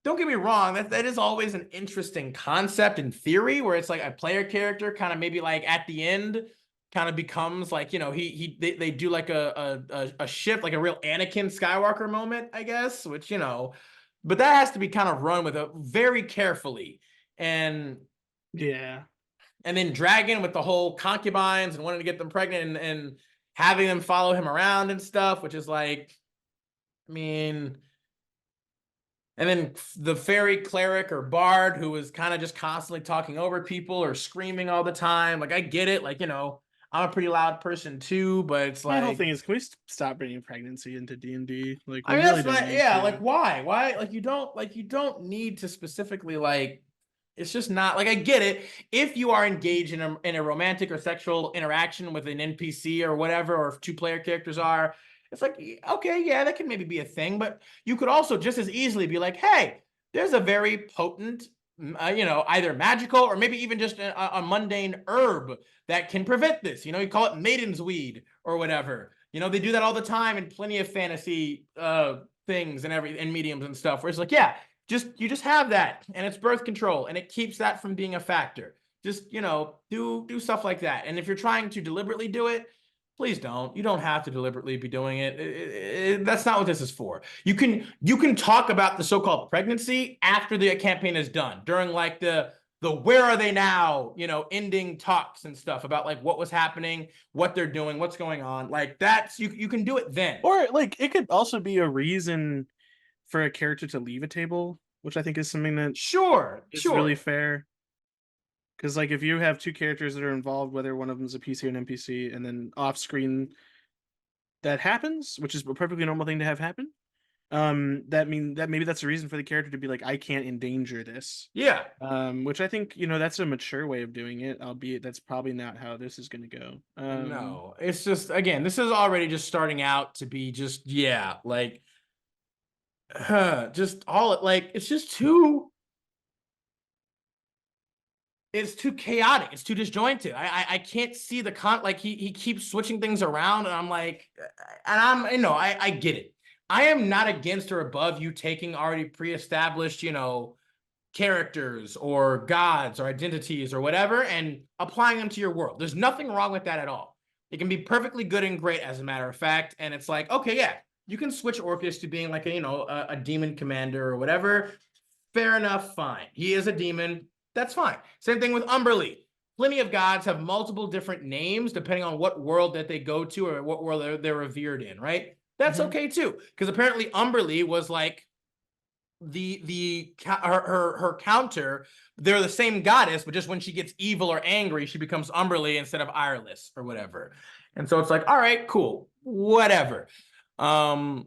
don't get me wrong, that is always an interesting concept in theory, where it's like a player character kind of maybe like at the end kind of becomes like, they do like a shift, like a real Anakin Skywalker moment, I guess, which, but that has to be kind of run with a very carefully. And yeah. And then Dragon with the whole concubines and wanting to get them pregnant and having them follow him around and stuff, which is like, I mean, and then the fairy cleric or bard who was kind of just constantly talking over people or screaming all the time. Like, I get it. Like, I'm a pretty loud person too, but it's My whole like, thing is, can we stop bringing pregnancy into D&D? Like, we I mean, really that's don't not, need yeah. to. Like, why? Like, you don't need to specifically like. It's just not like, I get it. If you are engaged in a romantic or sexual interaction with an NPC or whatever, or if 2 player characters are, it's like, okay, yeah, that can maybe be a thing, but you could also just as easily be like, hey, there's a very potent, either magical or maybe even just a mundane herb that can prevent this. You call it maiden's weed or whatever. They do that all the time in plenty of fantasy things and mediums and stuff, where it's like, yeah, you just have that, and it's birth control, and it keeps that from being a factor. Just, do stuff like that. And if you're trying to deliberately do it, please don't. You don't have to deliberately be doing it. That's not what this is for. You can talk about the so-called pregnancy after the campaign is done, during like the where are they now, ending talks and stuff about like what was happening, what they're doing, what's going on. Like, that's you can do it then. Or like, it could also be a reason for a character to leave a table, which I think is something that Sure. really fair. Because like, if you have 2 characters that are involved, whether one of them is a PC or an NPC, and then off screen that happens, which is a perfectly normal thing to have happen, that maybe that's a reason for the character to be like, I can't endanger this. Yeah. Which I think, that's a mature way of doing it, albeit that's probably not how this is going to go. No, it's just, again, this is already just starting out to be just, yeah, like, just all like, it's too chaotic. It's too disjointed. I can't see the like he keeps switching things around, and I'm like, and I get it. I am not against or above you taking already pre-established, characters or gods or identities or whatever and applying them to your world. There's nothing wrong with that at all. It can be perfectly good and great, as a matter of fact. And it's like, okay, yeah, you can switch Orcus to being like a demon commander or whatever. Fair enough, fine. He is a demon. That's fine. Same thing with Umberlee. Plenty of gods have multiple different names depending on what world that they go to or what world they're revered in, right? That's okay too, because apparently Umberlee was like her counter. They're the same goddess, but just when she gets evil or angry, she becomes Umberlee instead of Ireless or whatever. And so it's like, all right, cool, whatever. But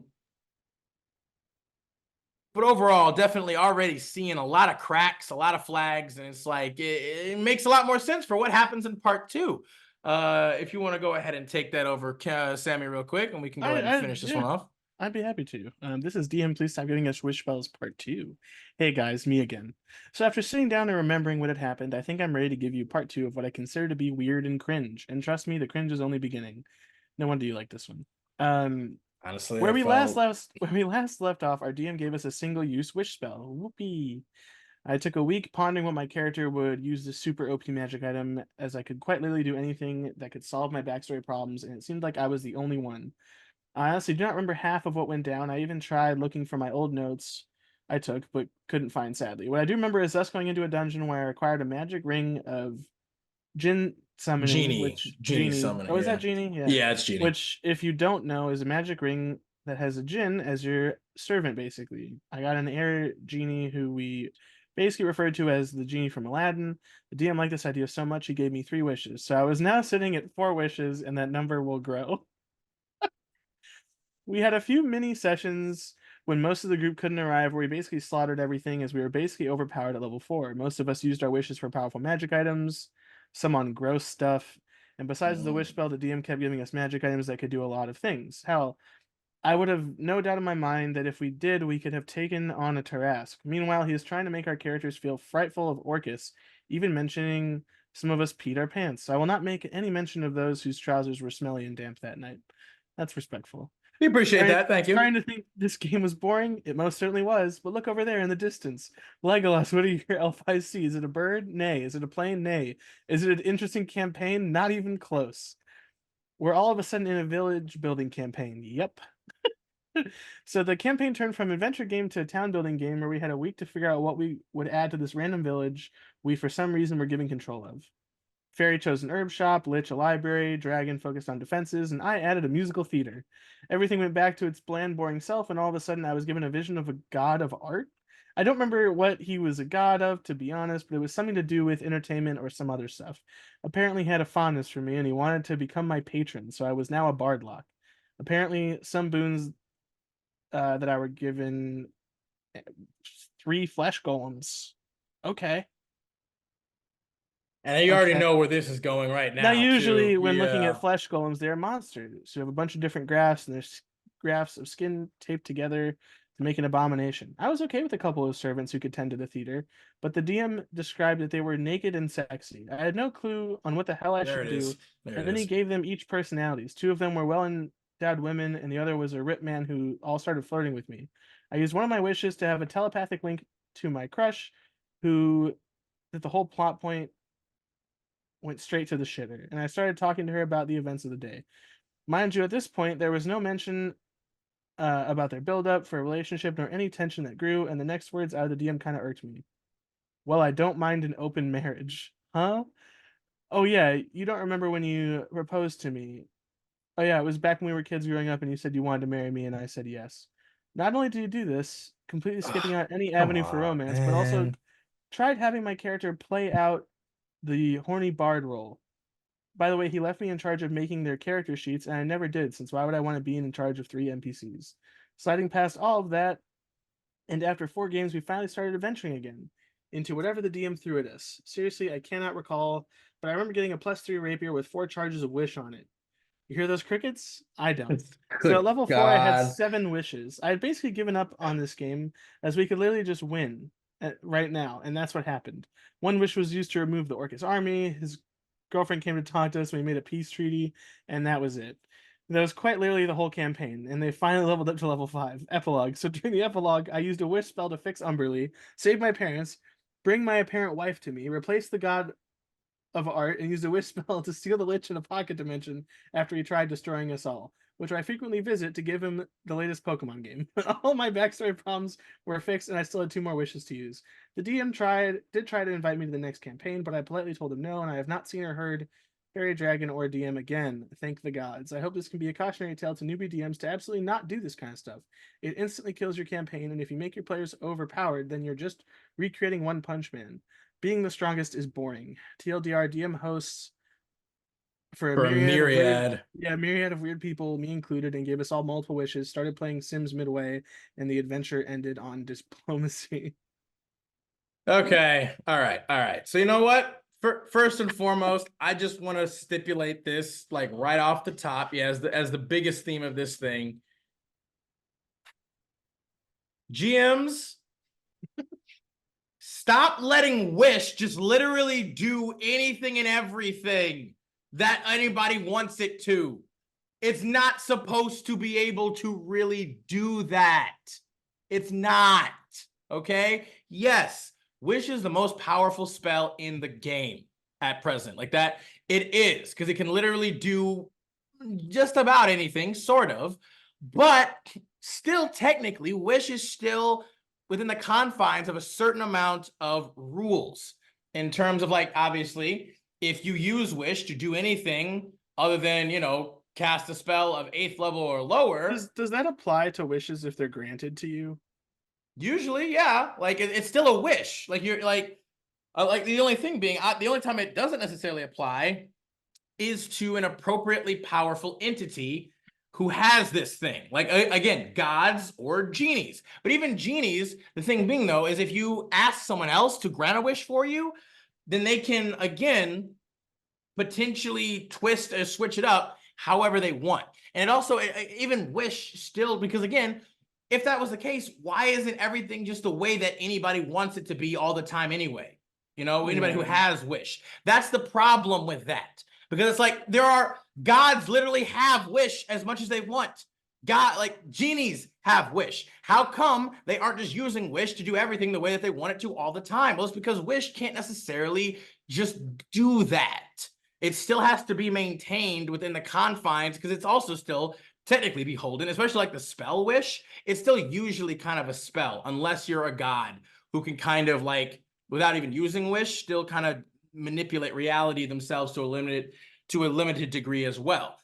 overall, definitely already seeing a lot of cracks, a lot of flags, and it's like it makes a lot more sense for what happens in part 2. If you want to go ahead and take that over, Sammy, real quick, and we can go ahead and finish this one off. I'd be happy to. This is DM. Please stop giving us wish spells part 2. Hey guys, me again. So after sitting down and remembering what had happened, I think I'm ready to give you part 2 of what I consider to be weird and cringe. And trust me, the cringe is only beginning. No wonder you like this one. Honestly, Where I we last felt left, where we last left off, our DM gave us a single-use wish spell. Whoopee! I took a week pondering what my character would use this super OP magic item, as I could quite literally do anything that could solve my backstory problems, and it seemed like I was the only one. I honestly do not remember half of what went down. I even tried looking for my old notes I took, but couldn't find, sadly. What I do remember is us going into a dungeon where I acquired a magic ring of Jinn summoning, which Genie Genie. summoning. Oh, is that Yeah, Genie? Yeah. yeah, it's Genie. Which, if you don't know, is a magic ring that has a Jinn as your servant, basically. I got an air Genie who we basically referred to as the Genie from Aladdin. The DM liked this idea so much he gave me 3 wishes. So I was now sitting at 4 wishes, and that number will grow. We had a few mini sessions when most of the group couldn't arrive, where we basically slaughtered everything as we were basically overpowered at level 4. Most of us used our wishes for powerful magic items, some on gross stuff, and besides the wish spell, the DM kept giving us magic items that could do a lot of things. Hell, I would have no doubt in my mind that if we did, we could have taken on a Tarask. Meanwhile, he is trying to make our characters feel frightful of Orcus, even mentioning some of us peed our pants. So I will not make any mention of those whose trousers were smelly and damp that night. That's respectful. We appreciate that. Thank you. Trying to think this game was boring. It most certainly was, but look over there in the distance. Legolas, what do your elf eyes see? Is it a bird? Nay. Is it a plane? Nay. Is it an interesting campaign? Not even close. We're all of a sudden in a village building campaign. Yep. So the campaign turned from adventure game to a town building game where we had a week to figure out what we would add to this random village we for some reason were given control of. Fairy chose an herb shop, Lich a library, Dragon focused on defenses, and I added a musical theater. Everything went back to its bland, boring self, and all of a sudden I was given a vision of a god of art. I don't remember what he was a god of, to be honest, but it was something to do with entertainment or some other stuff. Apparently, he had a fondness for me, and he wanted to become my patron, so I was now a bardlock. Apparently, some boons that I were given 3 flesh golems. Okay. And you already Okay. know where this is going right Now, now, usually too. when looking at Yeah. flesh golems, they're monsters. So you have a bunch of different graphs, and there's graphs of skin taped together to make an abomination. I was okay with a couple of servants who could tend to the theater, but the DM described that they were naked and sexy. I had no clue on what the hell I There should it do, is. There and it then he is. gave them each personalities. 2 of them were well-endowed women, and the other was a rip man who all started flirting with me. I used one of my wishes to have a telepathic link to my crush, who that the whole plot point went straight to the shitter, and I started talking to her about the events of the day. Mind you, at this point, there was no mention about their build-up for a relationship nor any tension that grew, and the next words out of the DM kind of irked me. Well, I don't mind an open marriage. Huh? Oh yeah, you don't remember when you proposed to me. Oh yeah, it was back when we were kids growing up and you said you wanted to marry me and I said yes. Not only did you do this, completely skipping Ugh, out any come avenue for on, romance, but also man. tried having my character play out the horny bard role. By the way, he left me in charge of making their character sheets, and I never did, since why would I want to be in charge of 3 NPCs? Sliding past all of that, and after 4 games, we finally started adventuring again into whatever the DM threw at us. Seriously, I cannot recall, but I remember getting a +3 rapier with 4 charges of wish on it. You hear those crickets? I don't. So at Good level 4, I had God. 7 wishes. I had basically given up on this game, as we could literally just win right now, and that's what happened. 1 wish was used to remove the Orcus army. His girlfriend came to talk to us. We made a peace treaty, and that was it. That was quite literally the whole campaign, and they finally leveled up to level 5. Epilogue. So during the epilogue, I used a wish spell to fix Umberly, save my parents, bring my apparent wife to me, replace the god of art, and used a wish spell to steal the Lich in a pocket dimension after he tried destroying us all, which I frequently visit to give him the latest Pokemon game. All my backstory problems were fixed, and I still had 2 more wishes to use. The DM did try to invite me to the next campaign, but I politely told him no, and I have not seen or heard Fairy Dragon or DM again. Thank the gods. I hope this can be a cautionary tale to newbie DMs to absolutely not do this kind of stuff. It instantly kills your campaign, and if you make your players overpowered, then you're just recreating One Punch Man. Being the strongest is boring. TLDR, DM hosts for a For a myriad of weird, myriad. myriad of weird people, me included, and gave us all multiple wishes. Started playing Sims midway, and the adventure ended on diplomacy. Okay. All right. All right. So you know what? First and foremost, I just want to stipulate this like right off the top. Yeah, as the biggest theme of this thing. GMs, stop letting Wish just literally do anything and everything that anybody wants it to. It's not supposed to be able to really do that. It's not, okay? Yes, Wish is the most powerful spell in the game at present. Like that, it is, because it can literally do just about anything, sort of. But still, technically, Wish is still within the confines of a certain amount of rules in terms of, like, obviously, if you use Wish to do anything other than, you know, cast a spell of 8th level or lower. Does that apply to wishes if they're granted to you? Usually, yeah. Like, it's still a wish. Like, you're like the only thing being, the only time it doesn't necessarily apply is to an appropriately powerful entity who has this thing. Like, again, gods or genies. But even genies, the thing being, though, is if you ask someone else to grant a wish for you, then they can, again, potentially twist or switch it up however they want. And it also, even Wish still, because again, if that was the case, why isn't everything just the way that anybody wants it to be all the time anyway? You know, anybody who has Wish. That's the problem with that. Because it's like, there are gods literally have Wish as much as they want. God, like genies have Wish. How come they aren't just using Wish to do everything the way that they want it to all the time? Well, it's because Wish can't necessarily just do that. It still has to be maintained within the confines, because it's also still technically beholden, especially like the spell Wish. It's still usually kind of a spell, unless you're a god who can kind of, like, without even using Wish, still kind of manipulate reality themselves to a limited degree as well.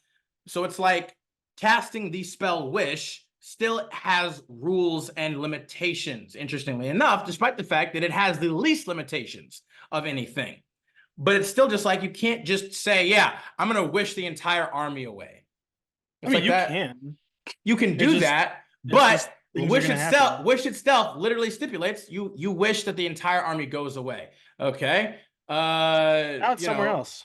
So it's like casting the spell Wish still has rules and limitations, interestingly enough, despite the fact that it has the least limitations of anything. But it's still just like, you can't just say, yeah, I'm going to wish the entire army away. It's I mean, like you that. can. You can do that, just but things are gonna happen. wish itself literally stipulates you wish that the entire army goes away. Okay? Now it's You somewhere know, else.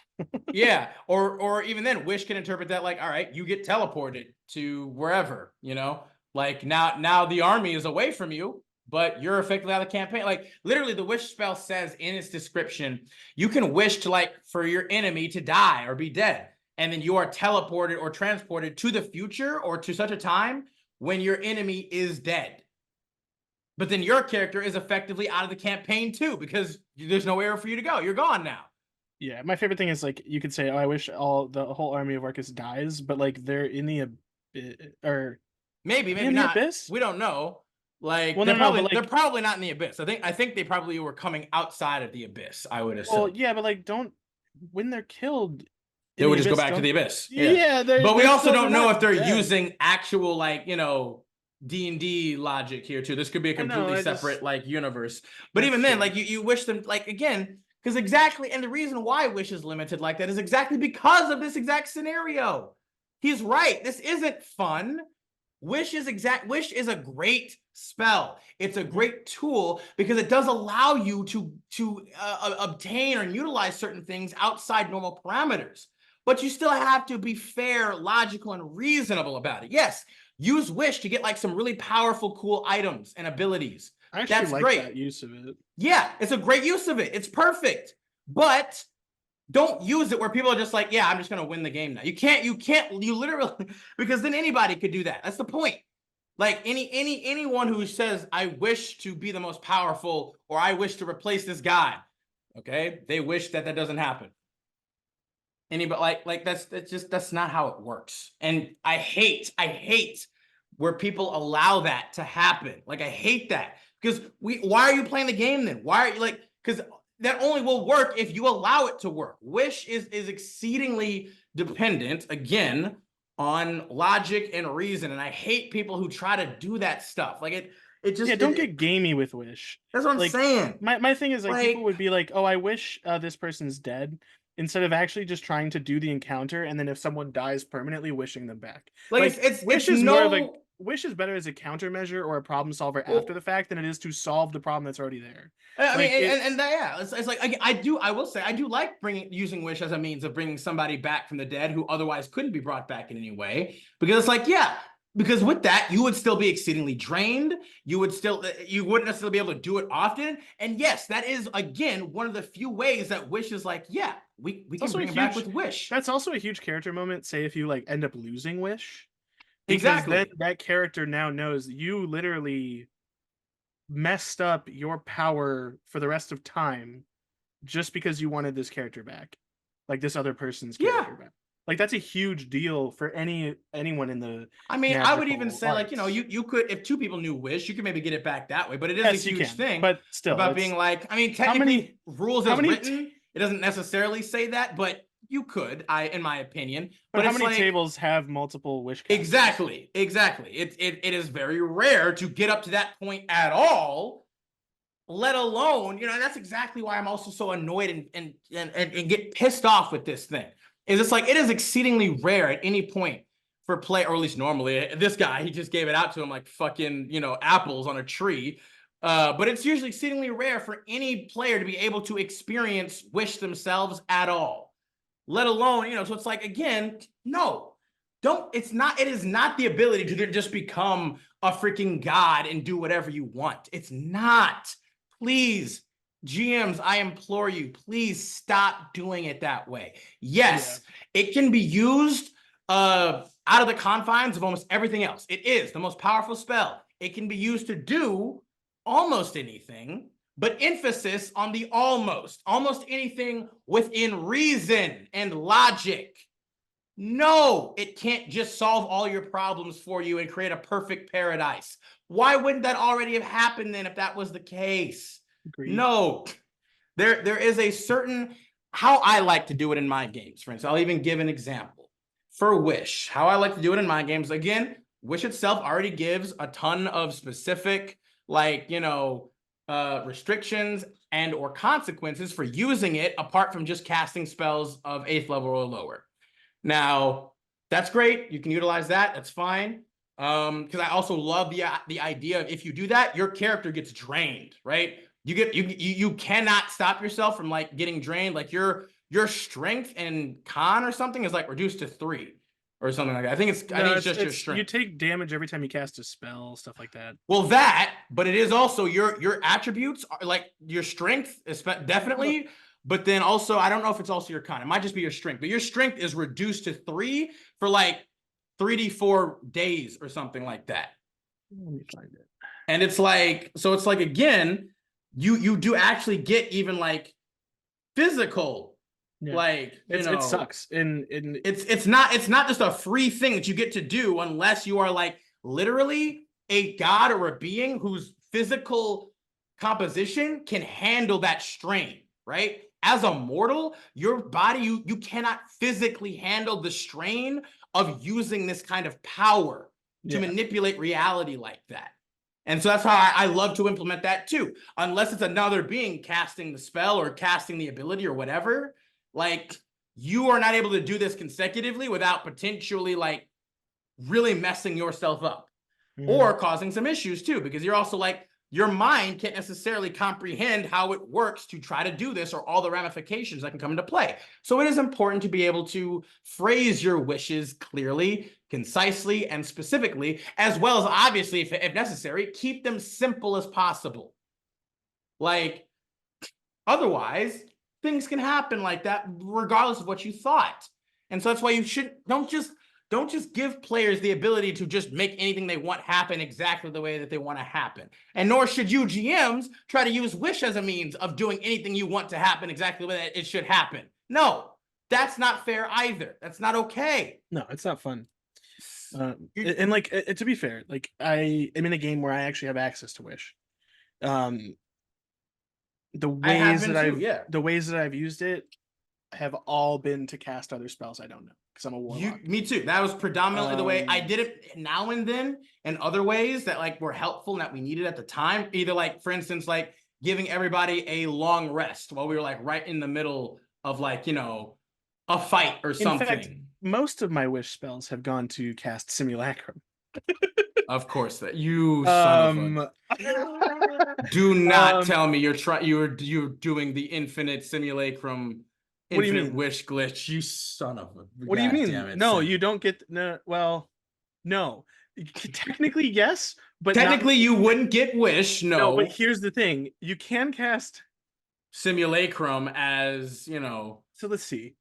yeah, or even then, Wish can interpret that like, all right, you get teleported to wherever, you know, like now the army is away from you, but you're effectively out of the campaign. Like, literally, the Wish spell says in its description, you can wish to, like, for your enemy to die or be dead, and then you are teleported or transported to the future or to such a time when your enemy is dead. But then your character is effectively out of the campaign too, because there's nowhere for you to go. You're gone now. Yeah, my favorite thing is, like, you could say, "Oh, I wish the whole army of Arcus dies," but like they're in the or Maybe in the not. abyss. We don't know. Like, Well, they're no, but they're like, probably not in the abyss. I think they probably were coming outside of the abyss, I would well, assume. yeah, but like, don't when they're killed They in would the just go abyss, back to don't the abyss. Yeah. yeah, But we also they're don't know not if they're dead. using actual, like, you know, D&D logic here too. This could be a I know, completely separate, like, universe. But that's even then, true. like, you wish them, like, again, because exactly, and the reason why Wish is limited like that is exactly because of this exact scenario. He's right. This isn't fun. Wish is a great spell. It's a great tool because it does allow you to obtain or utilize certain things outside normal parameters. But you still have to be fair, logical, and reasonable about it. Yes, use Wish to get, like, some really powerful, cool items and abilities. I actually That's like great. that use of it. Yeah, it's a great use of it. It's perfect. But don't use it where people are just like, yeah, I'm just gonna win the game now. You literally, because then anybody could do that. That's the point. Like, anyone who says, I wish to be the most powerful, or I wish to replace this guy, okay, they wish that doesn't happen. Anybody, like that's not how it works. And I hate where people allow that to happen. Like, I hate that, because why are you playing the game then? Why are you, like, because that only will work if you allow it to work. Wish is exceedingly dependent, again, on logic and reason, and I hate people who try to do that stuff. Like, it just, Yeah, don't get gamey with Wish. that's what I'm Like, saying. my thing is, like, Like, people would be like, "Oh, I wish this person's dead," instead of actually just trying to do the encounter, and then if someone dies permanently, wishing them back. like, Like, it's Wish it's is more of a no. Wish is better as a countermeasure or a problem solver Well, after the fact than it is to solve the problem that's already there. I mean, Like it, yeah, it's like, I will say, I do like using Wish as a means of bringing somebody back from the dead who otherwise couldn't be brought back in any way, because it's like, yeah, Because with that, you would still be exceedingly drained. You wouldn't necessarily be able to do it often. And yes, that is again one of the few ways that Wish is like, yeah, we can bring it back with Wish. That's also a huge character moment. Say if you like end up losing Wish, because then Exactly. that character now knows you literally messed up your power for the rest of time just because you wanted this character back, like this other person's Yeah. character back. Like that's a huge deal for anyone in the I mean, I would even magical say, like, arts. you could, if two people knew Wish, you could maybe get it back that way. But it is a Yes, you huge can, thing but still, about it's being like, I mean, how many technically, rules how as many written, it doesn't necessarily say that, but you could, in my opinion. but But how it's many like, tables have multiple wish casters? exactly. It is very rare to get up to that point at all, let alone, that's exactly why I'm also so annoyed and get pissed off with this thing. Is it's like it is exceedingly rare at any point for play, or at least normally. This guy, he just gave it out to him like fucking, apples on a tree. But it's usually exceedingly rare for any player to be able to experience Wish themselves at all, let alone, so it's like, again, no, don't, it is not the ability to just become a freaking god and do whatever you want. It's not. Please, GMs, I implore you, please stop doing it that way. Yes, it can be used out of the confines of almost everything else. It is the most powerful spell. It can be used to do almost anything, but emphasis on the almost anything within reason and logic. No, it can't just solve all your problems for you and create a perfect paradise. Why wouldn't that already have happened then if that was the case? Agreed. No, there is a certain, how I like to do it in my games. For instance, I'll even give an example. For Wish, how I like to do it in my games, again, Wish itself already gives a ton of specific, like, restrictions and or consequences for using it apart from just casting spells of 8th level or lower. Now, that's great. You can utilize that. That's fine. Because I also love the idea of, if you do that, your character gets drained, right? You cannot stop yourself from like getting drained. Like your strength and con or something is like reduced to 3 or something like that. I think it's just your strength. You take damage every time you cast a spell, stuff like that. Well, but it is also your attributes are like your strength, definitely. But then also, I don't know if it's also your con. It might just be your strength, but your strength is reduced to 3 for like 3d4 days or something like that. Let me find it. And it's like, so it's like, again, you do actually get even like physical, like, it sucks. It's not just a free thing that you get to do unless you are like literally a god or a being whose physical composition can handle that strain, right? As a mortal, your body, you cannot physically handle the strain of using this kind of power to manipulate reality like that. And so that's how I love to implement that too. Unless it's another being casting the spell or casting the ability or whatever, like, you are not able to do this consecutively without potentially like really messing yourself up or causing some issues too, because you're also like, your mind can't necessarily comprehend how it works to try to do this or all the ramifications that can come into play. So it is important to be able to phrase your wishes clearly, concisely, and specifically, as well as obviously, if necessary, keep them simple as possible. Like, otherwise, things can happen like that regardless of what you thought. And so that's why you don't just give players the ability to just make anything they want happen exactly the way that they want to happen. And nor should you GMs try to use Wish as a means of doing anything you want to happen exactly the way that it should happen. No, that's not fair either. That's not okay. No, it's not fun. And like, to be fair, like I am in a game where I actually have access to Wish. The ways that I've used it have all been to cast other spells I don't know, because I'm a warlock. Me too. That was predominantly the way I did it now and then, and other ways that like were helpful and that we needed at the time. Either like, for instance, like giving everybody a long rest while we were like right in the middle of like, a fight or something. In fact, most of my Wish spells have gone to cast Simulacrum. Of course, that you son of a... Do not tell me you're doing the infinite simulacrum, what do you infinite mean? wish glitch. You son of a... What do you mean? No, you don't get... No, well, no. Technically, yes, but Technically, you wouldn't get wish. no. But No. here's the thing: you can cast Simulacrum as, you know. So let's see.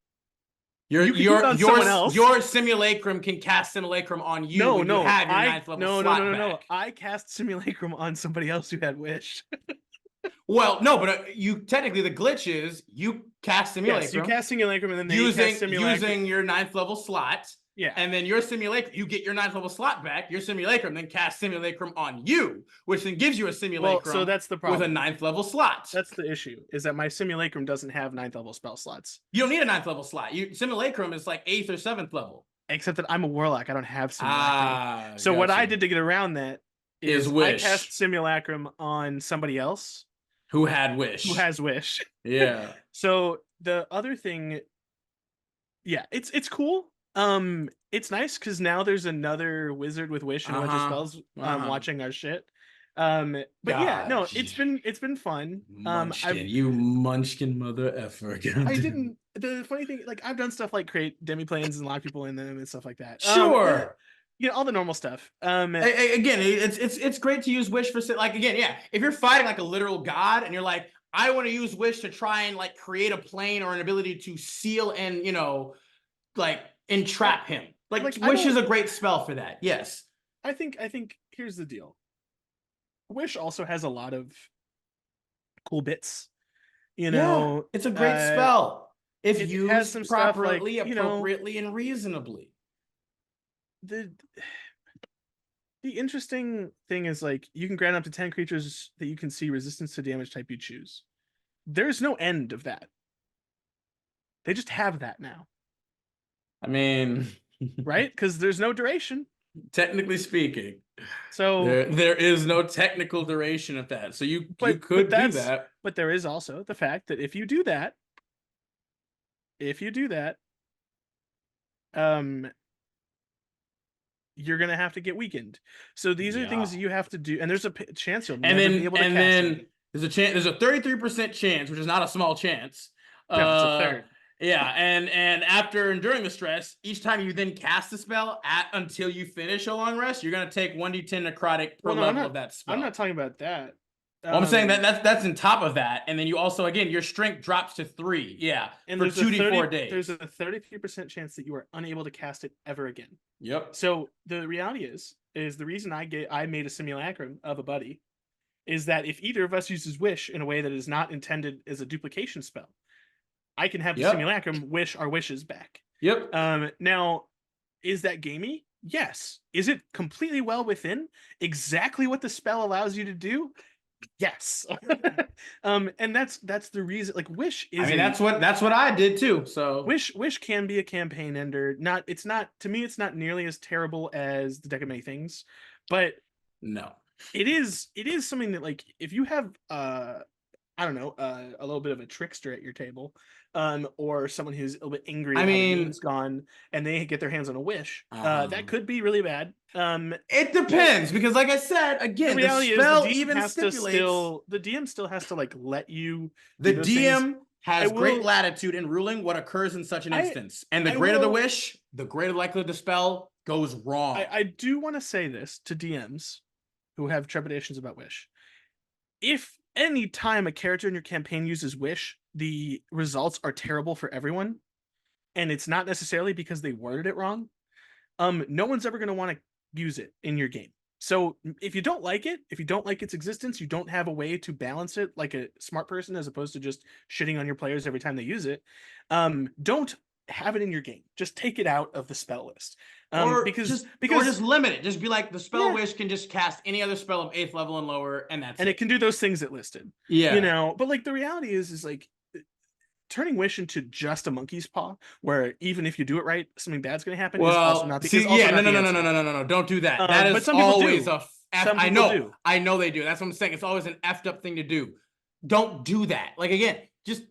Your You can do it on someone else. your simulacrum can cast simulacrum on you No, when you no, have your I ninth level no, no, slot no, no, no. back. I cast simulacrum on somebody else who had wish. Well, no, but you technically the glitch is you cast Yes, you simulacrum cast simulacrum and then they cast simulacrum. using your ninth level slot. Yeah. And then your simulacrum, you get your ninth level slot back. Your simulacrum then casts simulacrum on you, which then gives you a simulacrum. Well, so that's the problem with a ninth level slot. That's the issue, is that my simulacrum doesn't have ninth level spell slots. You don't need a ninth level slot. Simulacrum is like 8th or 7th level. Except that I'm a warlock. I don't have simulacrum. So what I did to get around that is wish. I cast simulacrum on somebody else who had wish. who has wish. Yeah. So the other thing, yeah, it's cool. It's nice because now there's another wizard with wish and a bunch of spells watching our shit. But yeah, no, it's been fun. Munchkin, you munchkin mother effer. I didn't. The funny thing, like I've done stuff like create demiplanes and lock people in them and stuff like that. Sure. You know, all the normal stuff. Again, it's great to use wish for like again, yeah. If you're fighting like a literal god and you're like, I want to use wish to try and like create a plane or an ability to seal and like entrap him. Like wish is a great spell for that. Yes. I think here's the deal. Wish also has a lot of cool bits. You know, it's a great spell if used properly, like, appropriately, and reasonably. The interesting thing is like you can grant up to 10 creatures that you can see resistance to damage type you choose. There's no end of that. They just have that now. I mean, right? Because there's no duration. Technically speaking. So there is no technical duration of that. So you could do that. But there is also the fact that if you do that, you're gonna have to get weakened. So these are things that you have to do, and there's a chance you'll never be able to cast it. There's a 33% chance, which is not a small chance. It's a third. Yeah, and after and during the stress, each time you then cast the spell until you finish a long rest, you're gonna take 1d10 necrotic per level of that spell. I'm not talking about that. Well, I'm saying that's on top of that, and then you also again your strength drops to 3. Yeah, and for 2d4 days. There's a 33% chance that you are unable to cast it ever again. Yep. So the reality is the reason I made a simulacrum of a buddy is that if either of us uses wish in a way that is not intended as a duplication spell, I can have the simulacrum wish our wishes back. Yep. Now, is that gamey? Yes. Is it completely well within exactly what the spell allows you to do? Yes. And that's the reason. Like wish is. I mean, that's what I did too. So wish can be a campaign ender. It's not to me. It's not nearly as terrible as the Deck of Many Things, but no, it is something that like if you have I don't know, a little bit of a trickster at your table, or someone who's a little bit angry. I mean, it's gone, and they get their hands on a wish. That could be really bad. It depends because, like I said, again, the spell even stipulates the DM still has to like let you. The DM has great latitude in ruling what occurs in such an instance, and the greater the wish, the greater likelihood the spell goes wrong. I do want to say this to DMs who have trepidations about wish. If any time a character in your campaign uses wish, the results are terrible for everyone, and it's not necessarily because they worded it wrong. No one's ever going to want to use it in your game. So if you don't like it, if you don't like its existence, you don't have a way to balance it like a smart person, as opposed to just shitting on your players every time they use it. Don't have it in your game. Just take it out of the spell list. Or just limit it. Just be like the spell wish can just cast any other spell of 8th level and lower, and that's it can do those things it listed. Yeah, but like the reality is like turning wish into just a monkey's paw, where even if you do it right, something bad's going to happen. Well, is also not no, don't do that. That is always a. I know they do. That's what I'm saying. It's always an effed up thing to do. Don't do that. Like again, just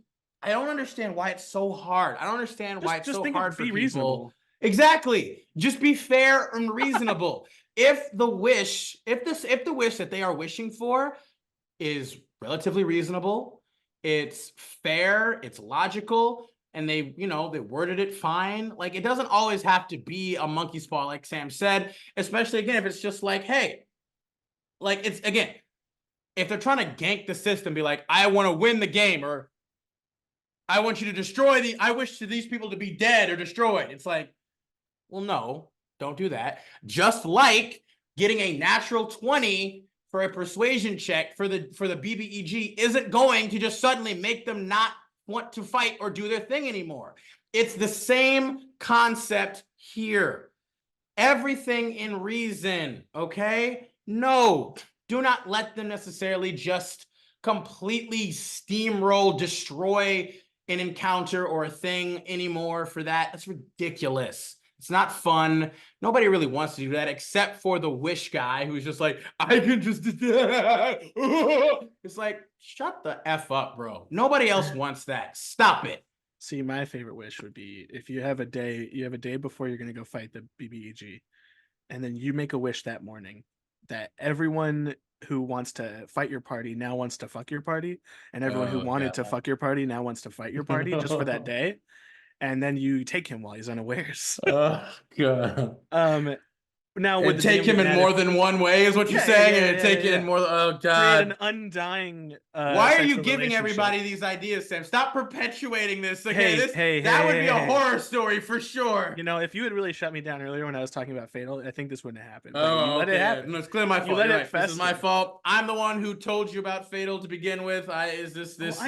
I don't understand why it's so hard. I don't understand why it's so hard for people. Reasonable. Exactly. Just be fair and reasonable. If the wish that they are wishing for is relatively reasonable, it's fair, it's logical, and they, you know, they worded it fine. Like, it doesn't always have to be a monkey's paw, like Sam said, especially again if it's just like, hey, like, it's again, if they're trying to gank the system, be like, I want to win the game, or I want you to destroy I wish these people to be dead or destroyed. It's like, well, no, don't do that. Just like getting a natural 20 for a persuasion check for the BBEG isn't going to just suddenly make them not want to fight or do their thing anymore. It's the same concept here. Everything in reason, okay? No, do not let them necessarily just completely steamroll, destroy an encounter or a thing anymore for that. That's ridiculous. It's not fun. Nobody really wants to do that except for the wish guy who's just like, I can just. It's like, shut the F up, bro. Nobody else wants that. Stop it. See, my favorite wish would be if you have a day before you're going to go fight the BBEG, and then you make a wish that morning that everyone who wants to fight your party now wants to fuck your party, and everyone who wanted to fuck your party now wants to fight your party just for that day. And then you take him while he's unawares. Oh, God. Now would take him in more than one way is what you're saying, and take it in more. Oh, God. Create an undying. Why are you giving everybody these ideas, Sam? Stop perpetuating this. Okay, that would be a horror story for sure. You know, if you had really shut me down earlier when I was talking about Fatal, I think this wouldn't have happened. Oh, you let it happen. No, it's clearly my fault. This is my fault. I'm the one who told you about Fatal to begin with. I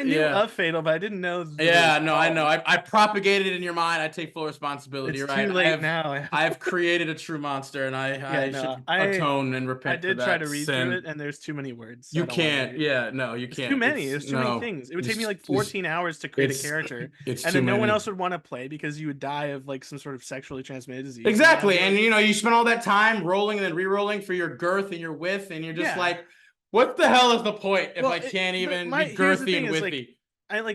knew of Fatal, but I didn't know. Yeah, no, I know. I propagated it in your mind. I take full responsibility. It's right? Too late now. I have created a true monster, and I should atone and repent. I did try to read through it, and there's too many words. You can't. Yeah, no, you can't. Too many. There's too many things. It would take me like 14 hours to create a character, and then no one else would want to play because you would die of like some sort of sexually transmitted disease. Exactly, and you know you spend all that time rolling and then re-rolling for your girth and your width, and you're just like, what the hell is the point if I can't even be girthy and widthy?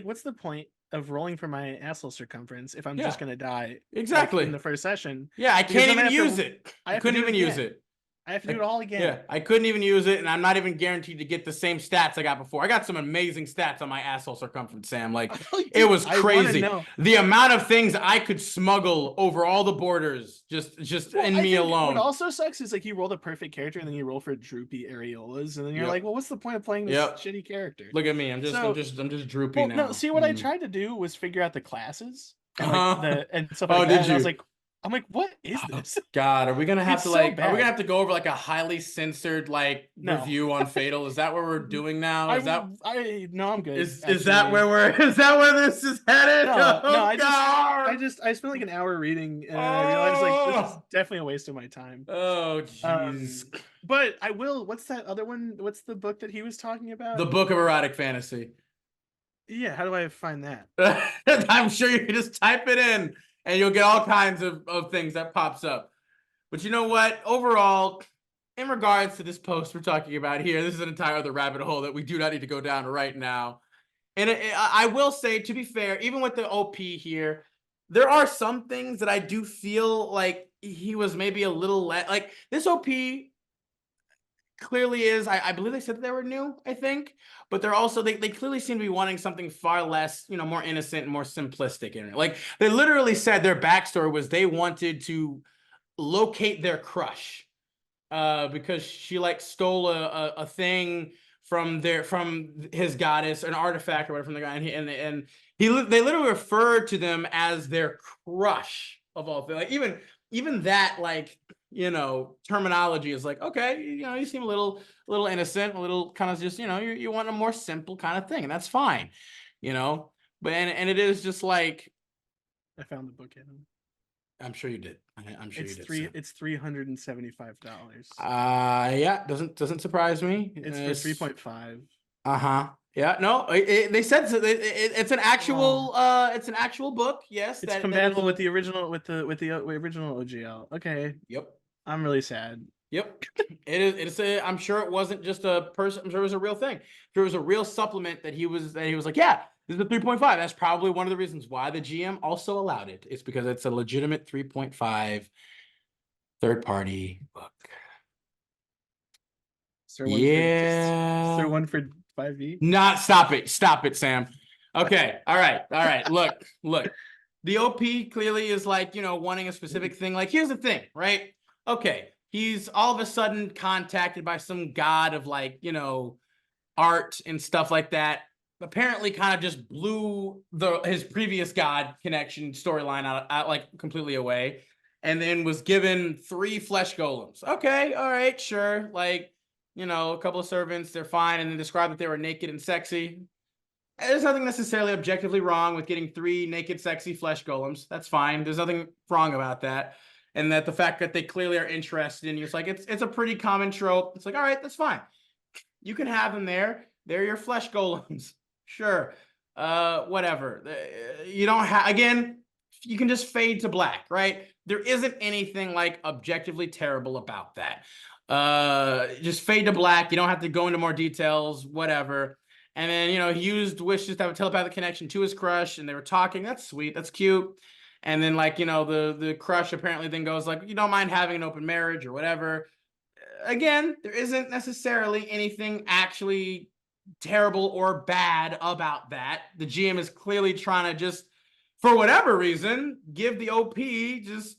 What's the point of rolling for my asshole circumference if I'm just gonna die exactly in the first session? Yeah, I can't even use it. I couldn't even use it. I have to do it all again. Yeah, I couldn't even use it, and I'm not even guaranteed to get the same stats I got before. I got some amazing stats on my asshole circumference, Sam. Like, it was crazy. The amount of things I could smuggle over all the borders, just in me alone. What also sucks is like you roll the perfect character, and then you roll for droopy areolas, and then you're like, well, what's the point of playing this shitty character? Look at me. I'm just droopy now. No, see what I tried to do was figure out the classes and, and stuff like that. And I was like, I'm like, what is this? God, are we gonna have to are we gonna have to go over like a highly censored review on Fatal? Is that what we're doing now? No, I'm good. Is that where this is headed? I spent like an hour reading, and I realized like this is definitely a waste of my time. Oh, jeez. But I will. What's that other one? What's the book that he was talking about? The Book of Erotic Fantasy. Yeah, how do I find that? I'm sure you can just type it in. And you'll get all kinds of things that pops up. But you know what? Overall, in regards to this post we're talking about here, this is an entire other rabbit hole that we do not need to go down right now. And I will say, to be fair, even with the OP here, there are some things that I do feel like he was maybe a little like this OP clearly is. I believe they said that they were new, I think, but they're also they clearly seem to be wanting something far less, more innocent and more simplistic in it. Like they literally said their backstory was they wanted to locate their crush because she stole a thing from his goddess, an artifact or whatever from the guy, and they literally referred to them as their crush of all things. Like even that terminology is like, okay, you seem a little innocent, a little kind of just, you want a more simple kind of thing, and that's fine, but and it is just like, I found the book in. I'm sure you did. I'm sure you did. It's $375. Yeah, doesn't surprise me. It's for 3.5. Yeah, no, they said it's an actual book. Yes, it's compatible with the original original OGL. Okay. Yep. I'm really sad. Yep. I'm sure it wasn't just a person. I'm sure it was a real thing. I'm sure it was a real supplement that he was like, yeah, this is a 3.5. That's probably one of the reasons why the GM also allowed it. It's because it's a legitimate 3.5 third-party book. Is there one for 5e? Stop it, Sam. Okay. All right. Look. The OP clearly is like, wanting a specific thing. Like, here's the thing, right? Okay. He's all of a sudden contacted by some god of like, art and stuff like that. Apparently kind of just blew his previous god connection storyline out like completely away. And then was given 3 flesh golems. Okay, all right, sure. Like, a couple of servants, they're fine. And then described that they were naked and sexy. There's nothing necessarily objectively wrong with getting 3 naked, sexy flesh golems. That's fine. There's nothing wrong about that. And that the fact that they clearly are interested in you, it's like it's a pretty common trope. It's like, all right, that's fine. You can have them there. They're your flesh golems. Sure. Whatever. You don't have, again, you can just fade to black, right? There isn't anything like objectively terrible about that. Just fade to black. You don't have to go into more details, whatever. And then, he used wishes to have a telepathic connection to his crush, and they were talking. That's sweet. That's cute. And then, like, the crush apparently then goes like, you don't mind having an open marriage or whatever. Again, there isn't necessarily anything actually terrible or bad about that. The GM is clearly trying to just, for whatever reason, give the OP just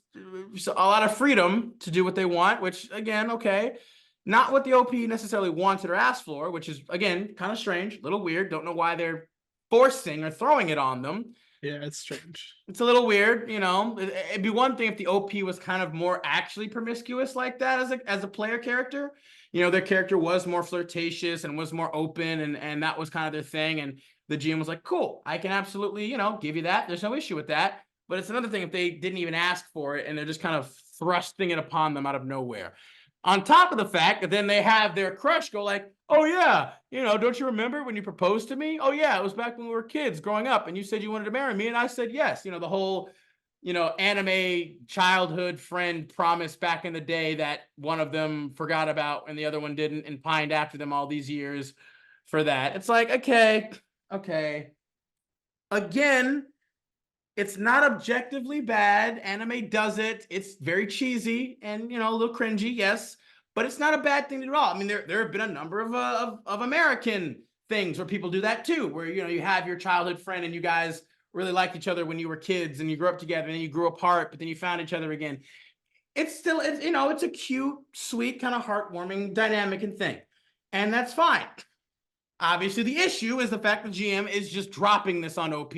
a lot of freedom to do what they want, which, again, okay. Not what the OP necessarily wanted or asked for, which is, again, kind of strange, a little weird. Don't know why they're forcing or throwing it on them. Yeah, it's strange. It's a little weird, It'd be one thing if the OP was kind of more actually promiscuous like that as a player character. Their character was more flirtatious and was more open, and that was kind of their thing. And the GM was like, cool, I can absolutely, give you that. There's no issue with that. But it's another thing if they didn't even ask for it and they're just kind of thrusting it upon them out of nowhere. On top of the fact that then they have their crush go like, oh yeah, don't you remember when you proposed to me? Oh yeah, it was back when we were kids growing up and you said you wanted to marry me and I said yes. The whole, anime childhood friend promise back in the day that one of them forgot about and the other one didn't and pined after them all these years for that. It's like, okay. Again, it's not objectively bad. Anime does it. It's very cheesy and, a little cringy, yes. But it's not a bad thing at all. I mean, there have been a number of American things where people do that too, where, you have your childhood friend and you guys really liked each other when you were kids and you grew up together and then you grew apart, but then you found each other again. It's a cute, sweet, kind of heartwarming dynamic and thing. And that's fine. Obviously, the issue is the fact that GM is just dropping this on OP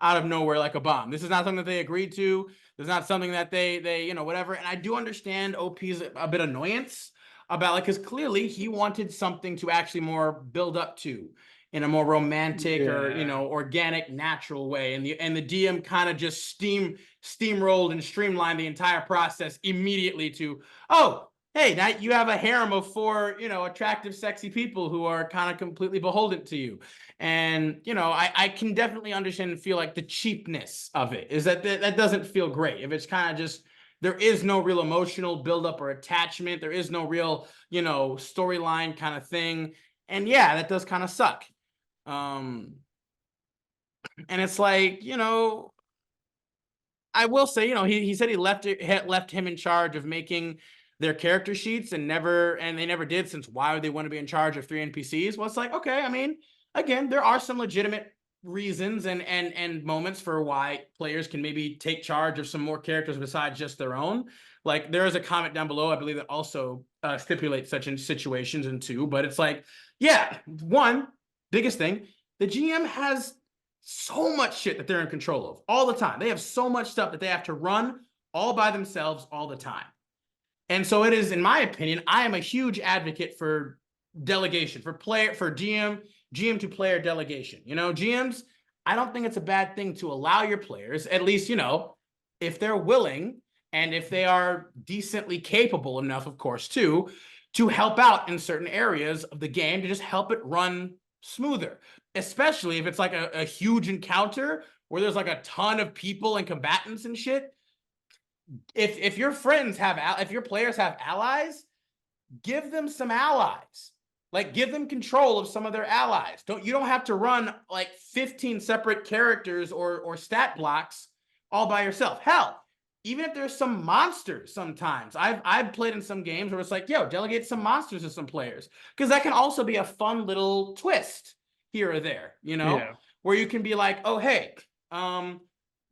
out of nowhere like a bomb. This is not something that they agreed to. This is not something that they whatever. And I do understand OP's a bit annoyance about because clearly he wanted something to actually more build up to in a more romantic or organic, natural way. And the DM kind of just steamrolled and streamlined the entire process immediately to, oh, hey, now you have a harem of 4, attractive, sexy people who are kind of completely beholden to you. And, I can definitely understand and feel like the cheapness of it is that doesn't feel great. If it's kind of just, there is no real emotional buildup or attachment. There is no real, storyline kind of thing. And yeah, that does kind of suck. And it's like, I will say, he said he left him in charge of making their character sheets and they never did, since why would they want to be in charge of 3 NPCs? Well, it's like, okay, I mean, again, there are some legitimate reasons and moments for why players can maybe take charge of some more characters besides just their own. Like, there is a comment down below, I believe, that also stipulates such situations, and 2, but it's like, yeah, one, biggest thing, the GM has so much shit that they're in control of all the time. They have so much stuff that they have to run all by themselves all the time. And so it is, in my opinion, I am a huge advocate for delegation, for GM to player delegation. GMs, I don't think it's a bad thing to allow your players, at least, if they're willing and if they are decently capable enough, of course, to help out in certain areas of the game to just help it run smoother, especially if it's like a huge encounter where there's like a ton of people and combatants and shit. If your players have allies, give them some allies. Like, give them control of some of their allies. You don't have to run like 15 separate characters or stat blocks all by yourself. Hell, even if there's some monsters sometimes. I've played in some games where it's like, yo, delegate some monsters to some players. Because that can also be a fun little twist here or there, Yeah. where you can be like, oh, hey,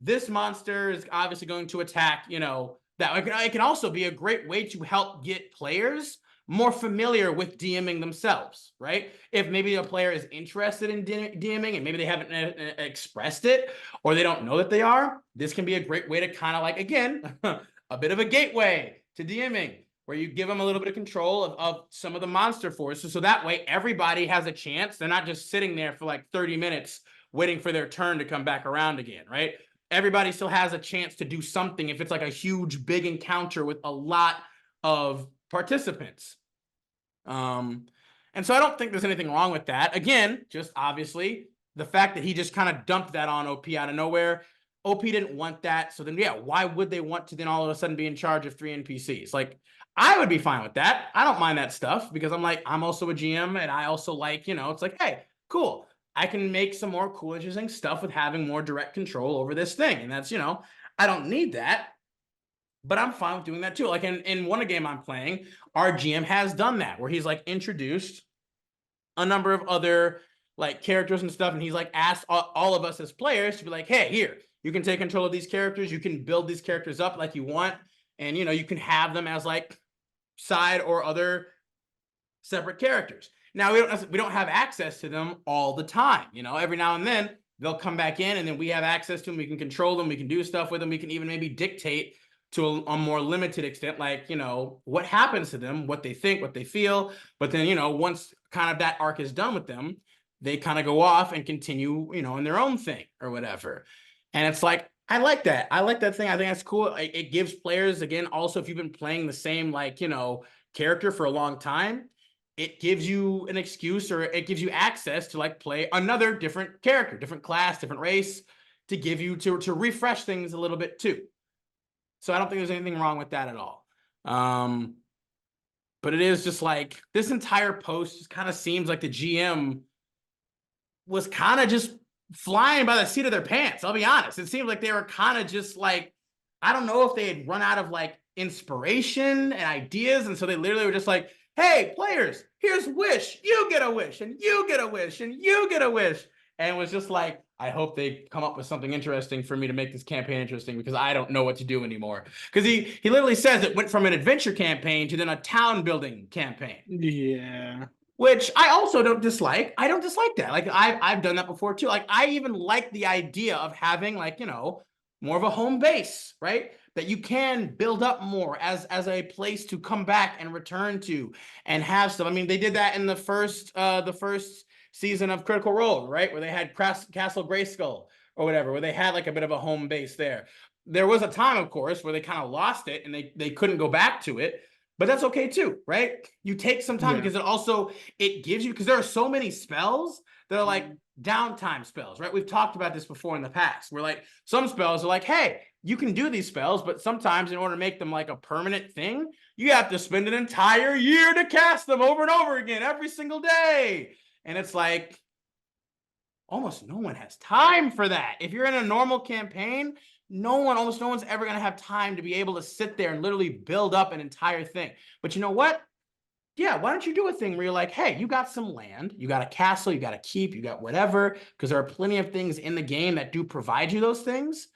this monster is obviously going to attack, you know, that it can also be a great way to help get players more familiar with DMing themselves, right? If maybe a player is interested in DMing and maybe they haven't expressed it, or they don't know that they are, this can be a great way to kind of like, again, a bit of a gateway to DMing, where you give them a little bit of control of some of the monster forces. So that way everybody has a chance. They're not just sitting there for like 30 minutes waiting for their turn to come back around again, right? Everybody still has a chance to do something if it's like a huge, big encounter with a lot of participants. And so I don't think there's anything wrong with that. Again, just obviously the fact that he just kind of dumped that on OP out of nowhere. OP didn't want that. So then, yeah, why would they want to then all of a sudden be in charge of 3 NPCs? Like, I would be fine with that. I don't mind that stuff because I'm like, I'm also a GM and I also like, you know, it's like, hey, cool. I can make some more cool, interesting stuff with having more direct control over this thing. And that's, you know, I don't need that, but I'm fine with doing that too. Like in one game I'm playing, our GM has done that where he's like introduced a number of other like characters and stuff. And he's like asked all of us as players to be like, hey, here, you can take control of these characters. You can build these characters up like you want. And, you know, you can have them as like side or other separate characters. Now, we don't have access to them all the time. You know, every now and then they'll come back in and then we have access to them. We can control them. We can do stuff with them. We can even maybe dictate to a more limited extent, like, you know, what happens to them, what they think, what they feel. But then, you know, once kind of that arc is done with them, they kind of go off and continue, you know, in their own thing or whatever. And it's like, I like that. I like that thing. I think that's cool. It gives players, again, also, if you've been playing the same, like, you know, character for a long time, it gives you an excuse, or it gives you access to like play another different character, different class, different race, to give you to refresh things a little bit too. So I don't think there's anything wrong with that at all. But it is just like this entire post just kind of seems like the GM was kind of just flying by the seat of their pants. I'll be honest. It seemed like they were kind of just like, I don't know if they had run out of like inspiration and ideas. And so they literally were just like, hey, players, here's wish. You get a wish, and you get a wish, and you get a wish. And it was just like, I hope they come up with something interesting for me to make this campaign interesting, because I don't know what to do anymore. Because he literally says it went from an adventure campaign to then a town building campaign. Yeah. Which I also don't dislike. I don't dislike that. Like I've done that before too. Like I even like the idea of having, like, you know, more of a home base, right? That you can build up more as a place to come back and return to and have stuff. I mean, they did that in the first season of Critical Role, right? Where they had Castle Grayskull or whatever, where they had like a bit of a home base there. There was a time, of course, where they kind of lost it and they couldn't go back to it. But that's okay too, right? You take some time, because it gives you, because there are so many spells that are like downtime spells, right? We've talked about this before in the past, where like some spells are like, hey, you can do these spells, but sometimes in order to make them like a permanent thing, you have to spend an entire year to cast them over and over again every single day. And it's like, almost no one has time for that. If you're in a normal campaign, almost no one's ever going to have time to be able to sit there and literally build up an entire thing. But you know what? Yeah, why don't you do a thing where you're like, hey, you got some land, you got a castle, you got a keep, you got whatever, because there are plenty of things in the game that do provide you those things.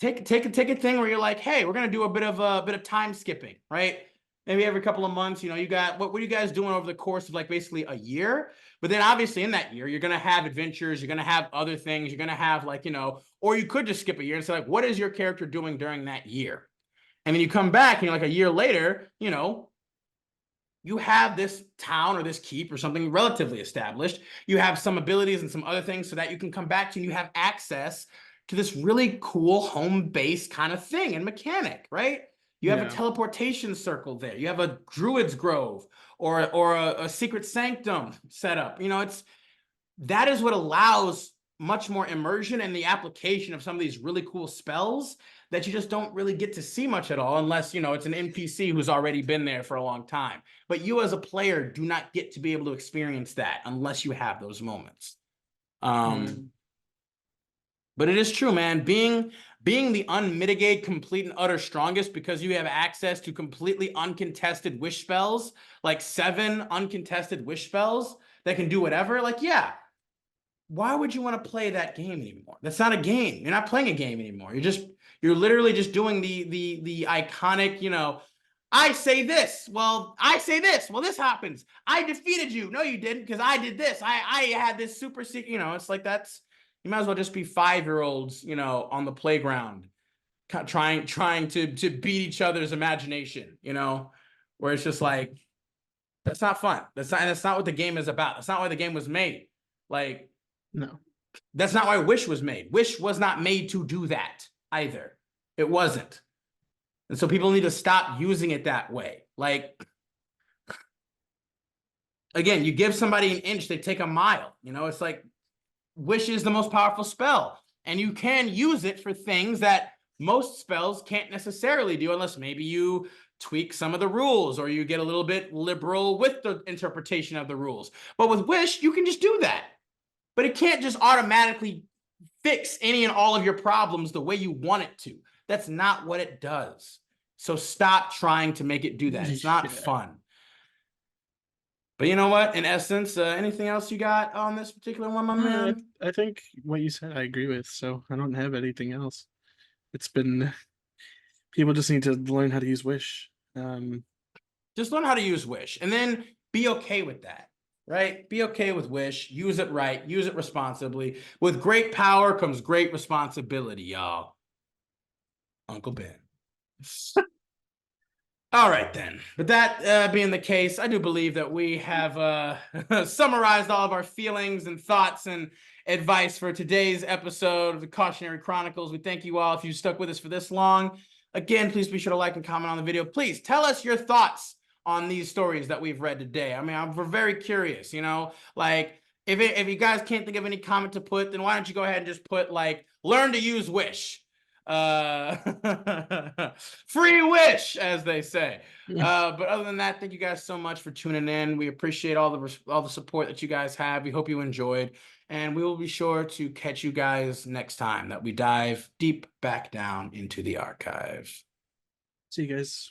Take a thing where you're like, hey, we're gonna do a bit of time skipping, right? Maybe every couple of months, you know, you got what are you guys doing over the course of like basically a year? But then obviously in that year, you're gonna have adventures, you're gonna have other things, you're gonna have like, you know, or you could just skip a year and say, like, what is your character doing during that year? And then you come back and you're like a year later, you know, you have this town or this keep or something relatively established. You have some abilities and some other things so that you can come back to, and you have access to this really cool home base kind of thing and mechanic, right? You have a teleportation circle there. You have a druid's grove or a secret sanctum set up. You know, that is what allows much more immersion and the application of some of these really cool spells that you just don't really get to see much at all, unless, you know, it's an NPC who's already been there for a long time. But you as a player do not get to be able to experience that unless you have those moments. But it is true, man. Being the unmitigated, complete, and utter strongest because you have access to completely uncontested wish spells, like 7 uncontested wish spells that can do whatever. Like, yeah, why would you want to play that game anymore? That's not a game. You're not playing a game anymore. You're literally just doing the iconic, you know, I say this. Well, I say this. Well, this happens. I defeated you. No, you didn't, because I did this. I had this super secret, you know, it's like that's, you might as well just be 5-year-olds, you know, on the playground trying to beat each other's imagination, you know, where it's just like, that's not fun. That's not what the game is about. That's not why the game was made. Like, No. that's not why Wish was made. Wish was not made to do that either. It wasn't. And so people need to stop using it that way. Like, again, you give somebody an inch, they take a mile. You know, it's like Wish is the most powerful spell. And you can use it for things that most spells can't necessarily do unless maybe you tweak some of the rules or you get a little bit liberal with the interpretation of the rules. But with Wish, you can just do that. But it can't just automatically fix any and all of your problems the way you want it to. That's not what it does. So stop trying to make it do that. It's not fun. But you know what? In essence, anything else you got on this particular one, my man? I think what you said I agree with, so I don't have anything else. It's been, people just need to learn how to use Wish. Just learn how to use Wish and then be okay with that, right? Be okay with Wish. Use it right. Use it responsibly. With great power comes great responsibility, y'all. Uncle Ben. All right, then. With that being the case, I do believe that we have summarized all of our feelings and thoughts and advice for today's episode of the Cautionary Chronicles. We thank you all if you stuck with us for this long. Again, please be sure to like and comment on the video. Please tell us your thoughts on these stories that we've read today. I mean, we're very curious, you know, like if you guys can't think of any comment to put, then why don't you go ahead and just put like, learn to use Wish. Free Wish, as they say. But other than that, thank you guys so much for tuning in. We appreciate all the support that you guys have. We hope you enjoyed, and we will be sure to catch you guys next time that we dive deep back down into the archive. See you guys.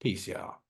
Peace, y'all.